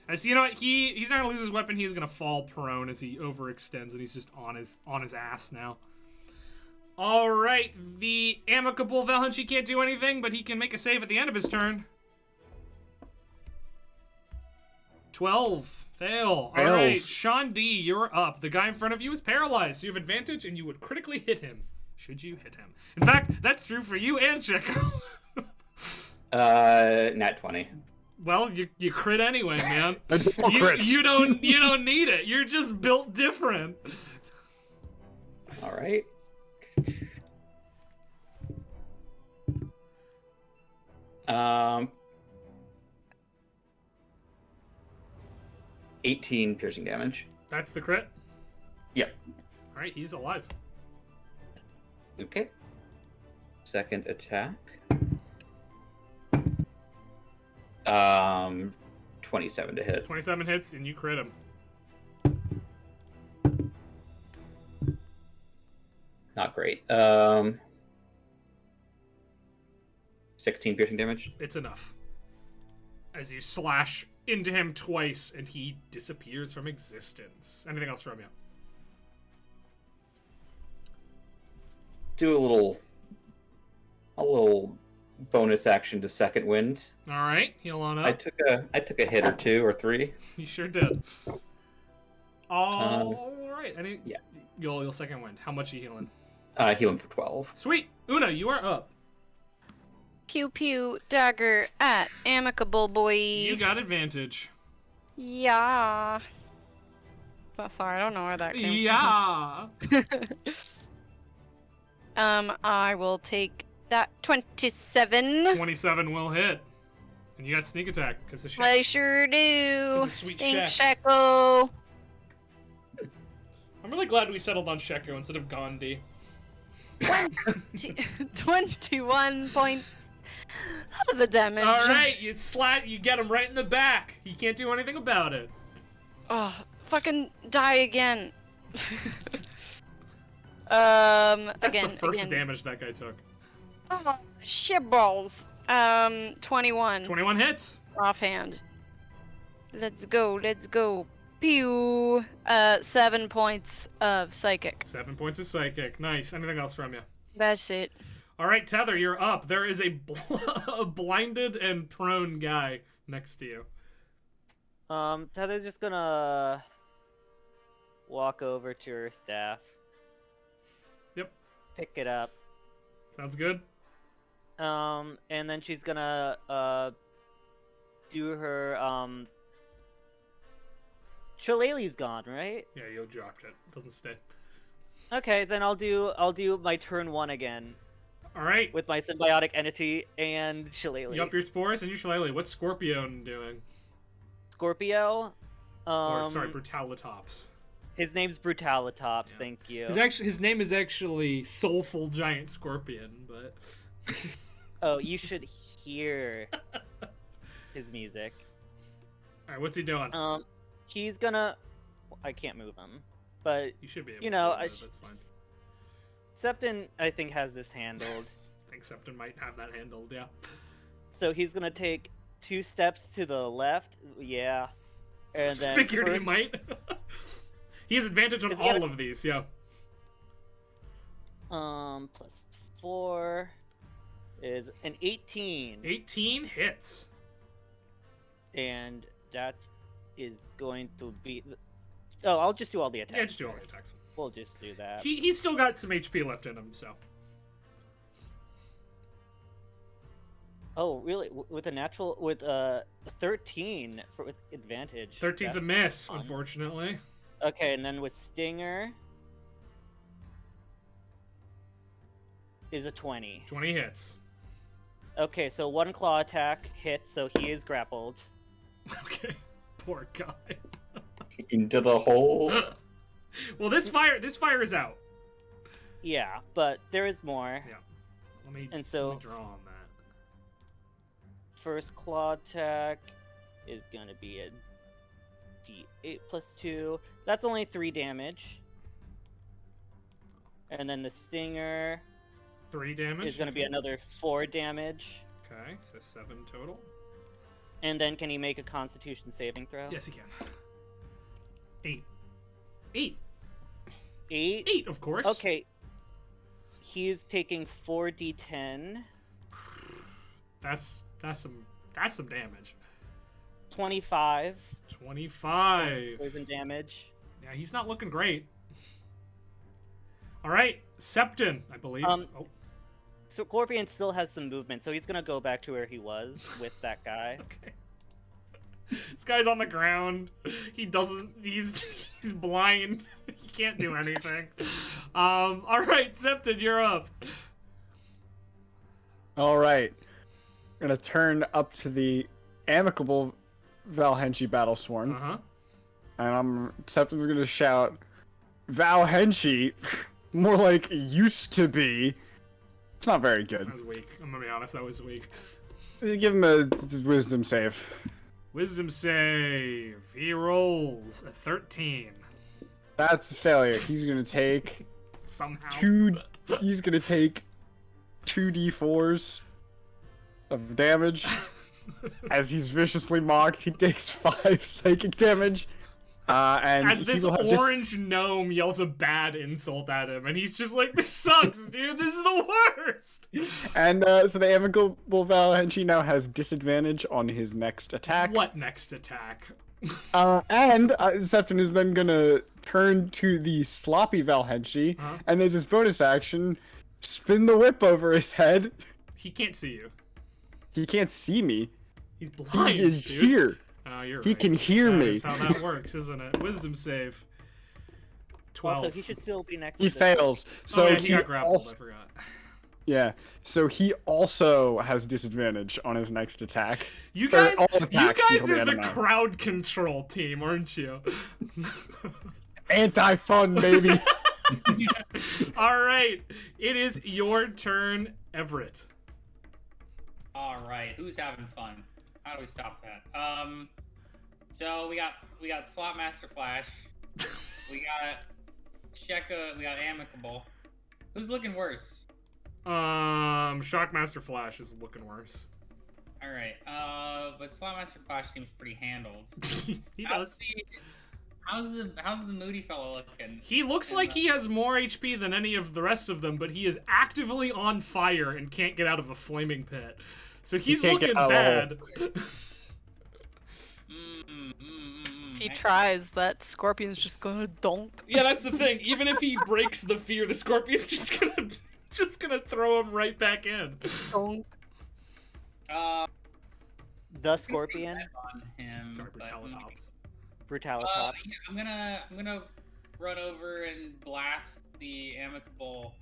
As you know what, he's not gonna lose his weapon. He's gonna fall prone as he overextends, and he's just on his ass now. All right, the amicable Valhenchi can't do anything, but he can make a save at the end of his turn. 12. Fail. All right, Fails. Sean D, you're up. The guy in front of you is paralyzed, so you have advantage, and you would critically hit him. Should you hit him? In fact, that's true for you and Checo. Nat 20. Well, you crit anyway, man. A double crit. You don't need it. You're just built different. All right. 18 piercing damage. That's the crit. Yep. All right, he's alive. Okay. Second attack. 27 to hit. 27 hits, and you crit him. Not great. 16 piercing damage. It's enough. As you slash into him twice, and he disappears from existence. Anything else from you? Do a little bonus action to second wind. All right, heal on up. I took a hit or 2 or 3. You sure did. All right. yeah. You'll second wind. How much are you healing? Healing for 12. Sweet. Una, you are up. Pew pew dagger at amicable boy. You got advantage. Yeah. Oh, sorry, I don't know where that came Yeah. from. I will take that 27. 27 will hit. And you got sneak attack because of I sure do. It's a sweet Thanks, Shek. Sheko. I'm really glad we settled on Sheko instead of Gandhi. 21 points of the damage. All right, you get him right in the back. He can't do anything about it. Oh, fucking die again. That's again, the first again. damage that guy took. Oh, shit balls. 21. 21 hits. Offhand. Let's go. Pew. 7 points of psychic. 7 points of psychic. Nice. Anything else from you? That's it. All right, Tether, you're up. There is a blinded and prone guy next to you. Tether's just gonna walk over to her staff. Yep. Pick it up. Sounds good. And then she's gonna do her. Shillelagh's gone, right? Yeah, you dropped it. Doesn't stay. Okay, then I'll do my turn 1 again All right. with my symbiotic entity and Shillelagh. You up your spores and your shillelagh. What's Scorpio doing? Scorpio. Or sorry, Brutalitops. His name's Brutalitops. Yeah. Thank you. His name is actually Soulful Giant Scorpion, but Oh, you should hear his music. all right, what's he doing? He's gonna. I can't move him, but You should be able you know, to. That's fine. Septon, I think, has this handled. I think Septon might have that handled. Yeah. So he's gonna take 2 steps to the left. Yeah, and then Figured first, he might. He has advantage on Is he all gonna- of these. Yeah. plus 4 is an 18. 18 hits. And that is going to be. Oh, I'll just do all the attacks. Yeah, just do all the first. attacks. We'll just do that. He's still got some HP left in him, so. Oh, really? With a 13 with advantage. 13's a That's miss, fun. unfortunately. Okay, and then with Stinger is a 20. 20 hits. Okay, so 1 claw attack hits, so he is grappled. Okay. Poor guy. Into the hole. Well, this fire is out. Yeah, but there is more. Yeah. Let me draw on that. First claw attack is gonna be a D8 plus 2. That's only 3 damage. And then the Stinger 3 damage. is gonna be another 4 damage. Okay, so 7 total. And then can he make a Constitution saving throw? Yes, he can. 8. 8. 8? 8, of course. Okay. He's taking 4d10. That's some damage. 25. 25. Poison damage. Yeah, he's not looking great. All right, Septon, I believe. So Scorpion still has some movement, so he's gonna go back to where he was with that guy. Okay. This guy's on the ground. He's blind. He can't do anything. All right, Septon, you're up. All right. I'm gonna turn up to the amicable Valhenshi Battlesworn, Uh-huh. and Septon's gonna shout, Valhenshi, more like used to be. It's not very good. That was weak. I'm gonna be honest, that was weak. Give him a wisdom save. Wisdom save. He rolls a 13. That's a failure. He's gonna take Somehow. He's gonna take 2d4s of damage. As he's viciously mocked, he takes 5 psychic damage. And As this he will have orange gnome yells a bad insult at him, and he's just like, "This sucks, dude. This is the worst." And so the amicable Valhenshi now has disadvantage on his next attack. What next attack? And Septon is then gonna turn to the sloppy Valhenshi, Uh-huh. and there's his bonus action, spin the whip over his head. He can't see you. He can't see me. He's blind. He is dude. here. Oh, you're He right. can hear That me. is how that works, isn't it? Wisdom save. 12. Also, he should still be next He to the- fails. So oh, yeah, he got grappled. also, I forgot. yeah. So he also has disadvantage on his next attack. You Or guys, all you attacks guys until are the the end of crowd control team, aren't you? Anti-fun, baby. All right, it is your turn, Everett. All right, who's having fun? How do we stop that? So we got Slot Master Flash. We got Sheka. We got Amicable. Who's looking worse? Shockmaster Flash is looking worse. All right. But Slot Master Flash seems pretty handled. He does. How's the moody fellow looking? He looks like he has more HP than any of the rest of them, but he is actively on fire and can't get out of a flaming pit. So he's can't get looking out bad. If he tries, that scorpion's just gonna donk. Yeah, that's the thing. Even if he breaks the fear, the scorpion's just gonna throw him right back in. Donk. The Scorpion. On him. Sorry, but I'm gonna- Brutalitops. Brutalitops. yeah, I'm gonna run over and blast the amicable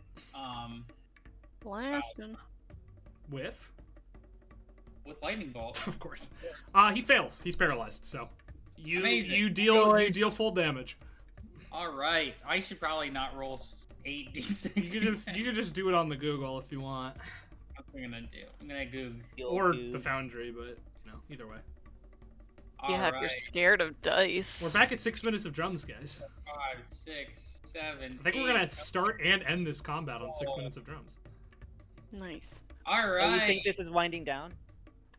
Blast him. With? with lightning bolt. Of course. He fails. He's paralyzed, so. Amazing. You deal full damage. All right, I should probably not roll 8d6. You could just do it on the Google if you want. What am I gonna do? I'm gonna Goog. Or the Foundry, but, either way. Yeah, if you're scared of dice. We're back at 6 minutes of drums, guys. 5, 6, 7. I think we're gonna start and end this combat on 6 minutes of drums. Nice. All Oh, right. you think this is winding down?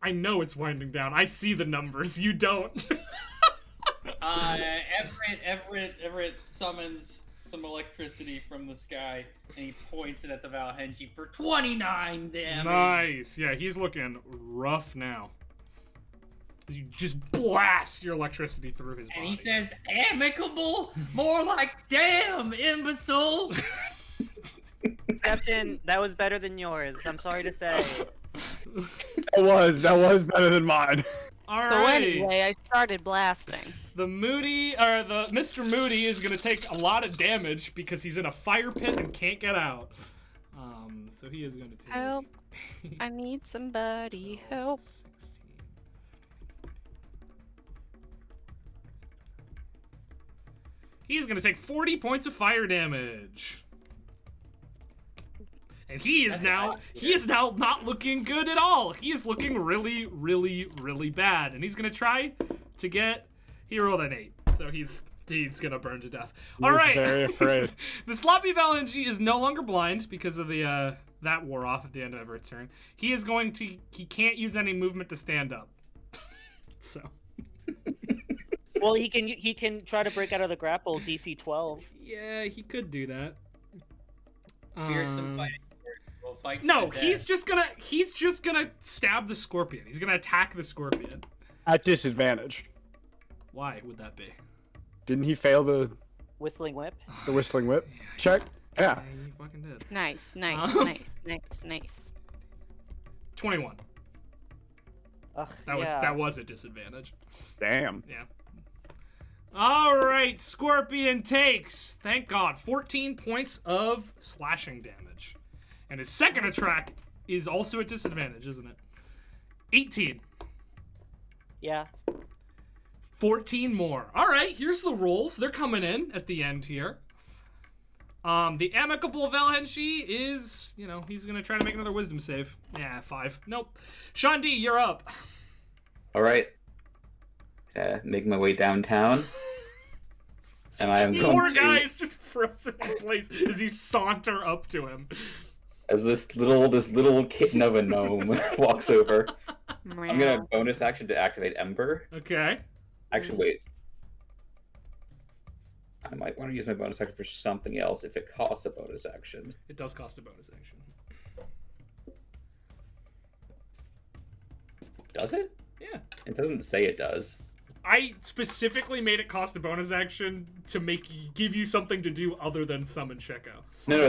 I know it's winding down. I see the numbers. You don't. Everett summons some electricity from the sky, and he points it at the Valhenji for 29 damage. Nice. Yeah, he's looking rough now. You just blast your electricity through his body. And he says, amicable? More like, damn, imbecile! Captain, that was better than yours. I'm sorry to say. That was better than mine. All So right. anyway, I started blasting. The Mr. Moody is gonna take a lot of damage because he's in a fire pit and can't get out. So he is gonna take. Help. I need somebody. Help. 16. He's gonna take 40 points of fire damage. And he is now not looking good at all. He is looking really, really, really bad. And he's gonna try to get. He rolled an 8, so he's gonna burn to death. All He's right. very afraid. The sloppy Valenji is no longer blind because of the that wore off at the end of Everett's turn. He can't use any movement to stand up. So. Well, he can try to break out of the grapple. DC 12. Yeah, he could do that. Fearsome fighting. We'll fight to No, the he's death. just gonna stab the scorpion. He's gonna attack the scorpion. At disadvantage. Why would that be? Didn't he fail the Whistling Whip. whistling whip check? Yeah. he fucking did. Nice. 21. Ugh, That was a disadvantage. Damn. Yeah. All right, Scorpion takes, thank God, 14 points of slashing damage. And his second attack is also a disadvantage, isn't it? 18. Yeah. 14 more. All right, here's the rolls. They're coming in at the end here. The amicable Valhenshi is, he's going to try to make another wisdom save. Yeah, 5. Nope. Sean D, you're up. All right. Make my way downtown. And I am Poor going guy to, is just frozen in place as you saunter up to him. as this little kitten of a gnome walks over. I'm gonna bonus action to activate Ember. Okay. Actually, wait. I might want to use my bonus action for something else if it costs a bonus action. It does cost a bonus action. Does it? Yeah. It doesn't say it does. I specifically made it cost a bonus action to give you something to do other than summon Sheko. No,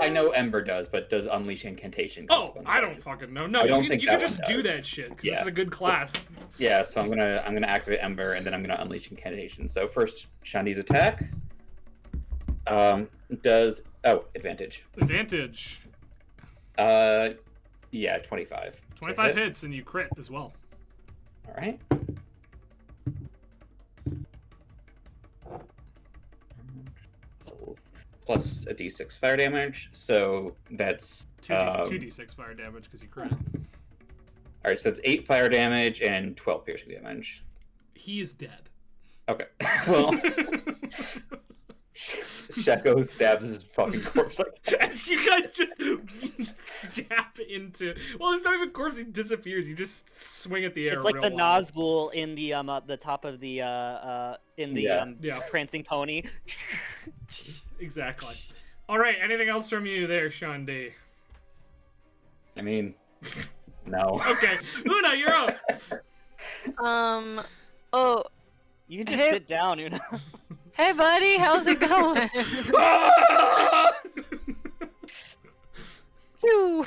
I know Ember does, but does Unleash Incantation? Oh, I don't fucking know. No, you can just do that shit because this is a good class. So I'm gonna activate Ember and then I'm gonna Unleash Incantation. So first, Shandi's attack does advantage. Advantage. Yeah, 25. 25 hits and you crit as well. All right. Plus a d6 fire damage, so that's 2d6 fire damage because you crit. Alright, so that's 8 fire damage and 12 piercing damage. He is dead. Okay. Well, Sheko stabs his fucking corpse as you guys just stab into. Well, it's not even corpse; he disappears. You just swing at the air. It's like real the loud. Nazgul in the top of the prancing pony. Exactly. All right. Anything else from you there, Sean D? I mean, no. Okay, Una, you're up. Oh. You can just sit down, Una. Hey, buddy, how's it going? Phew.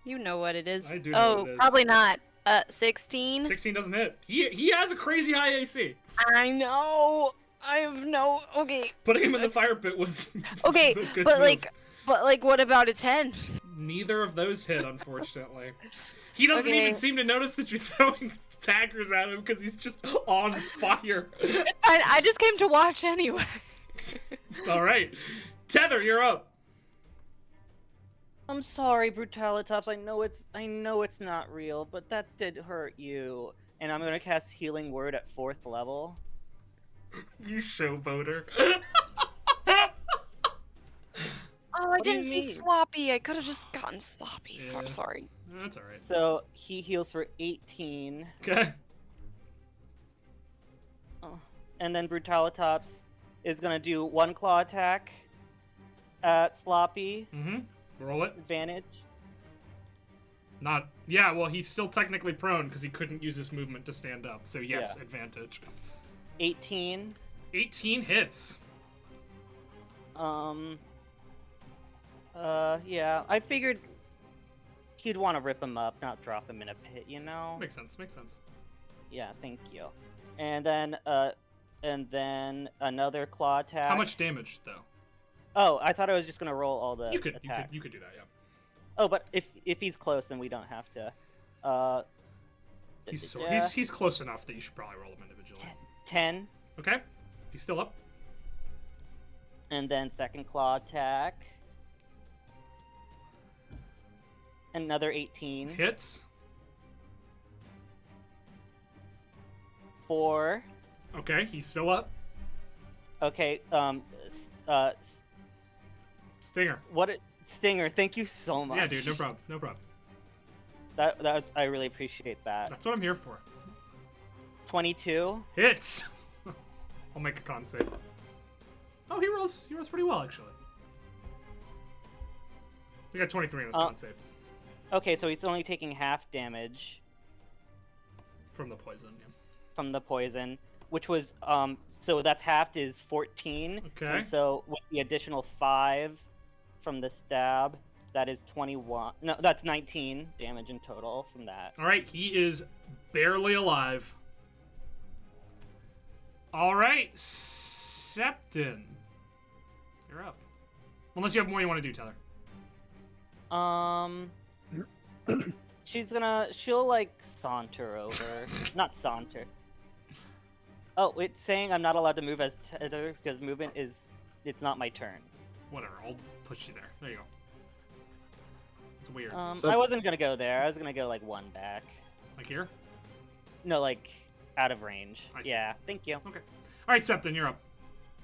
You know what it is. I do know oh, what it is. probably not. 16. 16 doesn't hit. He has a crazy high AC. I know. I have no. Okay. Putting him in the fire pit was Okay, the good but move. like, what about a 10? Neither of those hit, unfortunately. He doesn't Okay. even seem to notice that you're throwing daggers at him because he's just on fire. I just came to watch anyway. All right, Tether, you're up. I'm sorry, Brutalitops. I know it's not real, but that did hurt you. And I'm gonna cast Healing Word at 4th level. You showboater. Oh, I What do you didn't see mean? sloppy. I could have just gotten sloppy. Yeah. I'm sorry. That's all right. So he heals for 18, Okay. and then Brutalitops is gonna do 1 claw attack at Sloppy. Mm-hmm. Roll it. Advantage. Not. Yeah. Well, he's still technically prone because he couldn't use his movement to stand up. So yes, Yeah. advantage. 18. 18 hits. Yeah. I figured he'd want to rip him up, not drop him in a pit, you know? Makes sense. Makes sense. Yeah, thank you. And then another claw attack. How much damage though? Oh, I thought I was just gonna roll all the You could attacks. do that. Yeah. Oh, but if he's close, then we don't have to. He's close enough that you should probably roll him individually. 10, Okay. He's still up. and then second claw attack. Another 18. Hits. 4. Okay. He's still up. Okay. Stinger. Stinger? Thank you so much. Yeah, dude. No problem. No problem. That's I really appreciate that. That's what I'm here for. 22. Hits. I'll make a con save. Oh, he rolls pretty well actually. He got 23 on his con save Okay, so he's only taking half damage from the poison. Yeah. from the poison, which was so that's halved is 14. Okay. And so with the additional 5 from the stab, that is 21. No, that's 19 damage in total from that. All right, he is barely alive. All right, Septon, you're up. Unless you have more you want to do, Tyler. She'll like saunter over. Not saunter. Oh, it's saying I'm not allowed to move as Tether because it's not my turn. Whatever, I'll push you there. There you go. It's weird. I wasn't gonna go there. I was gonna go like 1 back. Like here? No, like out of range. I see. Yeah, thank you. Okay. All right, Septon, you're up.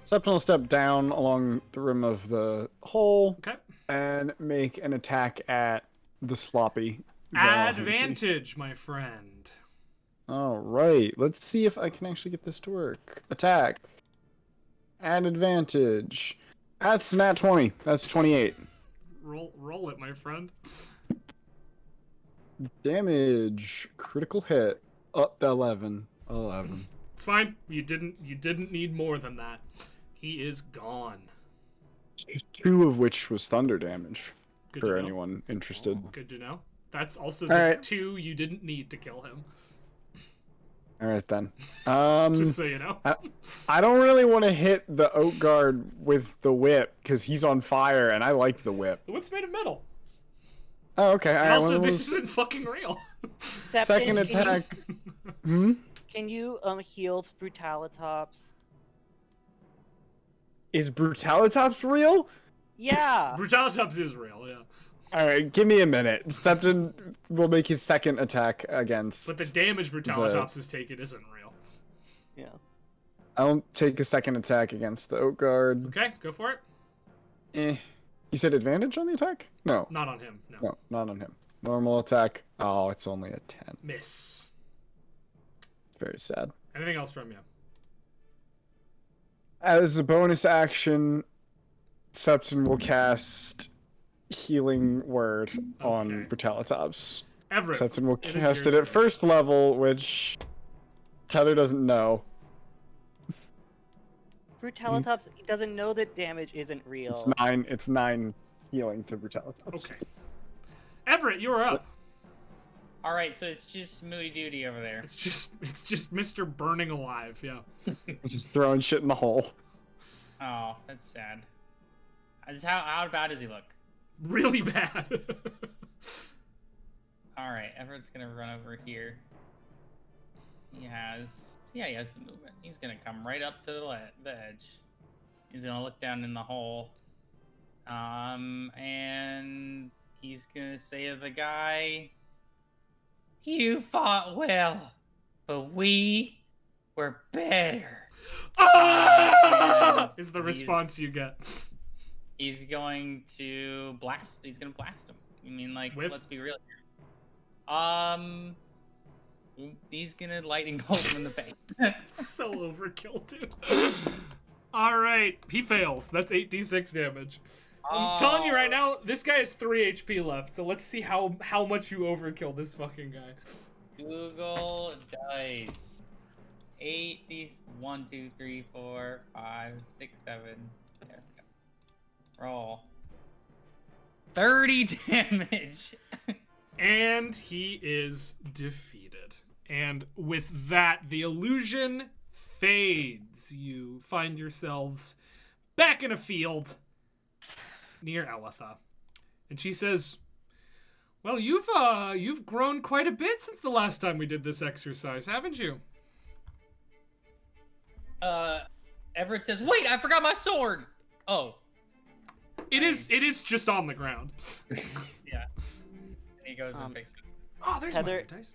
Septon will step down along the rim of the hole Okay. and make an attack at the sloppy. Advantage, my friend. All right, let's see if I can actually get this to work. Attack. Add advantage. That's nat 20. That's 28. Roll it, my friend. Damage. Critical hit. Up to 11. 11. It's fine. You didn't need more than that. He is gone. 2 of which was thunder damage. Good For to know. anyone interested. Good to know. That's also All the right. 2 you didn't need to kill him. All right then. Just so you know. I don't really want to hit the oak guard with the whip because he's on fire and I like the whip. The whip's made of metal. Oh, okay. All And right, also, well, this isn't fucking real. second Septon, attack. Hmm? Can you heal Brutalitops? Is Brutalitops real? Yeah. Brutalitops is real, yeah. All right, give me a minute. Septon will make his second attack against. But the damage Brutalitops has taken isn't real. Yeah. I'll take a second attack against the oak guard. Okay, go for it. You said advantage on the attack? No. Not on him, no. No, not on him. Normal attack. Oh, it's only a 10. Miss. It's very sad. Anything else from you? As a bonus action, Septon will cast Healing Word on Okay. Brutalitops. Everett. Septon will it is cast your it at turn. first level, which Tether doesn't know. Brutalitops doesn't know that damage isn't real. It's 9 healing to Brutalitops. Okay. Everett, you're up. All right, so it's just Moody Duty over there. It's just Mr. Burning Alive, yeah. Just throwing shit in the hole. Oh, that's sad. How bad does he look? Really bad. All right, Everett's gonna run over here. He has the movement. He's gonna come right up to the edge. He's gonna look down in the hole. And he's gonna say to the guy, "You fought well, but we were better." Ah! Is the response you get. He's going to blast. He's gonna blast him. I mean, like, let's be real here. He's gonna lightning bolt him in the face. So overkill, dude. All right, he fails. That's 8d6 damage. I'm telling you right now, this guy has 3 HP left. So let's see how much you overkill this fucking guy. Google dice. 8. These 1, 2, 3, 4, 5, 6, 7. There we go. Roll. 30 damage. And he is defeated. And with that, the illusion fades. You find yourselves back in a field near Elitha. And she says, "Well, you've grown quite a bit since the last time we did this exercise, haven't you?" Everett says, "Wait, I forgot my sword." Oh. It is just on the ground. Yeah. And he goes and fixes it. Oh, there's Heather- my dice.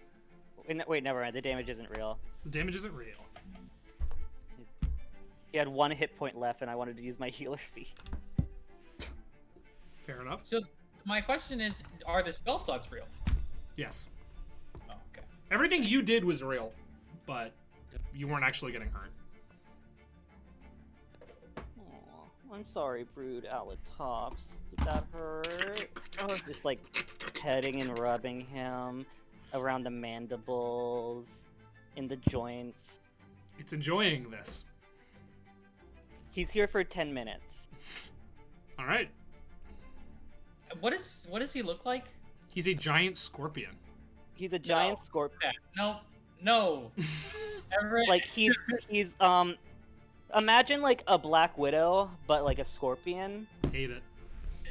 Wait, never mind. The damage isn't real. The damage isn't real. He had 1 hit point left, and I wanted to use my healer fee. Fair enough. So my question is, are the spell slots real? Yes. Oh, okay. Everything you did was real, but you weren't actually getting hurt. Aw, I'm sorry, Brood Alatops. Did that hurt? Just like petting and rubbing him around the mandibles, in the joints. It's enjoying this. He's here for 10 minutes. All right. What does he look like? He's a giant scorpion. He's a giant scorpion. No. Everett. Like he's imagine like a Black Widow, but like a scorpion. Hate it.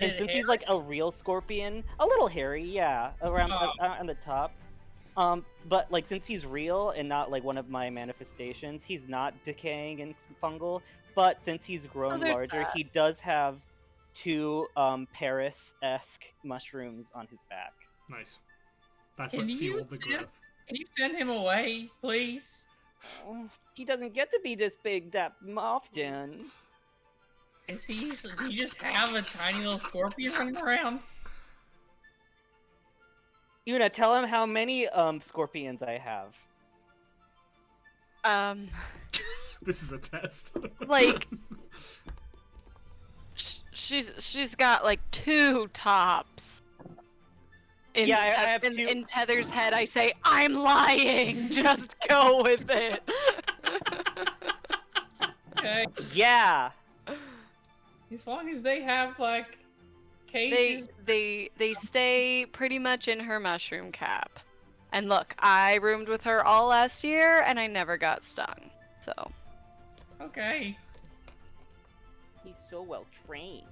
And since he's like a real scorpion, a little hairy, yeah, around on the top. But like since he's real and not like one of my manifestations, he's not decaying and fungal. But since he's grown larger, he does have 2 Paris-esque mushrooms on his back. Nice. That's what fueled the growth. Can you send him away, please? Oh, he doesn't get to be this big that often. Is he? Do you just have a tiny little scorpion running around? Una, tell him how many scorpions I have. This is a test. Like, she's got like 2 tops. In Yeah, I have 2. In Tether's head, I say, "I'm lying. Just go with it." Okay. Yeah. As long as they have like cages. They stay pretty much in her mushroom cap. And look, I roomed with her all last year, and I never got stung. So. Okay. He's so well trained.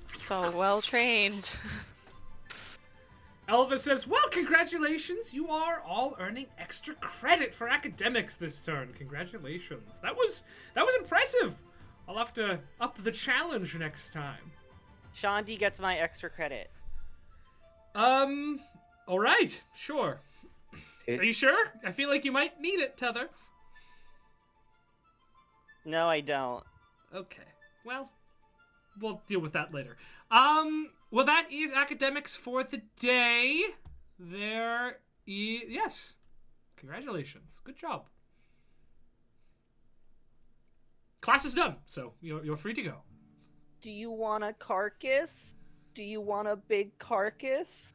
So well trained. Elva says, "Well, congratulations. You are all earning extra credit for academics this turn. Congratulations. That was impressive. I'll have to up the challenge next time." Shandi gets my extra credit. All right, sure. Are you sure? I feel like you might need it, Tether. No, I don't. Okay. Well, we'll deal with that later. Well, that is academics for the day. Yes. Congratulations. Good job. Class is done, so you're free to go. Do you want a carcass? Do you want a big carcass?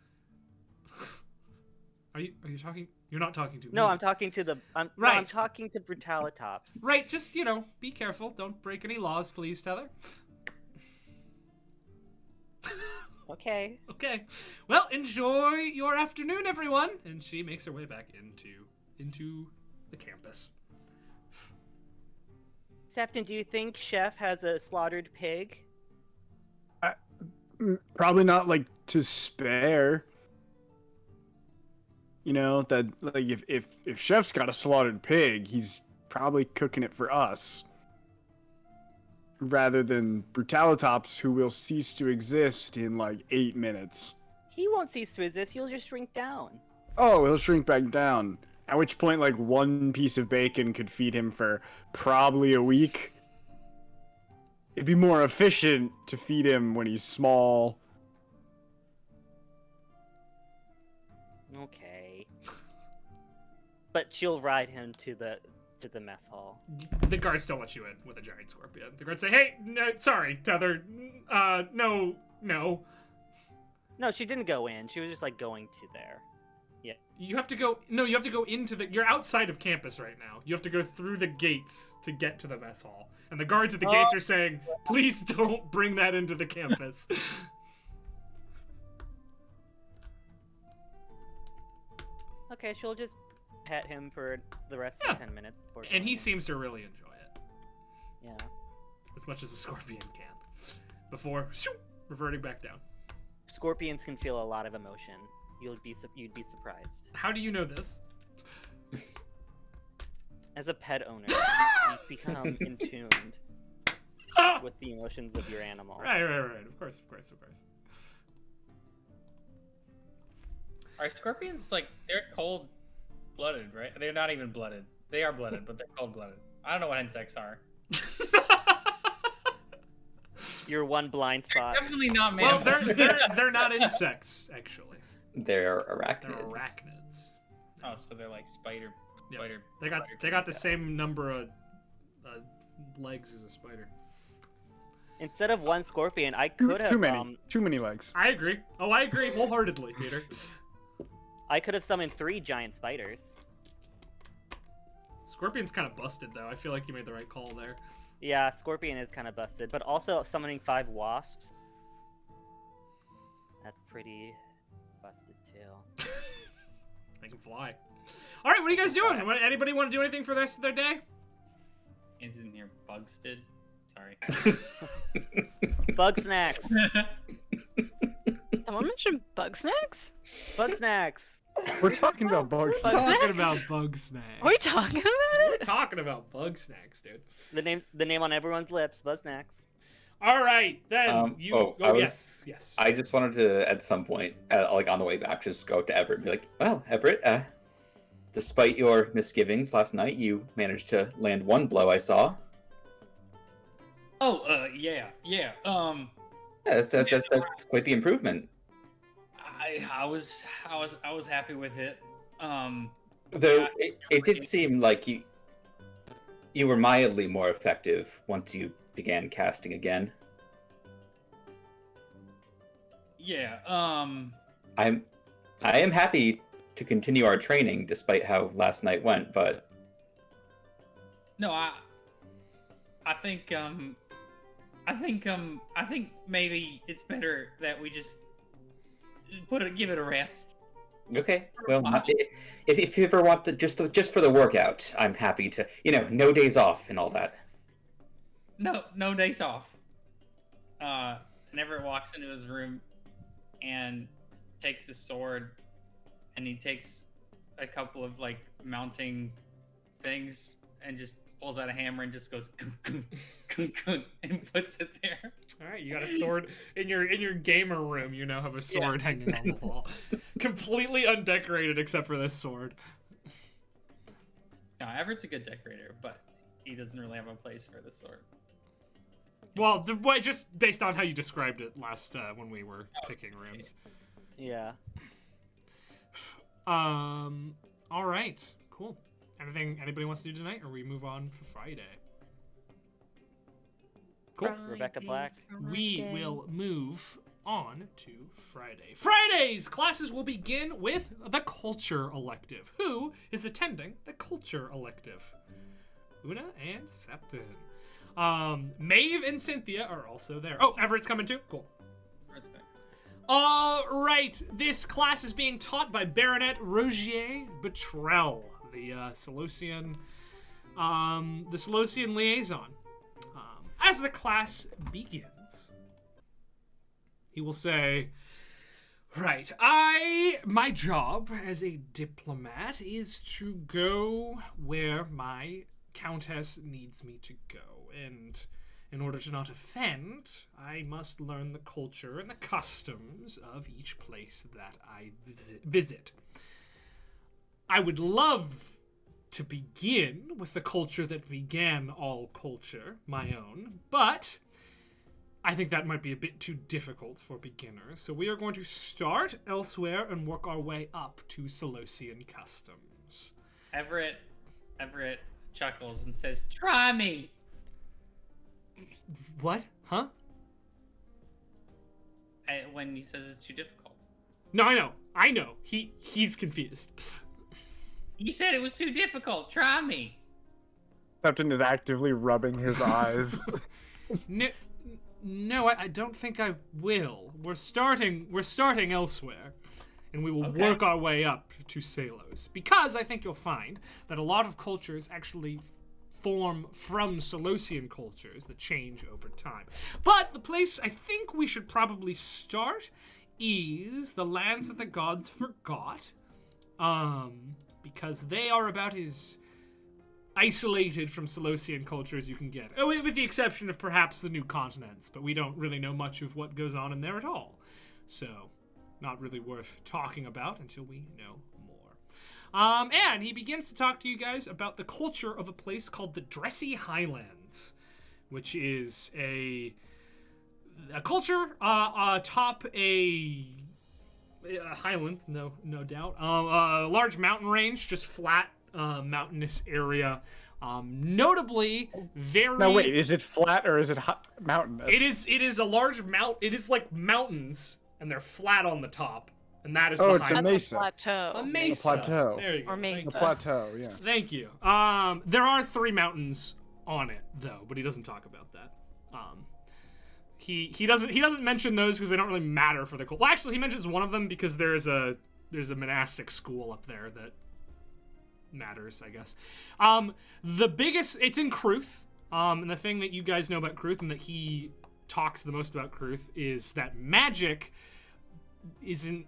Are you talking? You're not talking to me. No, I'm talking to the. I'm talking to Brutalitops. Right, just, be careful. Don't break any laws, please, Tether. Okay. Okay. Well, enjoy your afternoon, everyone. And she makes her way back into the campus. Septon, do you think Chef has a slaughtered pig? Probably not like to spare. You know, that like if Chef's got a slaughtered pig, he's probably cooking it for us. Rather than Brutalitops, who will cease to exist in like 8 minutes. He won't cease to exist. He'll just shrink down. Oh, he'll shrink back down. At which point, like, one piece of bacon could feed him for probably a week. It'd be more efficient to feed him when he's small. Okay. But she'll ride him to the mess hall. The guards don't let you in with a giant scorpion. The guards say, "Hey, no, sorry, Tether. No." No, she didn't go in. She was just like going to there. You have to go. No, you have to go into the. You're outside of campus right now. You have to go through the gates to get to the mess hall. And the guards at the gates are saying, "Please don't bring that into the campus." Okay, she'll just pet him for the rest of the 10 minutes. Before And he going seems to really enjoy it in. Yeah. as much as a scorpion can. Before reverting back down. Scorpions can feel a lot of emotion. You'd be surprised. How do you know this? As a pet owner, you become in tuned with the emotions of your animal. Right. Of course. Are scorpions like they're cold-blooded, right? They're not even blooded. They are blooded, but they're cold-blooded. I don't know what insects are. Your one blind spot. Definitely not Well, mammals. they're not insects, actually. They're arachnids. They're arachnids. Oh, so they're like spider. Yeah. Spider. They got the same number of legs as a spider. Instead of one scorpion, I could have Too many legs. I agree. Oh, I agree wholeheartedly, Peter. I could have summoned 3 giant spiders. Scorpion's kind of busted, though. I feel like you made the right call there. Yeah, scorpion is kind of busted, but also summoning 5 wasps. That's pretty busted too. They can fly. All right, what are you guys doing? Anybody want to do anything for the rest of their day? Isn't here bugs did? Sorry. Bug snacks. Someone mentioned bug snacks? Bug snacks. We're talking about bugs. Bug Talking snacks? about bug snacks. Are we talking about We're it? talking about bug snacks, dude. The name on everyone's lips. Bug snacks. All right, then yes. I just wanted to, at some point, like on the way back, just go up to Everett and be like, "Well, Everett, despite your misgivings last night, you managed to land one blow. I saw." Oh, yeah. Yeah, that's quite the improvement. I was happy with it. Though it did seem like you were mildly more effective once you began casting again. Yeah. I am happy to continue our training despite how last night went, but No, I think maybe it's better that we just give it a rest. okay. Well, if you ever want just for the workout, I'm happy to. No days off and all that. No days off. Everett walks into his room and takes his sword, and he takes a couple of like mounting things and just pulls out a hammer and just goes and puts it there. All right, you got a sword in your gamer room. You now have a sword hanging on the wall, completely undecorated except for this sword. No, Everett's a good decorator, but he doesn't really have a place for the sword. Well, just based on how you described it last when we were picking rooms. Yeah. All right. Cool. Anything anybody wants to do tonight, or we move on for Friday? Cool. Rebecca Black. We will move on to Friday. Fridays! Classes will begin with the Culture Elective. Who is attending the Culture Elective? Una and Septon. Maeve and Cynthia are also there. Oh, Everett's coming too? Cool. All right, this class is being taught by Baronet Rogier Betrell, the Seleucian liaison. As the class begins, he will say, right, my job as a diplomat is to go where my countess needs me to go, and in order to not offend, I must learn the culture and the customs of each place that I visit. I would love to begin with the culture that began all culture, my own, but I think that might be a bit too difficult for beginners, so we are going to start elsewhere and work our way up to Seleucian customs. Everett chuckles and says, "Try me." What? Huh? When he says it's too difficult. No, I know. He's confused. You said it was too difficult. Try me. Septon is actively rubbing his eyes. No, I don't think I will. We're starting elsewhere, and we will Okay. work our way up to Salos, because I think you'll find that a lot of cultures actually form from Seleucian cultures that change over time. But the place I think we should probably start is the lands that the gods forgot, because they are about as isolated from Seleucian culture as you can get, with the exception of perhaps the new continents, but we don't really know much of what goes on in there at all, so not really worth talking about until we know more. And he begins to talk to you guys about the culture of a place called the Dressy Highlands, which is a culture atop a highlands, no doubt, a large mountain range, just flat mountainous area, notably very. Now wait, is it flat or is it mountainous? It is a large mount. It is like mountains, and they're flat on the top, and that is Oh, the it's a highlands. That's mesa. a plateau. A mesa. A plateau. There you go. Or Thank mesa. A plateau, yeah. Thank you. There are 3 mountains on it though, but he doesn't talk about that. He doesn't mention those because they don't really matter for the cult. Well, actually, he mentions one of them because there's a monastic school up there that matters, I guess. The biggest, it's in Kruth. And the thing that you guys know about Kruth and that he talks the most about Kruth is that magic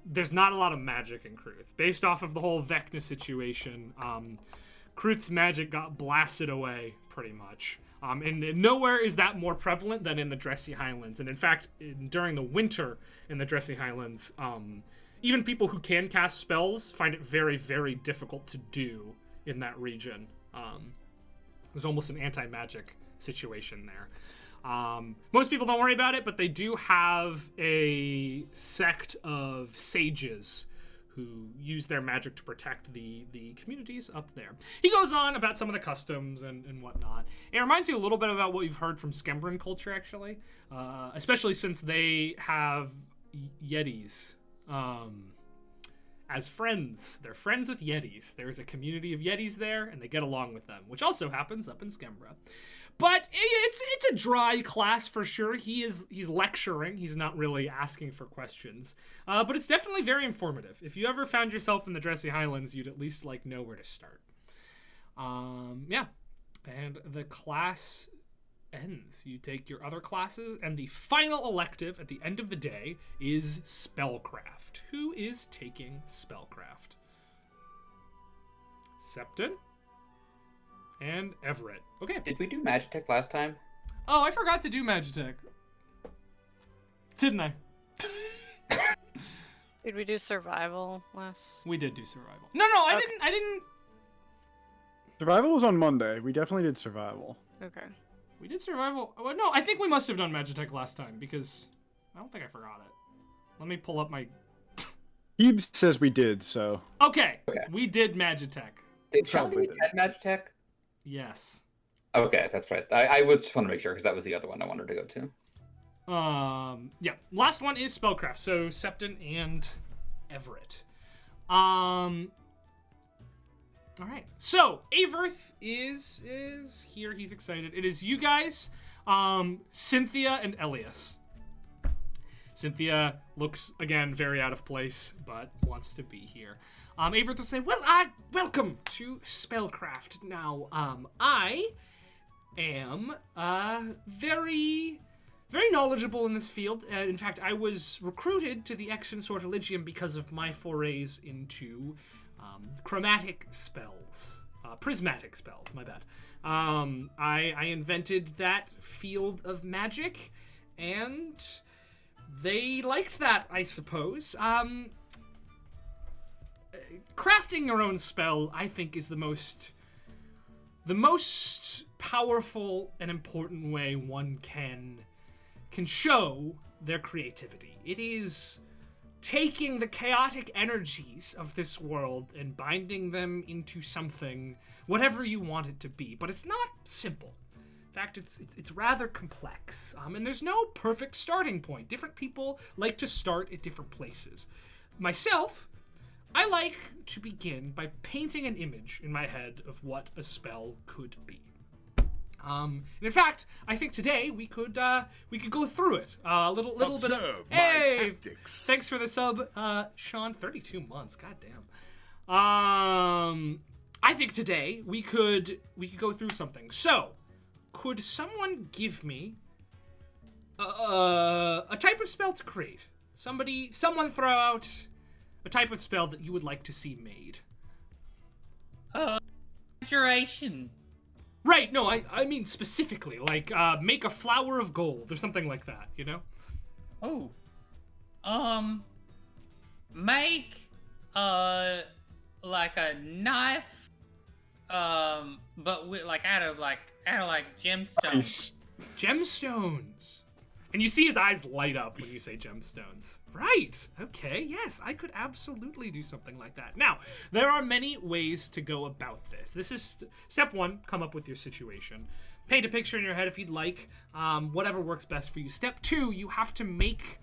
there's not a lot of magic in Kruth. Based off of the whole Vecna situation, Kruth's magic got blasted away pretty much. And nowhere is that more prevalent than in the Dressy Highlands. And in fact, during the winter in the Dressy Highlands, even people who can cast spells find it very, very difficult to do in that region. There's almost an anti-magic situation there. Most people don't worry about it, but they do have a sect of sages who use their magic to protect the communities up there. He goes on about some of the customs and whatnot. It reminds you a little bit about what you've heard from Skembran culture, actually, especially since they have Yetis as friends. They're friends with Yetis. There's a community of Yetis there, and they get along with them, which also happens up in Skembra. But it's a dry class for sure. He's lecturing. He's not really asking for questions. But it's definitely very informative. If you ever found yourself in the Dressy Highlands, you'd at least know where to start. Yeah. And the class ends. You take your other classes, and the final elective at the end of the day is Spellcraft. Who is taking Spellcraft? Septon and Everett. Okay. Did we do Magitech last time? Oh, I forgot to do Magitech. Didn't I? Did we do survival last? We did do survival. No, I Okay. didn't. Survival was on Monday. We definitely did survival. Okay. We did survival. Oh, no, I think we must have done Magitech last time because I don't think I forgot it. Let me pull up my. Hebes says we did, so. Okay. Okay. We did Magitech. Did Sean Probably do 10 Magitech? Yes. Okay, that's right. I would just want to make sure because that was the other one I wanted to go to. Yeah. Last one is Spellcraft. So Septon and Everett. All right. So Averth is here. He's excited. It is you guys, Cynthia and Elias. Cynthia looks, again, very out of place, but wants to be here. Everett will say, well, welcome to Spellcraft. Now, I am very, very knowledgeable in this field. In fact, I was recruited to the Exon Sortilegium because of my forays into chromatic spells. Prismatic spells, my bad. I invented that field of magic, and they liked that, I suppose. Crafting your own spell, I think, is the most powerful and important way one can show their creativity. It is taking the chaotic energies of this world and binding them into something, whatever you want it to be. But it's not simple. In fact, it's rather complex. And there's no perfect starting point. Different people like to start at different places. Myself, I like to begin by painting an image in my head of what a spell could be. And in fact, I think today we could go through it. A little bit of my tactics. Thanks for the sub, Sean. 32 months. Goddamn. I think today we could go through something. So, could someone give me a type of spell to create? Someone throw out a type of spell that you would like to see made. Duration. Right, no, I mean specifically, like, make a flower of gold or something like that, you know? Oh. Make, like a knife, but with, out of gemstones. Nice. Gemstones. And you see his eyes light up when you say gemstones. Right, okay, yes, I could absolutely do something like that. Now, there are many ways to go about this. This is step one, come up with your situation. Paint a picture in your head if you'd like, whatever works best for you. Step two, you have to make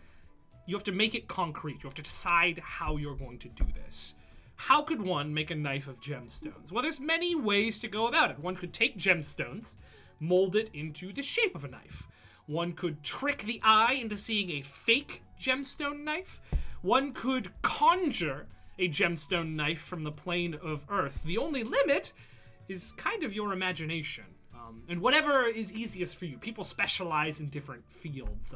it concrete. You have to decide how you're going to do this. How could one make a knife of gemstones? Well, there's many ways to go about it. One could take gemstones, mold it into the shape of a knife. One could trick the eye into seeing a fake gemstone knife. One could conjure a gemstone knife from the plane of Earth. The only limit is kind of your imagination. And whatever is easiest for you. People specialize in different fields.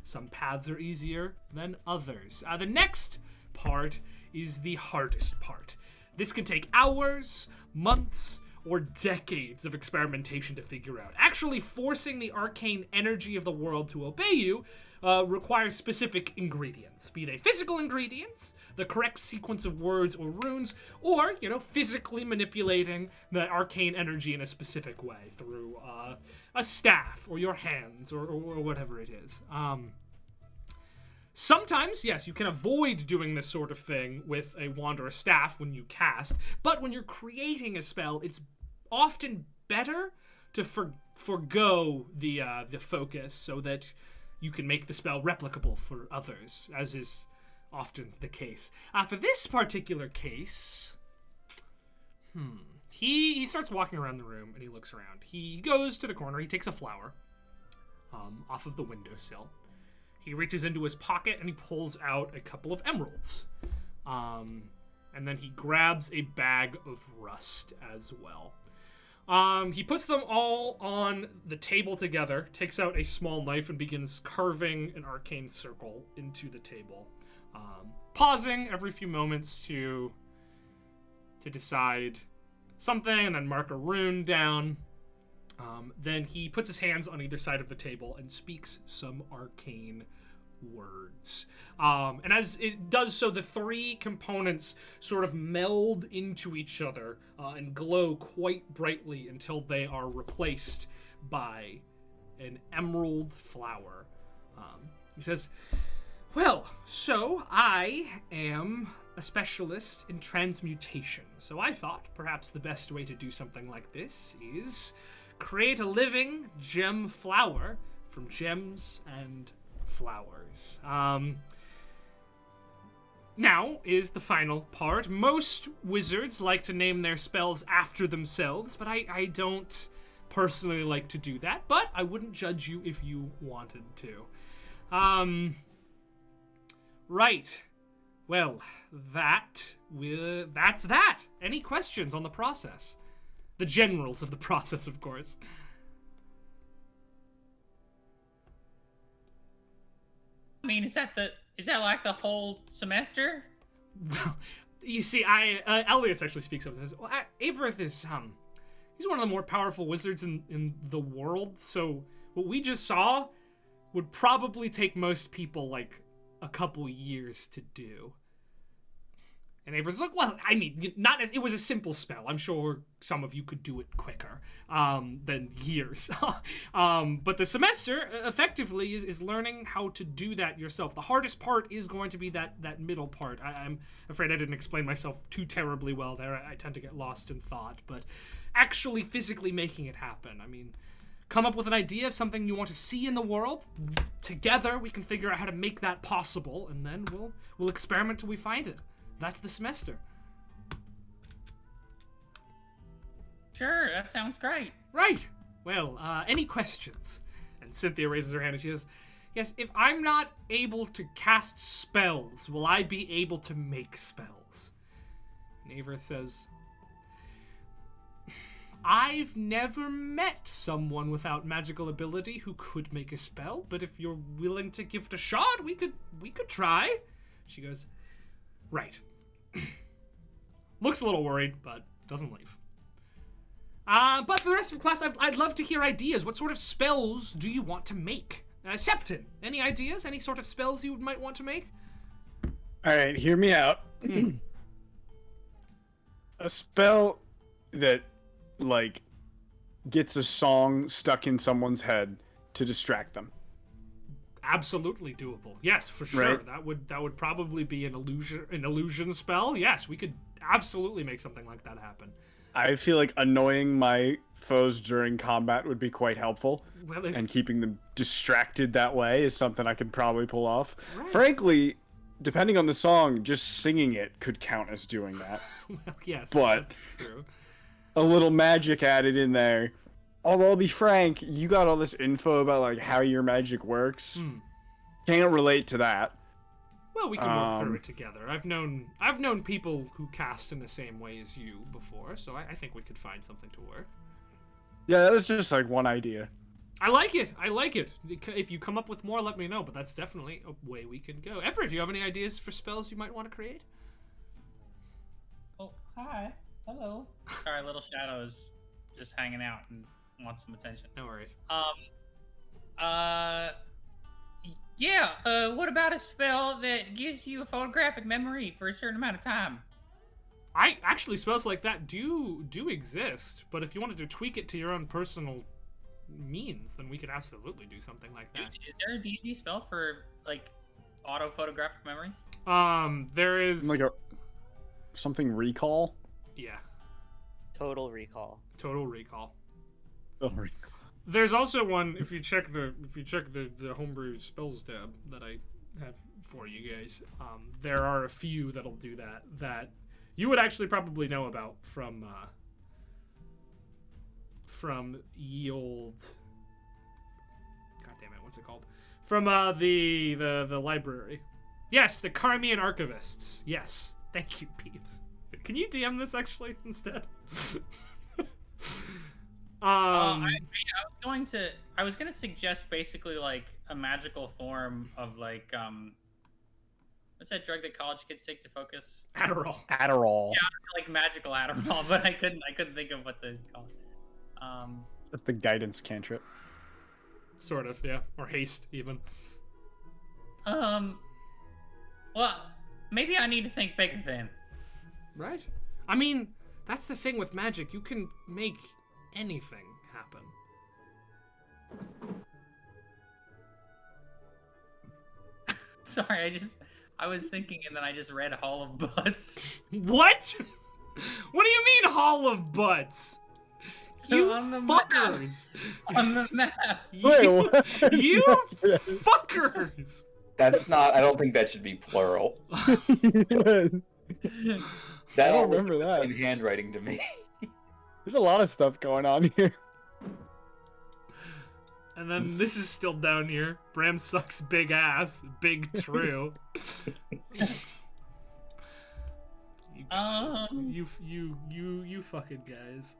Some paths are easier than others. The next part is the hardest part. This can take hours, months, or decades of experimentation to figure out. Actually forcing the arcane energy of the world to obey you requires specific ingredients, be they physical ingredients, the correct sequence of words or runes, or, physically manipulating the arcane energy in a specific way through a staff or your hands or whatever it is. Sometimes, yes, you can avoid doing this sort of thing with a wand or a staff when you cast, but when you're creating a spell, it's often better to forgo the focus so that you can make the spell replicable for others, as is often the case. For this particular case, he starts walking around the room and he looks around. He goes to the corner, he takes a flower off of the windowsill. He reaches into his pocket and he pulls out a couple of emeralds. And then he grabs a bag of rust as well. He puts them all on the table together, takes out a small knife and begins carving an arcane circle into the table. Pausing every few moments to decide something and then mark a rune down. Then he puts his hands on either side of the table and speaks some arcane words. And as it does so, the three components sort of meld into each other and glow quite brightly until they are replaced by an emerald flower. He says, well, so I am a specialist in transmutation. So I thought perhaps the best way to do something like this is create a living gem flower from gems and flowers. Now is the final part. Most wizards like to name their spells after themselves, but I don't personally like to do that, but I wouldn't judge you if you wanted to. Right. Well, that's that. Any questions on the process? The generals of the process, of course. I mean, is that like the whole semester? Well, you see, Elias actually speaks up and says, well, Everett is, he's one of the more powerful wizards in the world, so what we just saw would probably take most people, like, a couple years to do. And Avery's like, well, I mean, it was a simple spell. I'm sure some of you could do it quicker than years. But the semester, effectively, is learning how to do that yourself. The hardest part is going to be that middle part. I'm afraid I didn't explain myself too terribly well there. I tend to get lost in thought. But actually physically making it happen. I mean, come up with an idea of something you want to see in the world. Together, we can figure out how to make that possible, and then we'll experiment till we find it. That's the semester. Sure, that sounds great. Right. Well, any questions? And Cynthia raises her hand and she says, yes, if I'm not able to cast spells, will I be able to make spells? And Everett says, I've never met someone without magical ability who could make a spell, but if you're willing to give it a shot, we could try. She goes, right. Looks a little worried, but doesn't leave. But for the rest of the class, I'd love to hear ideas. What sort of spells do you want to make? Septon, any ideas? Any sort of spells you might want to make? All right, hear me out. A spell that, like, gets a song stuck in someone's head to distract them. Absolutely doable. Yes, for sure. Right. That would probably be an illusion spell. Yes, we could absolutely make something like that happen. I feel like annoying my foes during combat would be quite helpful, Well, and keeping them distracted that way is something I could probably pull off. Right. Frankly, depending on the song, just singing it could count as doing that. Well, yes, But that's true. a little magic added in there. Although I'll be frank, you got all this info about like how your magic works. Can't relate to that. Well, we can work through it together. I've known people who cast in the same way as you before, so I think we could find something to work. Yeah, that was just like one idea. I like it. If you come up with more, let me know. But that's definitely a way we can go. Everett, do you have any ideas for spells you might want to create? Oh, hi. Hello. Sorry, little shadow is just hanging out and wants some attention. No worries. What about a spell that gives you a photographic memory for a certain amount of time? Actually, spells like that do exist, but if you wanted to tweak it to your own personal means, then we could absolutely do something like that. Is there a D&D spell for, like, auto photographic memory? There is... Like something recall? Yeah. Total recall. Total recall. Oh, recall. There's also one, if you check the homebrew spells tab that I have for you guys, there are a few that'll do that you would actually probably know about from ye old, god damn it, what's it called? From the library. Yes, the Carmian Archivists. Yes. Thank you, Peeps. Can you DM this actually instead? I was gonna suggest basically like a magical form of like what's that drug that college kids take to focus? Adderall. Yeah, like magical Adderall, but I couldn't think of what to call it. That's the guidance cantrip. Sort of, yeah, or haste even. Well, maybe I need to think bigger then. Right. I mean, that's the thing with magic. You can make anything happen. Sorry, I was thinking and then I just read Hall of Butts. What? What do you mean Hall of Butts? You On the fuckers! On the map. You fuckers! That's not. I don't think that should be plural. Yes. That I don't all looks remember that. in handwriting to me. There's a lot of stuff going on here. And then this is still down here. Bram sucks big ass. Big true. You guys. You fucking guys.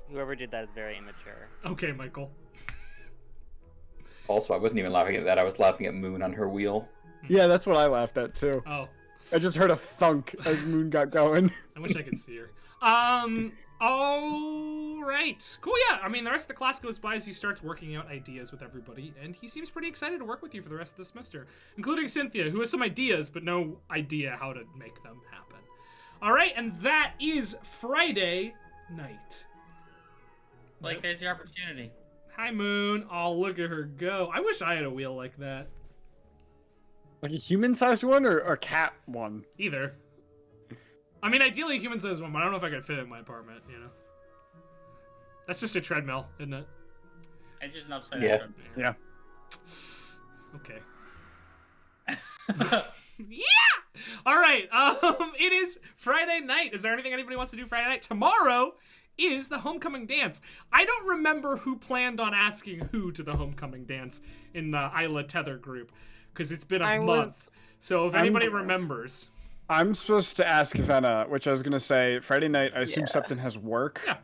Whoever did that is very immature. Okay, Michael. Also, I wasn't even laughing at that. I was laughing at Moon on her wheel. Yeah, that's what I laughed at too. Oh. I just heard a thunk as Moon got going. I wish I could see her. All right. Cool, yeah. I mean, the rest of the class goes by as he starts working out ideas with everybody, and he seems pretty excited to work with you for the rest of the semester, including Cynthia, who has some ideas, but no idea how to make them happen. All right, and that is Friday night. Like, there's your opportunity. Hi, Moon. Oh, look at her go. I wish I had a wheel like that. Like a human-sized one or a cat one? Either. I mean, ideally a human-sized one, but I don't know if I could fit it in my apartment, you know? That's just a treadmill, isn't it? It's just an upside Yeah. down. Yeah. Okay. Yeah! All right. It is Friday night. Is there anything anybody wants to do Friday night? Tomorrow is the homecoming dance. I don't remember who planned on asking who to the homecoming dance in the Isla Tether group, because it's been a month. So if anybody remembers. I'm supposed to ask Venna, which I was going to say, Friday night, I assume Septon has work. Yeah.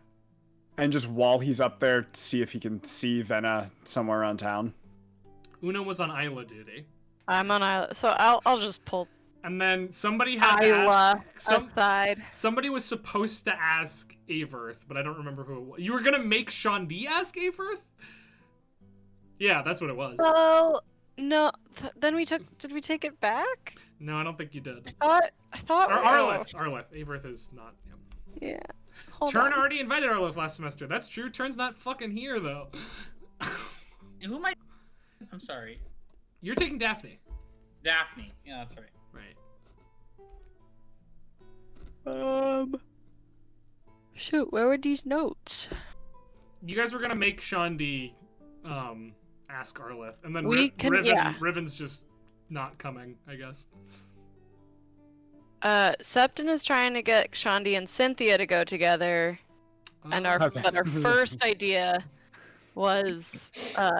And just while he's up there, see if he can see Venna somewhere around town. Una was on Isla duty. I'm on Isla, so I'll just pull And then somebody had to Isla ask... aside. Somebody was supposed to ask Everett, but I don't remember who it was. You were going to make Sean D ask Everett? Yeah, that's what it was. Oh, no. Then did we take it back? No, I don't think you did. I thought. Or Arleth. Everett is not... Yeah. Yeah. Hold Turn on. already invited Arleth last semester. That's true. Turn's not fucking here, though. Who am I? I'm sorry. You're taking Daphne. Daphne. Yeah, that's right. Right. Shoot, where were these notes? You guys were gonna make Sean D ask Arleth, and then We can- yeah. Riven's just not coming, I guess. Septon is trying to get Shandi and Cynthia to go together, and our first idea was,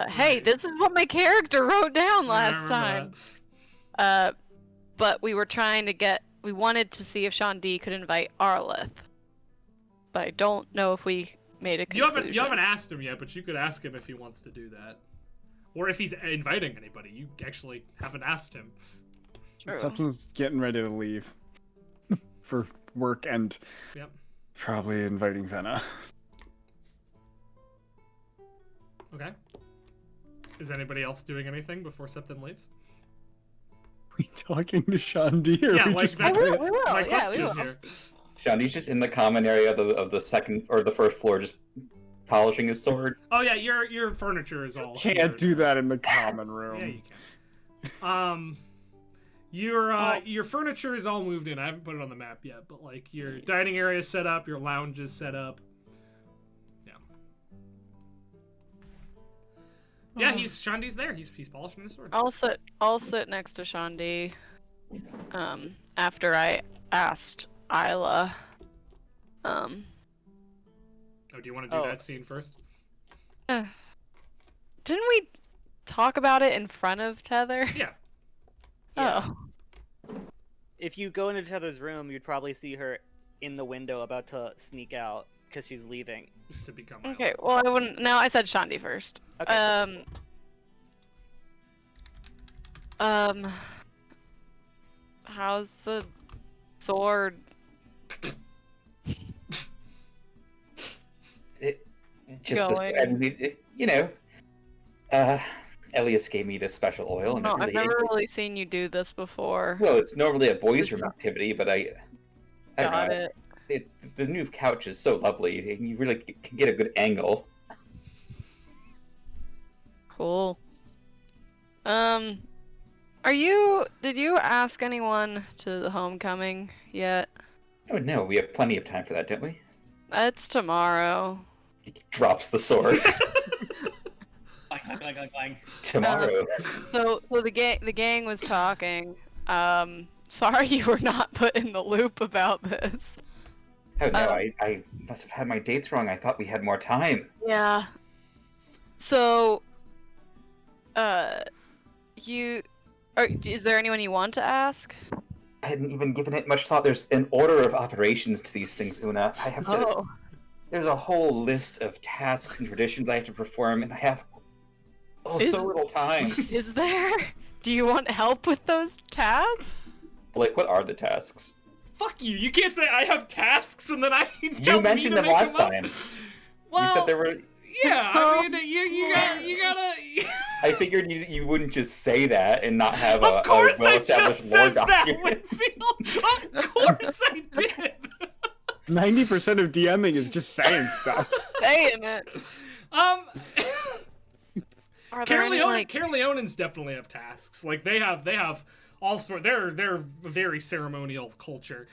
hey, this is what my character wrote down last time. But we wanted to see if Sean D could invite Arleth, but I don't know if we made a conclusion. You haven't asked him yet, but you could ask him if he wants to do that, or if he's inviting anybody. You actually haven't asked him. True. Septon's getting ready to leave for work and probably inviting Venna. Okay. Is anybody else doing anything before Septon leaves? We talking to Sean D or Yeah, we like just that's, we that's will. my Yeah, we question will. here. Shandy's just in the common area of the second or the first floor, just polishing his sword. Oh yeah, your furniture is all. can't do that in the common room. Yeah, you can. Your furniture is all moved in. I haven't put it on the map yet, but like your dining area is set up, your lounge is set up. Yeah. Yeah, Shandy's there. He's polishing his sword. I'll sit next to Shandi. After I asked Isla. Oh, do you want to do that scene first? Didn't we talk about it in front of Tether? Yeah. Oh. If you go into each other's room, you'd probably see her in the window about to sneak out because she's leaving. To become. Okay. Well, I wouldn't. No, I said Shandi first. Okay. How's the sword? Elias gave me this special oil, and No, it really I've never really seen you do this before. well, it's normally a boys' It's room activity, but I don't Got know. it. The new couch is so lovely, and you really can get a good angle. Cool. Did you ask anyone to the homecoming yet? Oh no, we have plenty of time for that, don't we? It's tomorrow. He drops the sword. Clang, clang, clang, clang. Tomorrow. So the gang was talking. Sorry you were not put in the loop about this. Oh no, I must have had my dates wrong. I thought we had more time. Yeah. So, is there anyone you want to ask? I hadn't even given it much thought. There's an order of operations to these things, Una. I have to. Oh. There's a whole list of tasks and traditions I have to perform, and I have so little time. Is there? Do you want help with those tasks? Blake, what are the tasks? Fuck you! You can't say I have tasks and then I. You mentioned them last time. Well, you said there were. Yeah, I mean, you gotta. I figured you wouldn't just say that and not have Of course a well-established lore document. Of course I did. 90% of DMing is just saying stuff. Saying it. Are there any, Carleonans definitely have tasks. Like they have all sort. They're a very ceremonial culture.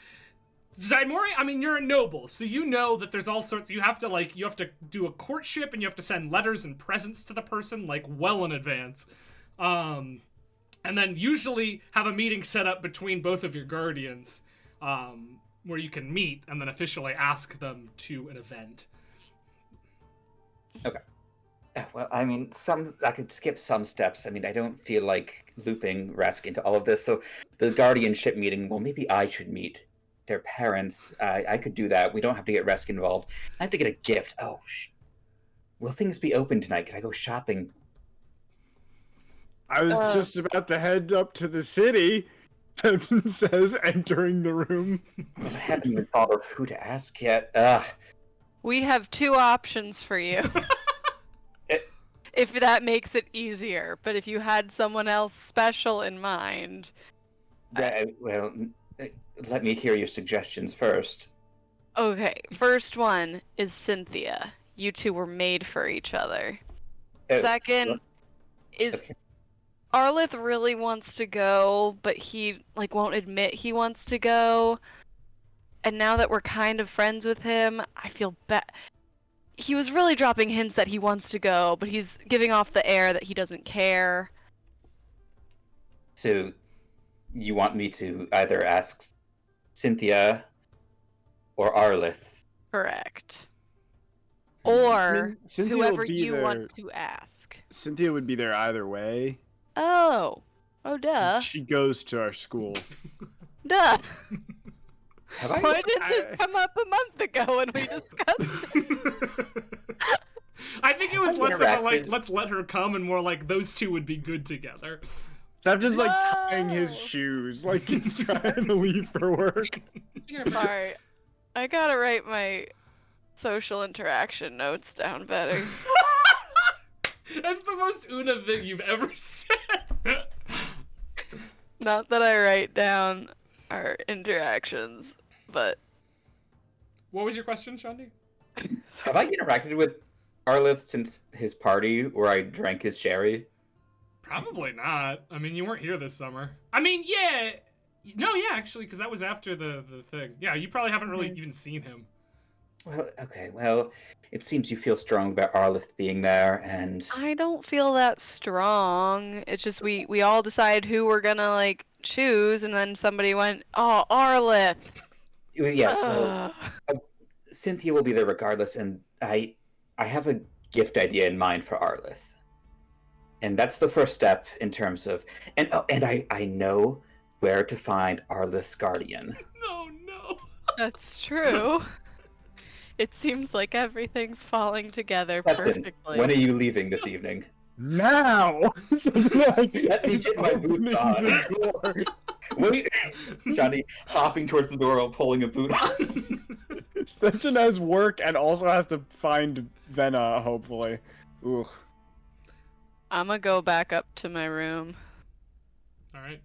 Zymori, I mean, you're a noble, so you know that there's all sorts. You have to do a courtship, and you have to send letters and presents to the person like well in advance, and then usually have a meeting set up between both of your guardians, where you can meet and then officially ask them to an event. Okay. Well, I mean, I could skip some steps. I mean, I don't feel like looping Rask into all of this. So the guardianship meeting, well, maybe I should meet their parents. I could do that. We don't have to get Rask involved. I have to get a gift. Oh, will things be open tonight? Can I go shopping? I was just about to head up to the city, Tempton says, entering the room. I haven't even thought of who to ask yet. Ugh. We have two options for you. If that makes it easier, but if you had someone else special in mind. Well, let me hear your suggestions first. Okay, first one is Cynthia. You two were made for each other. Second is Arlith really wants to go, but he won't admit he wants to go. And now that we're kind of friends with him, I feel bad. He was really dropping hints that he wants to go, but he's giving off the air that he doesn't care. So, you want me to either ask Cynthia or Arlith? Correct. Or Cynthia whoever you want to ask. Cynthia would be there either way. Oh, duh. She goes to our school. Duh. Why did I- this come up a month ago when we discussed it? I think it was I'm less of a, like, interactive. let's let her come, and more like those two would be good together. Septon's like tying his shoes, like he's trying to leave for work. Sorry. I gotta write my social interaction notes down better. That's the most Una thing you've ever said. Not that I write down our interactions, but What was your question, Shandi? Have I interacted with Arlith since his party where I drank his sherry? Probably not. I mean, you weren't here this summer. I mean, yeah. No, yeah, actually, because that was after the thing. Yeah, you probably haven't really even seen him. Well, okay, well, it seems you feel strong about Arlith being there, and... I don't feel that strong. It's just we all decide who we're gonna choose, and then somebody went, "Oh, Arlith." Yes, well, Cynthia will be there regardless, and I have a gift idea in mind for Arlith. And that's the first step in terms of... And I know where to find Arlith's guardian. No. That's true. It seems like everything's falling together Septon, perfectly. when are you leaving this evening? Now! Let me get my boots on. Wait, Johnny hopping towards the door while pulling a boot on. Septon has work and also has to find Venna, hopefully. Ugh. I'm gonna go back up to my room. All right.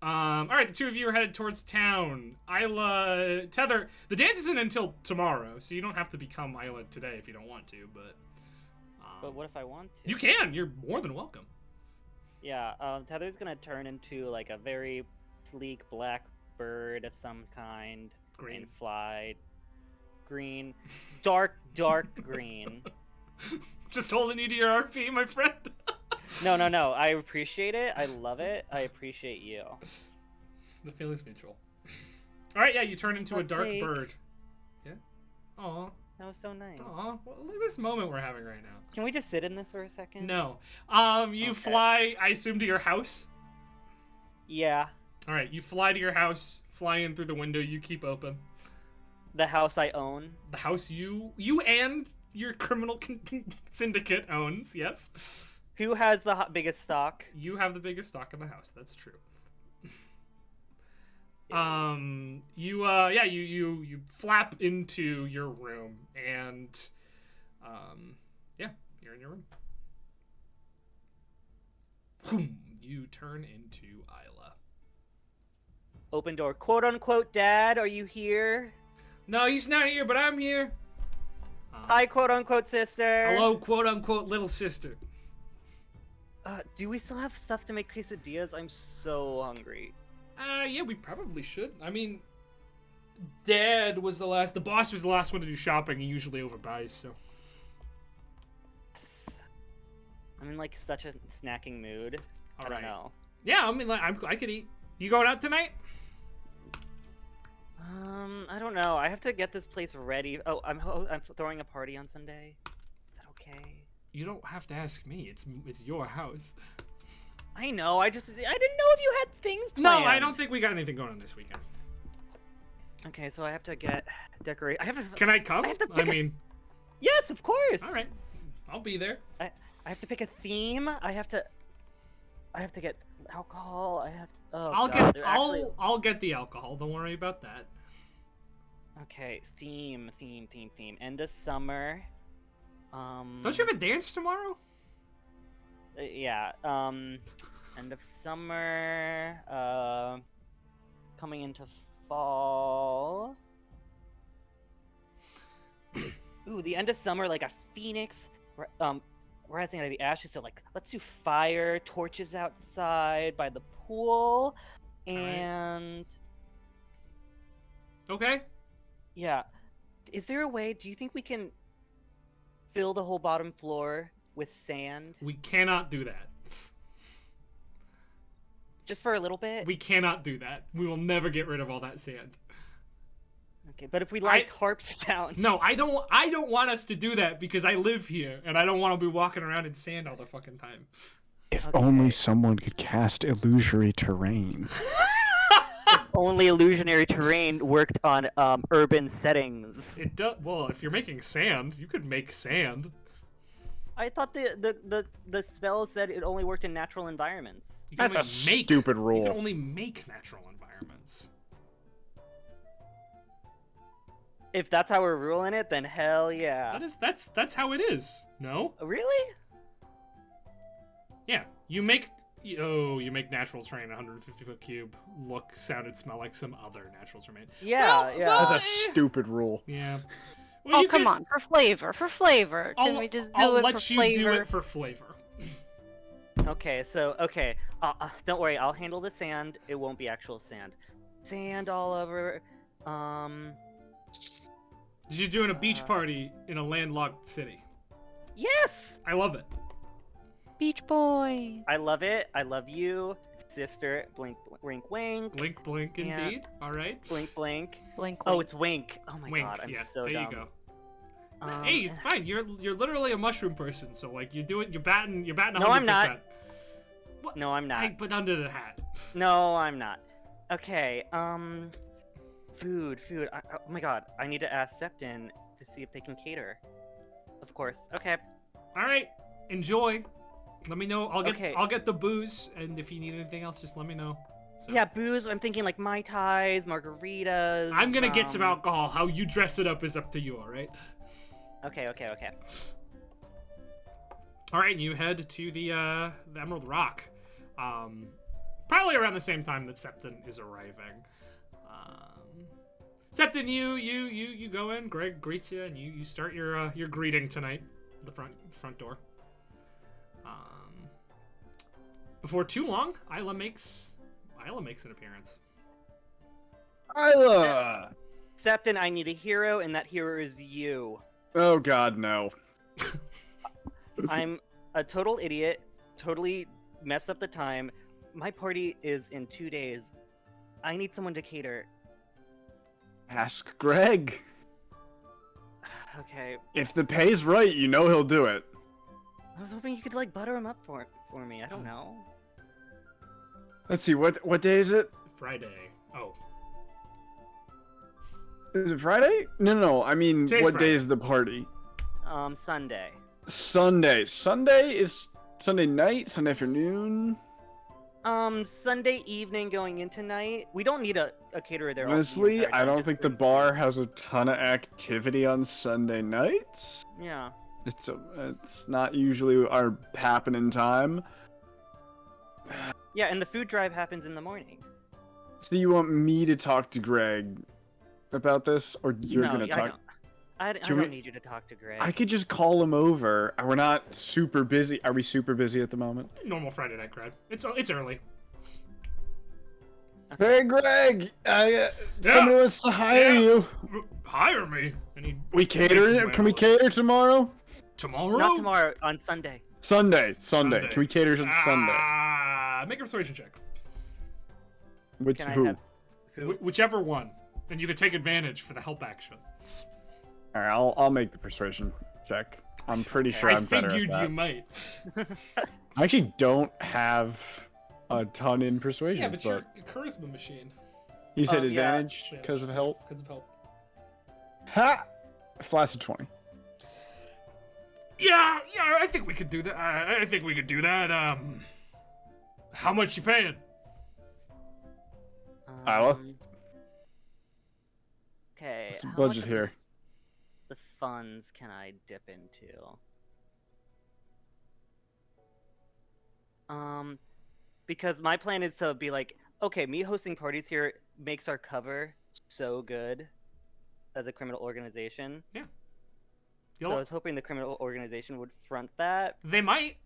All right, the two of you are headed towards town. Isla, Tether, the dance isn't until tomorrow, so you don't have to become Isla today if you don't want to, but... But what if I want to? You can. You're more than welcome. Yeah, Tether's gonna turn into a very sleek black bird of some kind. Green. And fly. Green. Dark green. Just holding you to your RP, my friend. No. I appreciate it. I love it. I appreciate you. The feeling's mutual. All right, yeah, you turn into a dark Cupcake. bird. Yeah. Aw. That was so nice. Aw, well, look at this moment we're having right now. Can we just sit in this for a second? No. You Okay. fly, I assume, to your house? Yeah. All right, you fly to your house, fly in through the window you keep open. The house I own. The house you and your criminal syndicate owns, yes. Who has the biggest stock? You have the biggest stock in the house. That's true. You flap into your room and you're in your room. Boom, you turn into Isla. Open door. Quote unquote, Dad, are you here? No, he's not here, but I'm here. Hi, quote unquote, sister. Hello, quote unquote, little sister. Do we still have stuff to make quesadillas? I'm so hungry. Yeah, we probably should. I mean, the boss was the last one to do shopping. He usually overbuys, so. I'm in like such a snacking mood. I don't know. Yeah, I mean, like, I could eat. You going out tonight? I don't know. I have to get this place ready. Oh, I'm throwing a party on Sunday. Is that okay? You don't have to ask me. It's your house. I know. I didn't know if you had things planned. No, I don't think we got anything going on this weekend. Okay, so I have to get decorate. I have to. Can I come? I mean, Yes, of course. all right, I'll be there. I have to pick a theme. I have to get alcohol. I'll get the alcohol. Don't worry about that. Okay, theme. End of summer. Don't you have a dance tomorrow? Yeah. End of summer. Coming into fall. Ooh, the end of summer, like a phoenix. Rising out of the ashes. So like, let's do fire, torches outside by the pool, and. Okay. Yeah. Is there a way? Do you think we can fill the whole bottom floor with sand? We cannot do that. Just for a little bit? We cannot do that. We will never get rid of all that sand. Okay, but if we light tarps down. No, I don't want us to do that because I live here and I don't want to be walking around in sand all the fucking time. If only someone could cast illusory terrain. If only illusionary terrain worked on urban settings. It does. Well, if you're making sand, you could make sand. I thought the spell said it only worked in natural environments. That's a stupid rule. You can only make natural environments. If that's how we're ruling it, then hell yeah. That's how it is. No? Really? Yeah. You make natural terrain 150-foot cube look, sound, and smell like some other natural terrain. Yeah, yeah. That's a stupid rule. Yeah. Well, Come on, for flavor. Can we just do I'll it let for you flavor? do it for flavor. Okay. Don't worry, I'll handle the sand. It won't be actual sand. Sand all over. You're doing a beach party in a landlocked city. Yes! I love it. Beach Boys. I love it. I love you, sister. Blink, wink, wink. Blink, blink, Yeah. indeed. All right. Blink, blink. Blink. Oh, it's wink. Oh my Wink. god, I'm yeah, so there dumb. you go. Hey, it's fine. You're literally a mushroom person. So like you're batting 100%. No, I'm not. What? No, I'm not. I put under the hat. No, I'm not. Okay. Food. Oh my god, I need to ask Septon to see if they can cater. Of course. Okay. All right. Enjoy. Let me know. Okay. I'll get the booze, and if you need anything else, just let me know. So. Yeah, booze. I'm thinking like Mai Tais, margaritas. I'm gonna get some alcohol. How you dress it up is up to you. All right. Okay. All right. You head to the Emerald Rock. Probably around the same time that Septon is arriving. Septon, you go in. Greg greets you, and you start your greeting tonight. The front door. Before too long, Isla makes an appearance. Isla! Septon, I need a hero, and that hero is you. Oh god, no. I'm a total idiot. Totally messed up the time. My party is in 2 days. I need someone to cater. Ask Greg. Okay. If the pay's right, you know he'll do it. I was hoping you could like butter him up for me. I don't know. Let's see, what day is it? Friday. Oh. Is it Friday? No. I mean, Today's what day Friday. is the party? Sunday. Sunday. Sunday is Sunday night, Sunday afternoon. Sunday evening going into night. We don't need a caterer there. Honestly, I don't think the bar has a ton of activity on Sunday nights. Yeah. It's not usually our happening time. Yeah, and the food drive happens in the morning. So you want me to talk to Greg about this, or you're No, gonna yeah, talk? I Do we- don't need you to talk to Greg. I could just call him over. We're not super busy. Are we super busy at the moment? Normal Friday night crowd. It's early. Hey, Greg! Somebody wants to hire Yeah. you. Hire me. And he We makes his cater? way Can we over. cater tomorrow? Tomorrow? Not tomorrow, on Sunday. Sunday. Sunday. Can we cater to Sunday? Make a persuasion check. Which Can I who? have who? Whichever one. And you can take advantage for the help action. All right, I'll make the persuasion check. I'm pretty sure I I'm better at figured that. you might. I actually don't have a ton in persuasion, Yeah, but you're a charisma machine. you said Oh, yeah. advantage because of help. Because of help. Ha! Flaccid 20. Yeah, I think we could do that. I think we could do that. How much you paying? Isla? Okay. What's the how much budget of here? The funds can I dip into? Because my plan is to be like, okay, me hosting parties here makes our cover so good as a criminal organization. Yeah. So I was hoping the criminal organization would front that. They might,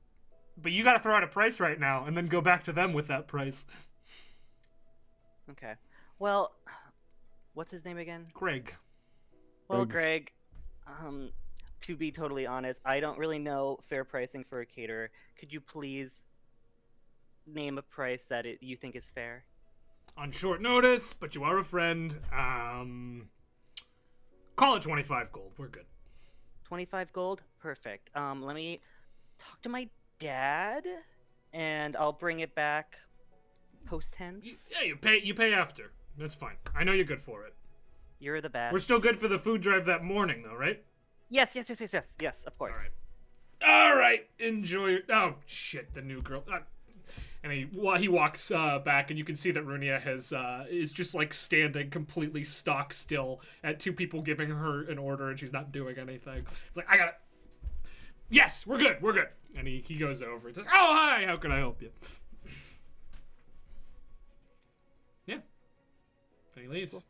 but you gotta throw out a price right now and then go back to them with that price. Okay. Well, what's his name again? Greg. Well, Greg, to be totally honest, I don't really know fair pricing for a caterer. Could you please name a price that you think is fair? On short notice, but you are a friend. Call it 25 gold. We're good. 25 gold? Perfect. Let me talk to my dad, and I'll bring it back post-tense. You pay after. That's fine. I know you're good for it. You're the best. We're still good for the food drive that morning, though, right? Yes, of course. All right. Enjoy. Oh shit, the new girl. And he walks back, and you can see that Runia is just like standing completely stock still at two people giving her an order, and she's not doing anything. It's like, I got it. Yes, we're good. And he goes over and says, "Oh hi, how can I help you?" Yeah. And he leaves. Cool.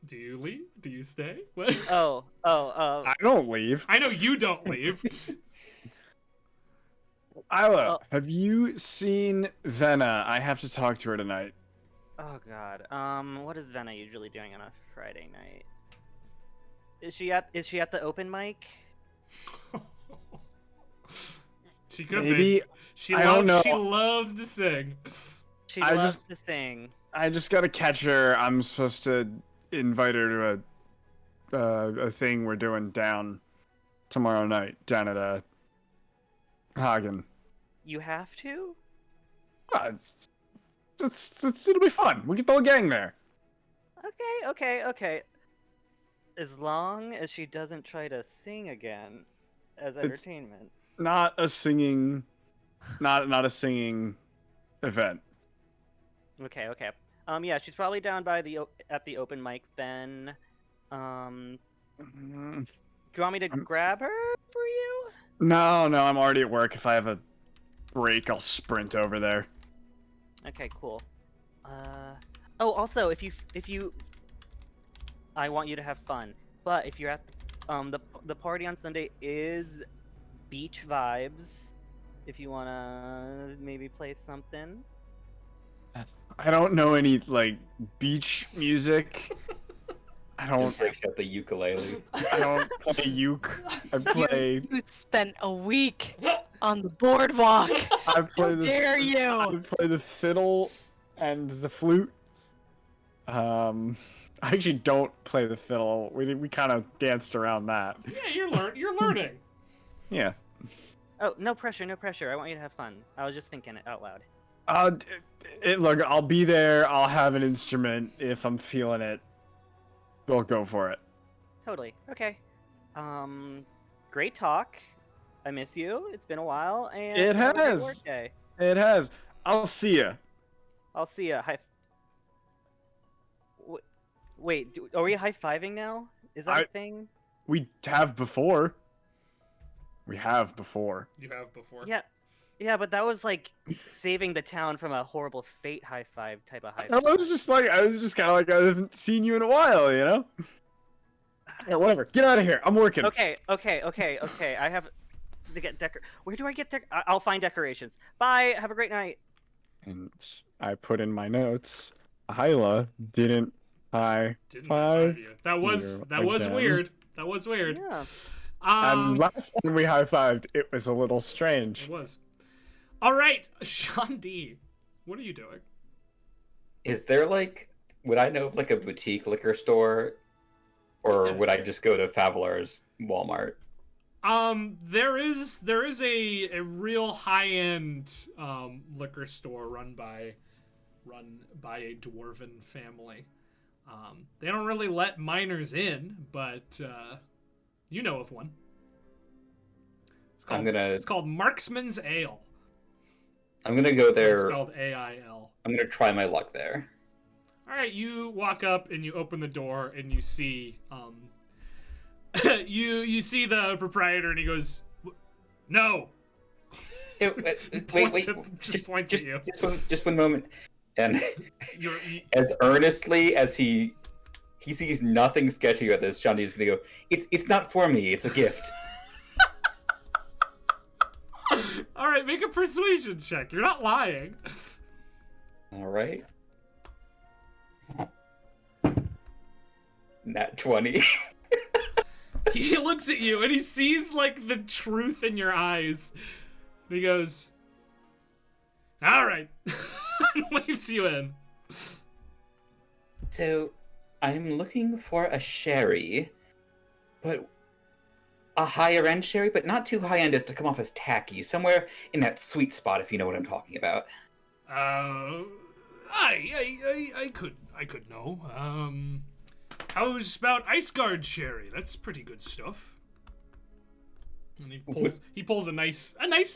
Do you leave? Do you stay? What? I don't leave. I know you don't leave. Isla, have you seen Venna? I have to talk to her tonight. Oh god. What is Venna usually doing on a Friday night? Is she at the open mic? She could Maybe. be. She I don't know. She loves to sing. She I loves just- to sing. I just gotta catch her. I'm supposed to invite her to a thing we're doing down tomorrow night down at Hagen. You have to? It'll be fun. We get the whole gang there. Okay. As long as she doesn't try to sing again as entertainment. Not a singing event. Okay. Yeah, she's probably down by at the open mic then. Do you want me to grab her for you? No, I'm already at work. If I have a break, I'll sprint over there. Okay, cool. Oh, also, if you, I want you to have fun. But if you're at, the party on Sunday is beach vibes. If you wanna maybe play something. I don't know any like beach music. I don't Breaks out the ukulele. play uke. I play You spent a week on the boardwalk. I play How dare I you? play the fiddle and the flute. I I actually don't play the fiddle. We kind of danced around that. Yeah, you're learning. Yeah. Oh, no pressure, no pressure. I want you to have fun. I was just thinking it out loud. Look, I'll be there. I'll have an instrument if I'm feeling it. We'll go for it. Totally. Okay. Great talk. I miss you. It's been a while, and It have a great has. work day. It has. I'll see ya. I'll see ya. Wait, are we high-fiving now? Is that a thing? We have before. We have before. You have before. Yeah, but that was like saving the town from a horrible fate high five type of high I five. was just kind of like, I haven't seen you in a while, you know? Yeah, whatever. Get out of here. I'm working. Okay. I have to get Where do I get I'll find decorations. Bye. Have a great night. And I put in my notes, Hyla didn't high Didn't five. you. That was again. weird. That was weird. Yeah. And last time we high fived, it was a little strange. It was. All right, Sean D, what are you doing? Is there would I know of a boutique liquor store, or would I just go to Favalar's Walmart? There is a real high-end liquor store run by a dwarven family. They don't really let minors in, but you know of one. It's called Marksman's Ale. I'm gonna go there. It's spelled A-I-L. I'm gonna try my luck there. All right, you walk up and you open the door and you see you see the proprietor and he goes, "No." Wait, just points at you. Just one moment. And as earnestly as he sees nothing sketchy about this, Shandy is gonna go, It's not for me, it's a gift. All right, make a persuasion check. You're not lying. All right. Nat 20. He looks at you and he sees the truth in your eyes. And he goes, "All right," and waves you in. So, I'm looking for a sherry, but a higher end sherry, but not too high end as to come off as tacky. Somewhere in that sweet spot, if you know what I'm talking about. I could know. How's about Ice Guard sherry? That's pretty good stuff. And he pulls a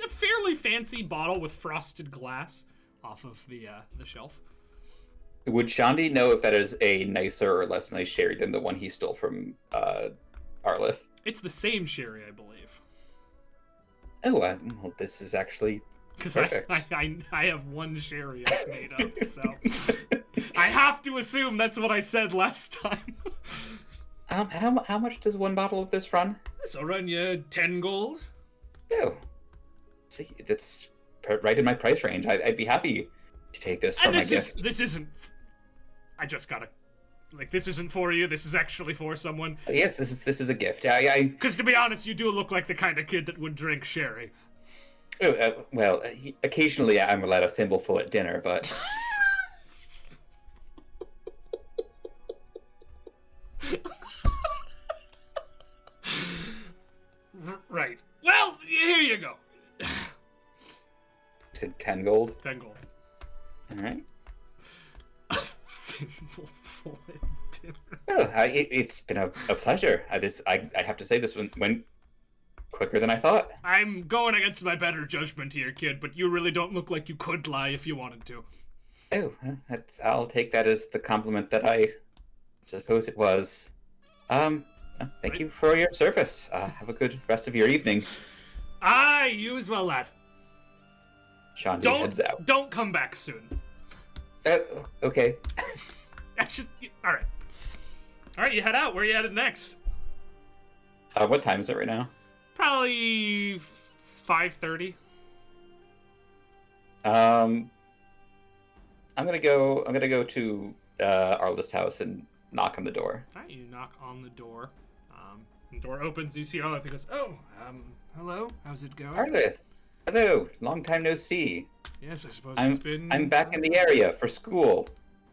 fairly fancy bottle with frosted glass off of the shelf. Would Shandy know if that is a nicer or less nice sherry than the one he stole from Arlith? It's the same sherry, I believe. Oh, well, this is actually perfect. I have one sherry I've made up, so I have to assume that's what I said last time. How much does one bottle of this run? This will run you 10 gold. Oh, see, that's right in my price range. I'd be happy to take this for my gift. This isn't. I just gotta. This isn't for you. This is actually for someone. Yes, this is a gift. Because to be honest, you do look like the kind of kid that would drink sherry. Oh, well, occasionally I'm allowed a thimbleful at dinner, but. Right. Well, here you go. You said 10 gold? 10 gold. All right. A thimbleful at dinner. Well, it's been a pleasure. I have to say this one went quicker than I thought. I'm going against my better judgment here, kid, but you really don't look like you could lie if you wanted to. Oh, I'll take that as the compliment that I suppose it was. Thank you for your service. Have a good rest of your evening. Aye, you as well, lad. Shandy heads out. Don't come back soon. Okay. That's just all right. All right, you head out. Where are you headed next? What time is it right now? Probably 5:30. I'm gonna go to Arliss' house and knock on the door. All right, you knock on the door. The door opens. You see Arlith. He goes, "Oh, hello. How's it going?" Arlith, hello. Long time no see. Yes, I suppose it's been. I'm back in the area for school.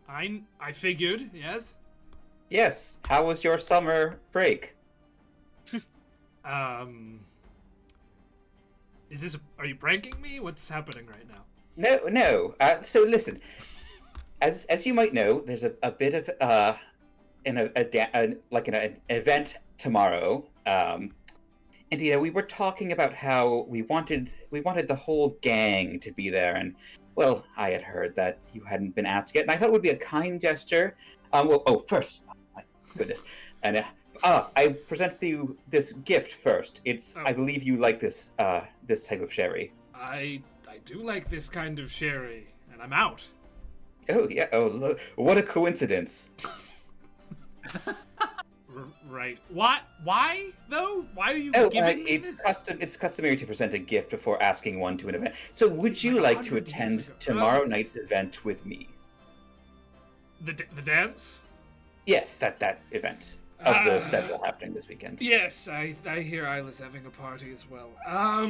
I figured. Yes. Yes. How was your summer break? Are you pranking me? What's happening right now? No. So listen, as you might know, there's a bit of an event tomorrow. And we were talking about how we wanted the whole gang to be there, and well, I had heard that you hadn't been asked yet, and I thought it would be a kind gesture. First, oh my goodness, and I present to you this gift first. I believe you like this type of sherry. I do like this kind of sherry, and I'm out. Oh yeah. Oh, look, what a coincidence. Right. What? Why though? Why are you giving me it's this? It's customary to present a gift before asking one to an event. So, would you like to 100 years attend ago. tomorrow night's event with me? The dance? Yes, that event of the several happening this weekend. Yes, I hear Isla's having a party as well. I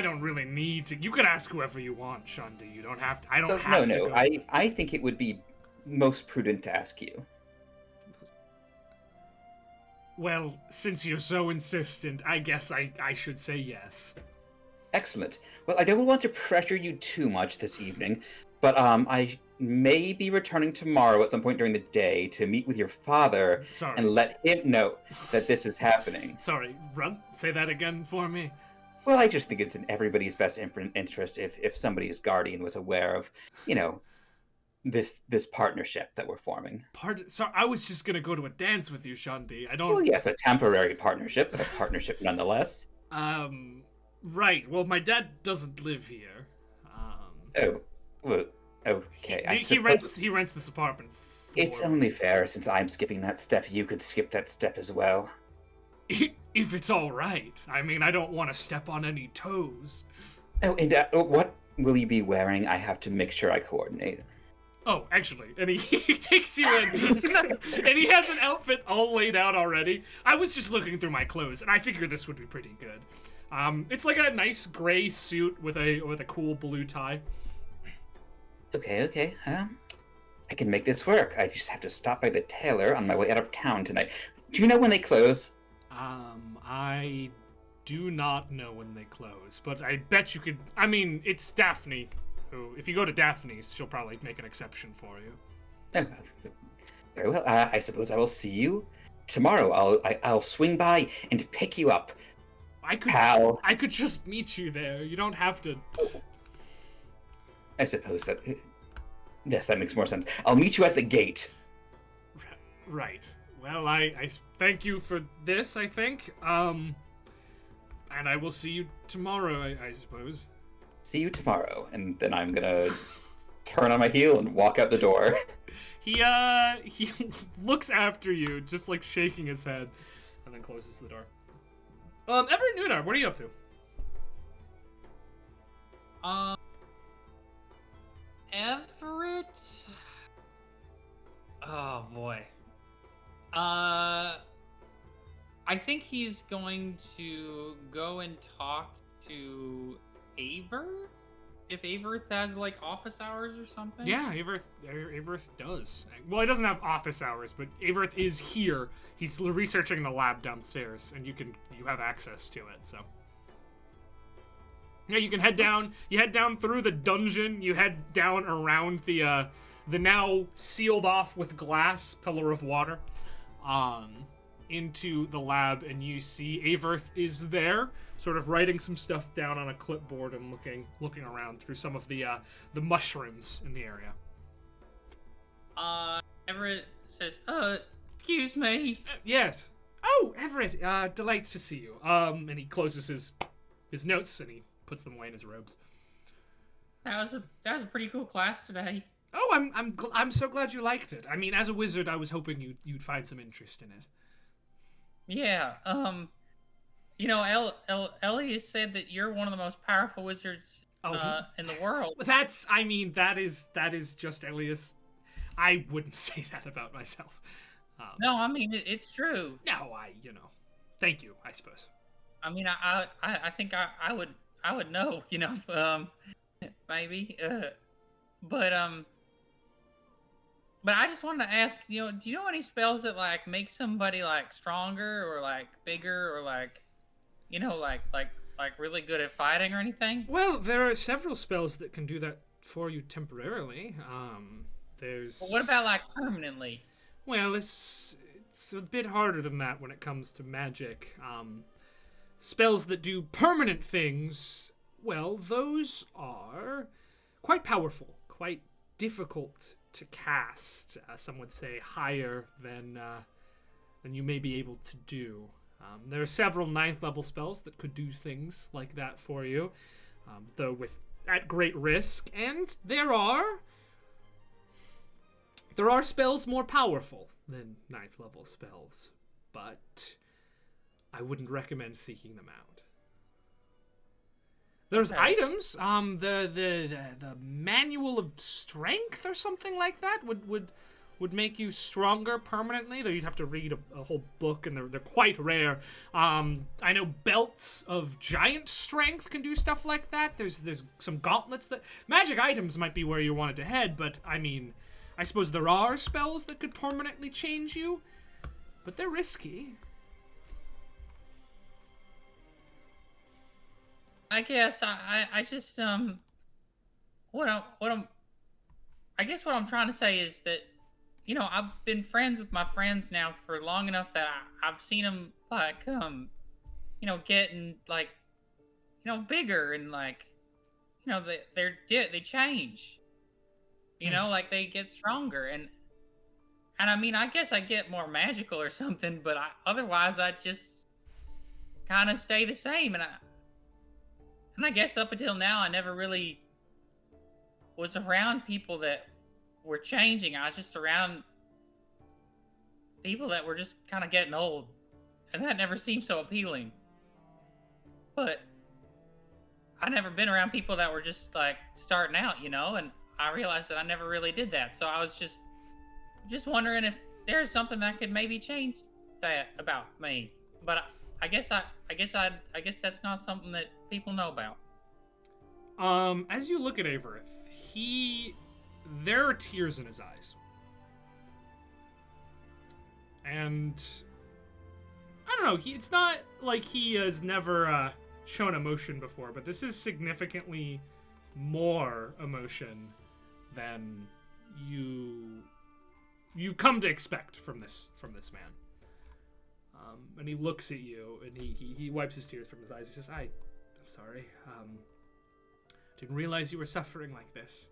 don't really need to. You can ask whoever you want, Shandi. You don't have to. I don't have to. No. Go. I think it would be most prudent to ask you. Well, since you're so insistent, I guess I should say yes. Excellent. Well, I don't want to pressure you too much this evening, but I may be returning tomorrow at some point during the day to meet with your father Sorry. and let him know that this is happening. Sorry, say that again for me. Well, I just think it's in everybody's best interest if somebody's guardian was aware of, this partnership that we're forming. Sorry, I was just gonna go to a dance with you, Shandi. I don't. Well, yes, a temporary partnership, but a partnership nonetheless. Right. Well, my dad doesn't live here. Oh, well, okay. He rents this apartment. It's only fair since I'm skipping that step. You could skip that step as well. If it's all right. I mean, I don't want to step on any toes. Oh, and what will you be wearing? I have to make sure I coordinate. Oh, actually, and he takes you in, and he has an outfit all laid out already. I was just looking through my clothes, and I figured this would be pretty good. It's like a nice gray suit with a cool blue tie. Okay. I can make this work. I just have to stop by the tailor on my way out of town tonight. Do you know when they close? I do not know when they close, but I bet you could. I mean, it's Daphne. Who, if you go to Daphne's, she'll probably make an exception for you. Very well. I suppose I will see you tomorrow. I'll swing by and pick you up. I could just meet you there. You don't have to. I suppose that. Yes, that makes more sense. I'll meet you at the gate. Right. Well, I thank you for this, I think. And I will see you tomorrow, I suppose. See you tomorrow. And then I'm gonna turn on my heel and walk out the door. He looks after you, just like shaking his head, and then closes the door. Everett Nunar, what are you up to? Everett? Oh boy. I think he's going to go and talk to Everett? If Everett has like office hours or something? Yeah, Everett does. Well, he doesn't have office hours, but Everett is here. He's researching the lab downstairs, and you have access to it, so. Yeah, you can head down. You head down through the dungeon. You head down around the now sealed off with glass pillar of water, into the lab, and you see Everett is there, sort of writing some stuff down on a clipboard and looking around through some of the mushrooms in the area. Everett says, excuse me. Yes. Oh, Everett, delights to see you. And he closes his notes and he puts them away in his robes. That was a pretty cool class today. Oh, I'm so glad you liked it. I mean, as a wizard, I was hoping you'd find some interest in it. Yeah, Ellie has said that you're one of the most powerful wizards in the world. That is just Elias. I wouldn't say that about myself. No, I mean, it's true. No, thank you, I suppose. I mean, I think I would know, maybe, but, But I just wanted to ask, do you know any spells that like make somebody like stronger or like bigger or like, like really good at fighting or anything? Well, there are several spells that can do that for you temporarily. There's. But what about like permanently? Well, it's a bit harder than that when it comes to magic. Spells that do permanent things, well, those are quite powerful, quite difficult to cast. Some would say higher than you may be able to do. There are several 9th level spells that could do things like that for you, though at great risk. And there are spells more powerful than 9th level spells, but I wouldn't recommend seeking them out. There's items. The manual of strength or something like that would make you stronger permanently. Though you'd have to read a whole book, and they're quite rare. I know belts of giant strength can do stuff like that. There's some gauntlets that magic items might be where you wanted to head, but I mean, I suppose there are spells that could permanently change you, but they're risky. I guess I just what I'm trying to say is that I've been friends with my friends now for long enough that I've seen them like getting like bigger and like they change, like they get stronger and I mean I guess I get more magical or something, but otherwise I just kind of stay the same. And I guess up until now, I never really was around people that were changing. I was just around people that were just kind of getting old. And that never seemed so appealing. But I never been around people that were just like starting out, and I realized that I never really did that. So I was just wondering if there's something that could maybe change that about me. But I guess that's not something that people know about. As you look at Everett, there are tears in his eyes. And I don't know, it's not like he has never shown emotion before, but this is significantly more emotion than you've come to expect from this man. And he looks at you, and he wipes his tears from his eyes. He says, I'm sorry. Didn't realize you were suffering like this.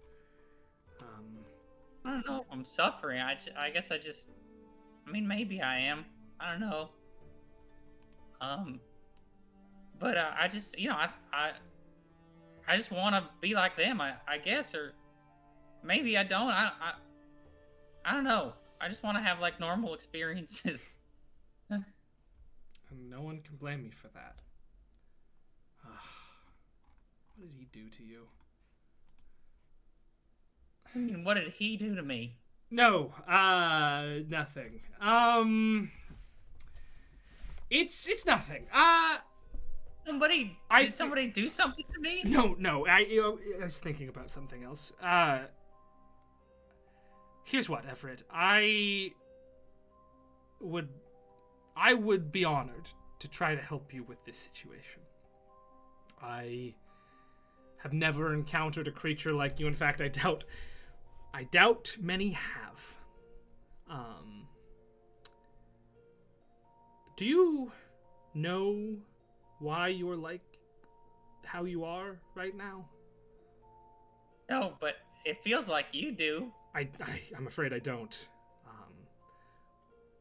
I don't know if I'm suffering. I guess maybe I am. I don't know. But I just, I just want to be like them, I guess, or maybe I don't. I don't know. I just want to have like normal experiences. And no one can blame me for that. What did he do to you? I mean, what did he do to me? No, nothing. It's nothing. Did somebody do something to me? No. I was thinking about something else. Here's what, Everett. I would be honored to try to help you with this situation. I have never encountered a creature like you. In fact, I doubt many have. Do you know why you're like how you are right now? No, but it feels like you do. I'm afraid I don't.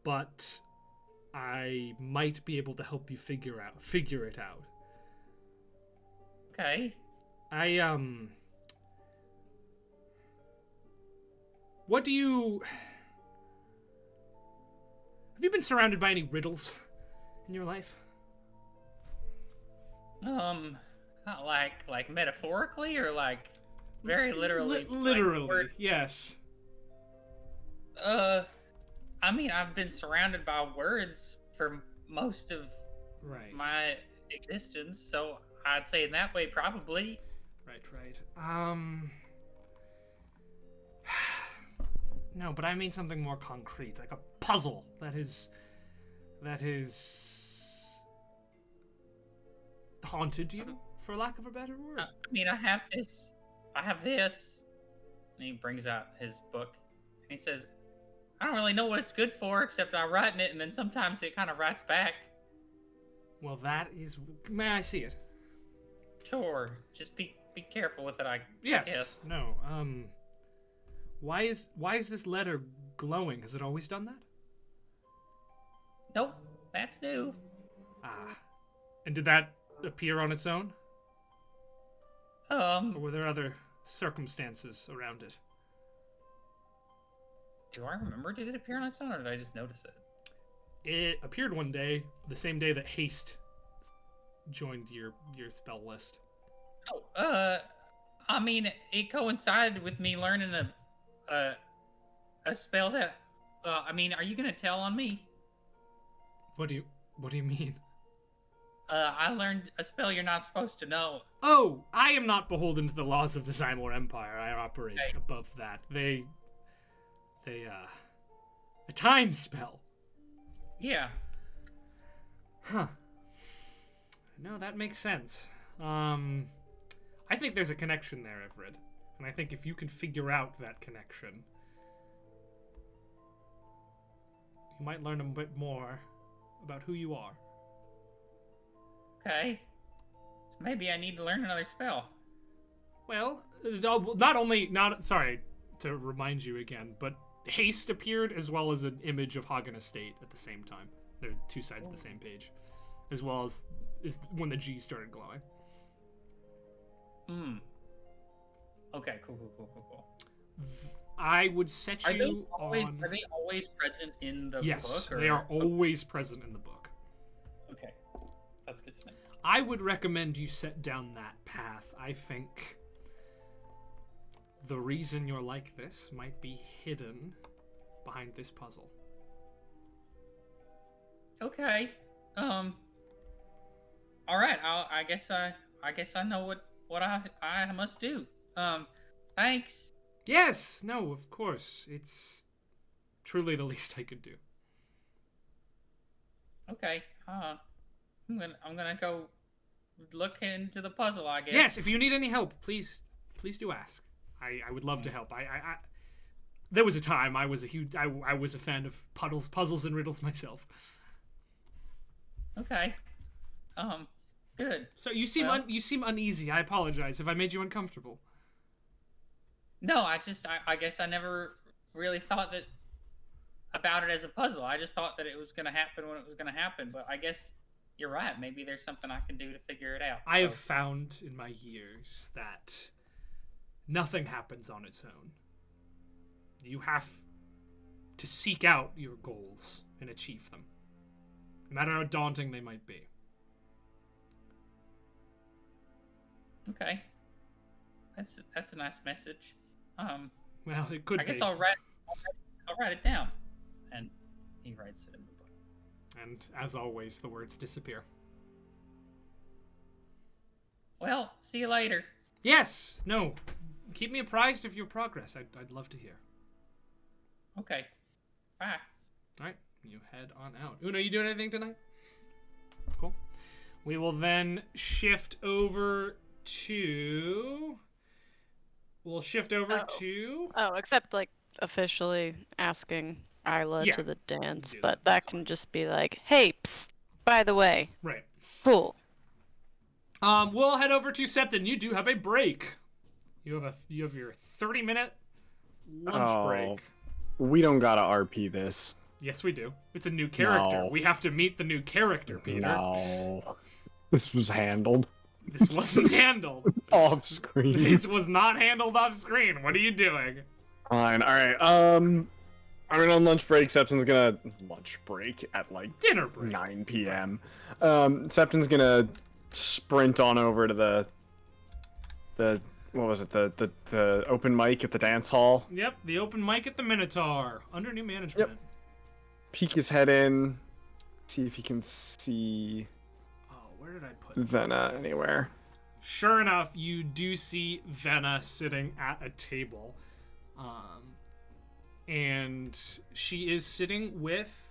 But I might be able to help you figure it out. Okay. Have you been surrounded by any riddles in your life? Not like metaphorically or like very literally. Literally, like yes. I mean, I've been surrounded by words for most of my existence, so I'd say in that way probably. Right. No, but I mean something more concrete, like a puzzle that is haunted you, for lack of a better word. I mean, I have this. And he brings out his book. And he says, I don't really know what it's good for, except I write in it, and then sometimes it kind of writes back. Well, that is... May I see it? Sure. Just be careful with it, I Yes. guess. No. Why is this letter glowing? Has it always done that? Nope. That's new. Ah. And did that appear on its own? Or were there other circumstances around it? Do I remember? Did it appear on its own, or did I just notice it? It appeared one day, the same day that Haste joined your spell list. Oh, I mean, it coincided with me learning a spell that. I mean, are you gonna tell on me? What do you mean? I learned a spell you're not supposed to know. Oh, I am not beholden to the laws of the Zymor Empire. I operate Okay. above that. A time spell. Yeah. Huh. No, that makes sense. I think there's a connection there, Everett. And I think if you can figure out that connection, you might learn a bit more about who you are. Okay. So maybe I need to learn another spell. Well, sorry to remind you again, but Haste appeared as well as an image of Hagen Estate at the same time. They're two sides of the same page. As well as when the G started glowing. Okay, cool. I would set Are you they on... always present in the Yes, book? Or... they are always present in the book. Okay, that's good to know. I would recommend you set down that path. I think the reason you're like this might be hidden behind this puzzle. Okay. All right. I guess I know what I must do. Thanks. Yes, no, of course. It's truly the least I could do. Okay. I'm gonna go look into the puzzle, I guess. Yes, if you need any help, please do ask. I would love to help. I there was a time I was a fan of puzzles and riddles myself. Okay. Good. So you seem uneasy. I apologize if I made you uncomfortable. No, I guess I never really thought about it as a puzzle. I just thought that it was gonna happen when it was gonna happen. But I guess you're right. Maybe there's something I can do to figure it out. I have found in my years that nothing happens on its own. You have to seek out your goals and achieve them, no matter how daunting they might be. Okay. That's a nice message. Well, it could be. I guess I'll write it down. And he writes it in the book. And as always, the words disappear. Well, see you later. Yes. No. Keep me apprised of your progress. I'd love to hear. Okay. Bye. All right. You head on out. Una, you doing anything tonight? Cool. We will then shift over to... We'll shift over to... Oh, except like officially asking Isla Yeah. to the dance, Do but that, that's that can just be like, hey, psst, by the way, Right. cool. We'll head over to Septon. You do have a break. You have your 30-minute lunch break. We don't gotta RP this. Yes, we do. It's a new character. No. We have to meet the new character, Peter. No. This was handled This wasn't handled. off screen. This was not handled off screen. What are you doing? Fine. All right. I'm on lunch break. Septon's gonna lunch break at like Dinner break. 9 p.m. Septon's gonna sprint on over to the what was it? The open mic at the dance hall. Yep, the open mic at the Minotaur under new management. Peek his head in. See if he can see Oh, where did I put Vena anywhere. Sure enough, you do see Vena sitting at a table. and she is sitting with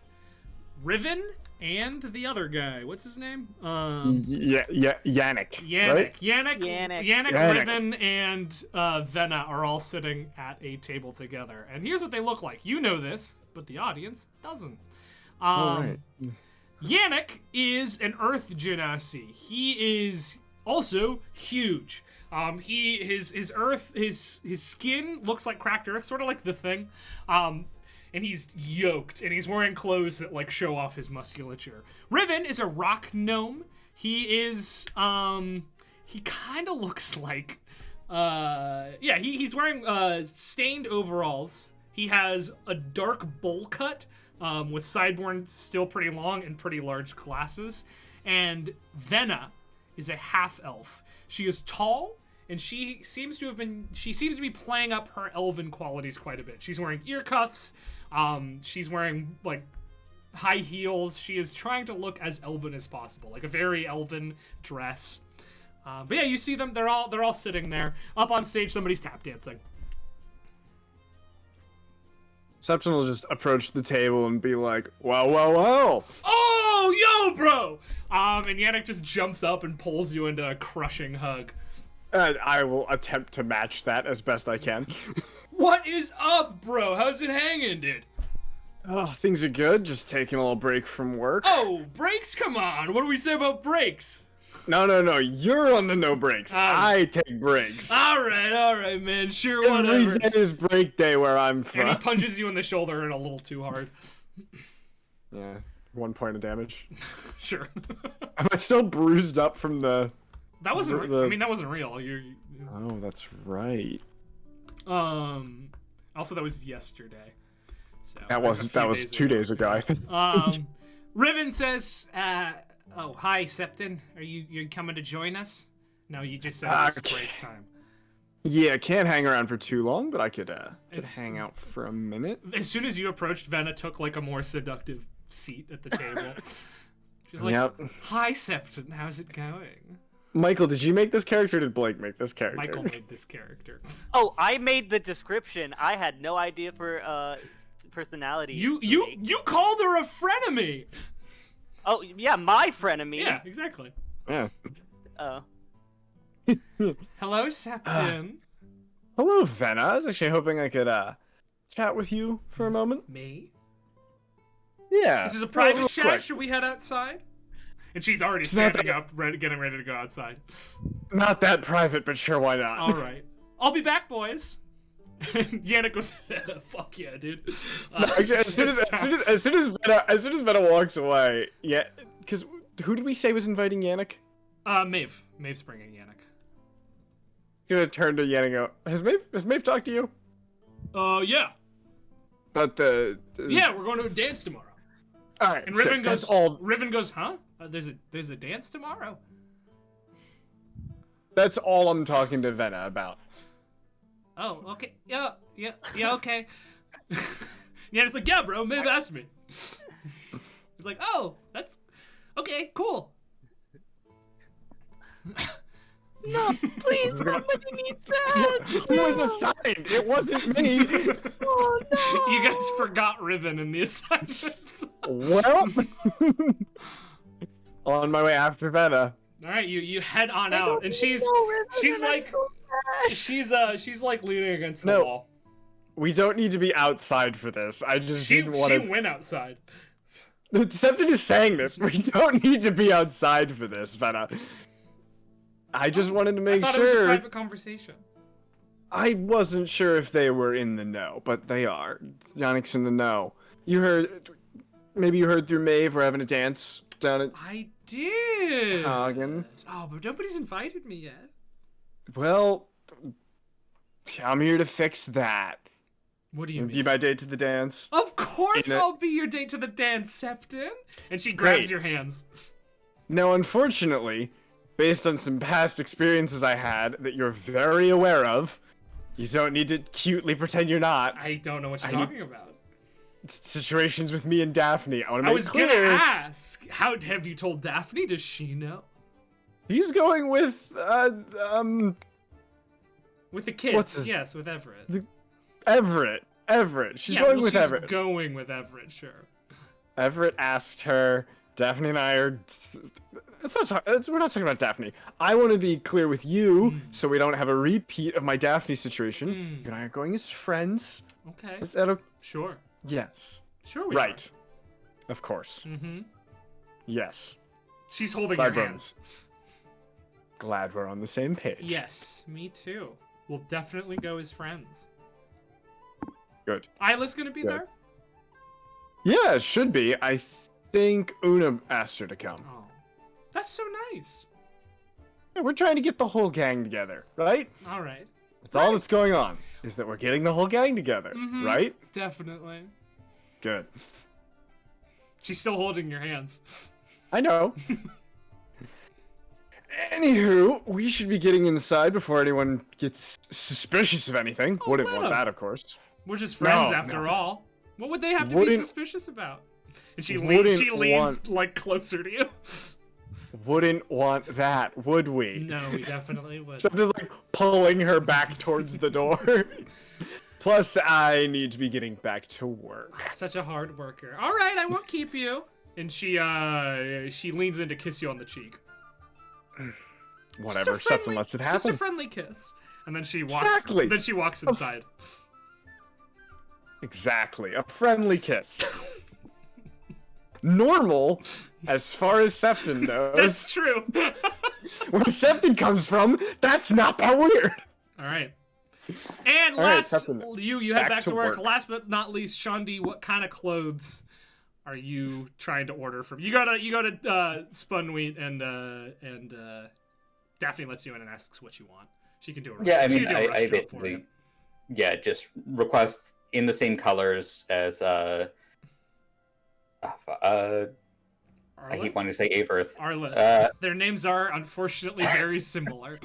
Riven and the other guy. What's his name? Yannick. Yannick. Right? Yannick, Riven, and Venna are all sitting at a table together. And here's what they look like. You know this, but the audience doesn't. Right. Yannick is an Earth Genasi. He is also huge. His skin looks like cracked earth, sort of like the Thing. And he's yoked, and he's wearing clothes that like show off his musculature. Riven is a rock gnome. He is he kind of looks like he's wearing stained overalls. He has a dark bowl cut with sideburns still pretty long and pretty large glasses. And Venna is a half elf. She is tall, and she seems to be playing up her elven qualities quite a bit. She's wearing ear cuffs. She's wearing like high heels. She is trying to look as elven as possible, like a very elven dress. But yeah, you see them. They're all sitting there. Up on stage, somebody's tap dancing. Septon will just approach the table and be like, wow. Oh, yo, bro! And Yannick just jumps up and pulls you into a crushing hug. And I will attempt to match that as best I can. What is up, bro? How's it hanging, dude? Oh, things are good. Just taking a little break from work. Oh, breaks? Come on. What do we say about breaks? No. You're on the no breaks. I take breaks. All right, man. Sure, whatever. Every day is break day where I'm from. And he punches you in the shoulder and a little too hard. Yeah, 1 point of damage. Sure. Am I still bruised up from the... That wasn't real. I mean, that wasn't real. Oh, that's right. Also, that was yesterday. So That was 2 days ago, I think. Riven says, oh, hi, Septon. Are you coming to join us? No, you just said it was break time. Yeah, can't hang around for too long, but I could hang out for a minute. As soon as you approached, Venna took like a more seductive seat at the table. She's like, Yep. Hi, Septon. How's it going? Michael, did you make this character or did Blake make this character? Michael made this character. Oh, I made the description. I had no idea for personality. You called her a frenemy. Oh yeah, my frenemy. Yeah, exactly. Yeah. Oh. Hello, Septon. Hello, Venna. I was actually hoping I could chat with you for a moment. Me? Yeah. This is a private real chat. quick. Should we head outside? And she's already It's not standing up, getting ready to go outside. Not that private, but sure, why not? All right. I'll be back, boys. And Yannick goes, fuck yeah, dude. Actually, as soon as Venna walks away, yeah, because who did we say was inviting Yannick? Maeve. Maeve's bringing Yannick. Gonna turn to Yannick and go, has Maeve talked to you? Yeah. About the... Yeah, we're going to a dance tomorrow. All right, And Riven that's goes, all. Riven goes, huh? There's a dance tomorrow? That's all I'm talking to Venna about. Oh, okay. Yeah, okay. Yeah, it's like, yeah, bro, Maeve asked me. He's like, oh, that's... Okay, cool. No, please, somebody needs that. Who was assigned? It wasn't me. Oh no. You guys forgot Riven in the assignments. Well, on my way after Venna. All right, you head on out, and she's like leaning against the wall. We don't need to be outside for this. I just She didn't want to. went outside. Septon is saying this. We don't need to be outside for this, Venna. I just wanted to make I thought sure. it was a private conversation. I wasn't sure if they were in the know, but they are. Yannick's in the know. You heard. Maybe you heard through Maeve we're having a dance down at I did. Hagen. Oh, but nobody's invited me yet. Well, I'm here to fix that. What do you Be mean? my date to the dance. Of course, In a- I'll be your date to the dance, Septon. And she grabs Great. your hands. Now, unfortunately, based on some past experiences I had that you're very aware of, you don't need to cutely pretend you're not. I don't know what you're I- talking about. Situations with me and Daphne. I want to I make was clear. gonna ask. How have you told Daphne? Does she know? He's going with With the kids. What's his- Yes, with Everett. Everett. Everett. She's Yeah, going well, with she's Everett. going with Everett, sure. Everett asked her. Daphne and I are. We're not talking about Daphne. I want to be clear with you, so we don't have a repeat of my Daphne situation. You and I are going as friends. Okay. Is that okay? Sure. Yes. Sure we Right. Of course. are. Mm-hmm. Yes. She's holding Glad your we're- hands. Glad we're on the same page. Yes, me too. We'll definitely go as friends. Good. Isla's gonna be Good. there? Yeah, it should be. I think Una asked her to come. Oh. That's so nice. Yeah, we're trying to get the whole gang together, right? Alright. That's all that's going on, is that we're getting the whole gang together, Mhm. right? Definitely. Good. She's still holding your hands. I know. Anywho, we should be getting inside before anyone gets suspicious of anything. Oh, Wouldn't let want 'em. that, of course. We're just friends No, after no. all. What would they have to be Wouldn't- suspicious about? And she wouldn't leans like closer to you. Wouldn't want that, would we? No, we definitely would. So they're like pulling her back towards the door. Plus, I need to be getting back to work. Such a hard worker. All right, I won't keep you. And she leans in to kiss you on the cheek. Whatever, Just a friendly- Septon lets it Just a happen. friendly kiss. And then she walks. Exactly. Then she walks inside. Exactly, a friendly kiss. Normal, as far as Septon knows. That's true. Where Septon comes from, that's not that weird. All right. And All right, last, Captain, you head back back to to work. work. Last but not least, Shandi, what kind of clothes are you trying to order from? You go to Spunwheat and Daphne lets you in and asks what you want. She can do it. Yeah, I she mean, can do a rush I job for basically, you. yeah, just request in the same colors as I keep wanting to say Everett. Arlith. Their names are unfortunately very similar.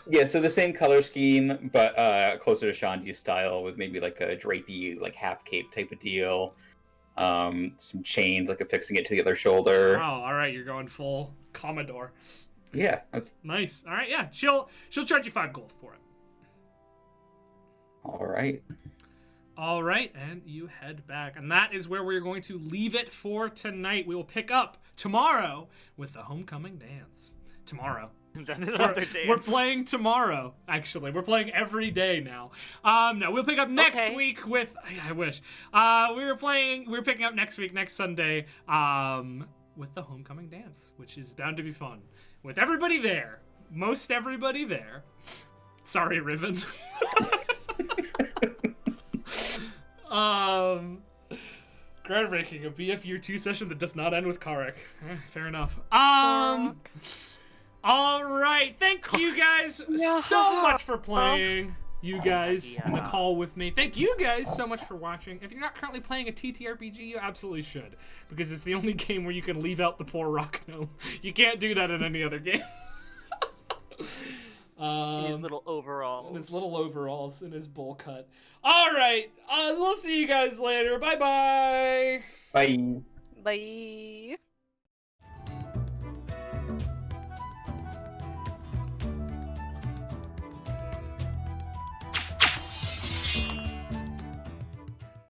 Yeah, so the same color scheme, but closer to Shanti's style, with maybe like a drapey, like half cape type of deal. Some chains, like affixing it to the other shoulder. Oh, all right, you're going full Commodore. Yeah, that's Nice. All right, yeah, she'll charge you 5 gold for it. all right. All right, and you head back, and that is where we're going to leave it for tonight. We will pick up tomorrow with the homecoming dance. Tomorrow. We're playing tomorrow, actually. We're playing every day now. No, we'll pick up next week with I wish. We're picking up next week, next Sunday, with the homecoming dance, which is bound to be fun. With everybody there. Most everybody there. Sorry, Riven. Groundbreaking, a BF Year 2 session that does not end with Karek. Fair enough. Alright, thank you guys so much for playing. You guys in the call with me. Thank you guys so much for watching. If you're not currently playing a TTRPG, you absolutely should. Because it's the only game where you can leave out the poor rock gnome. You can't do that in any other game. In his little overalls. In his little overalls, in his bowl cut. Alright, we'll see you guys later. Bye-bye. Bye. Bye.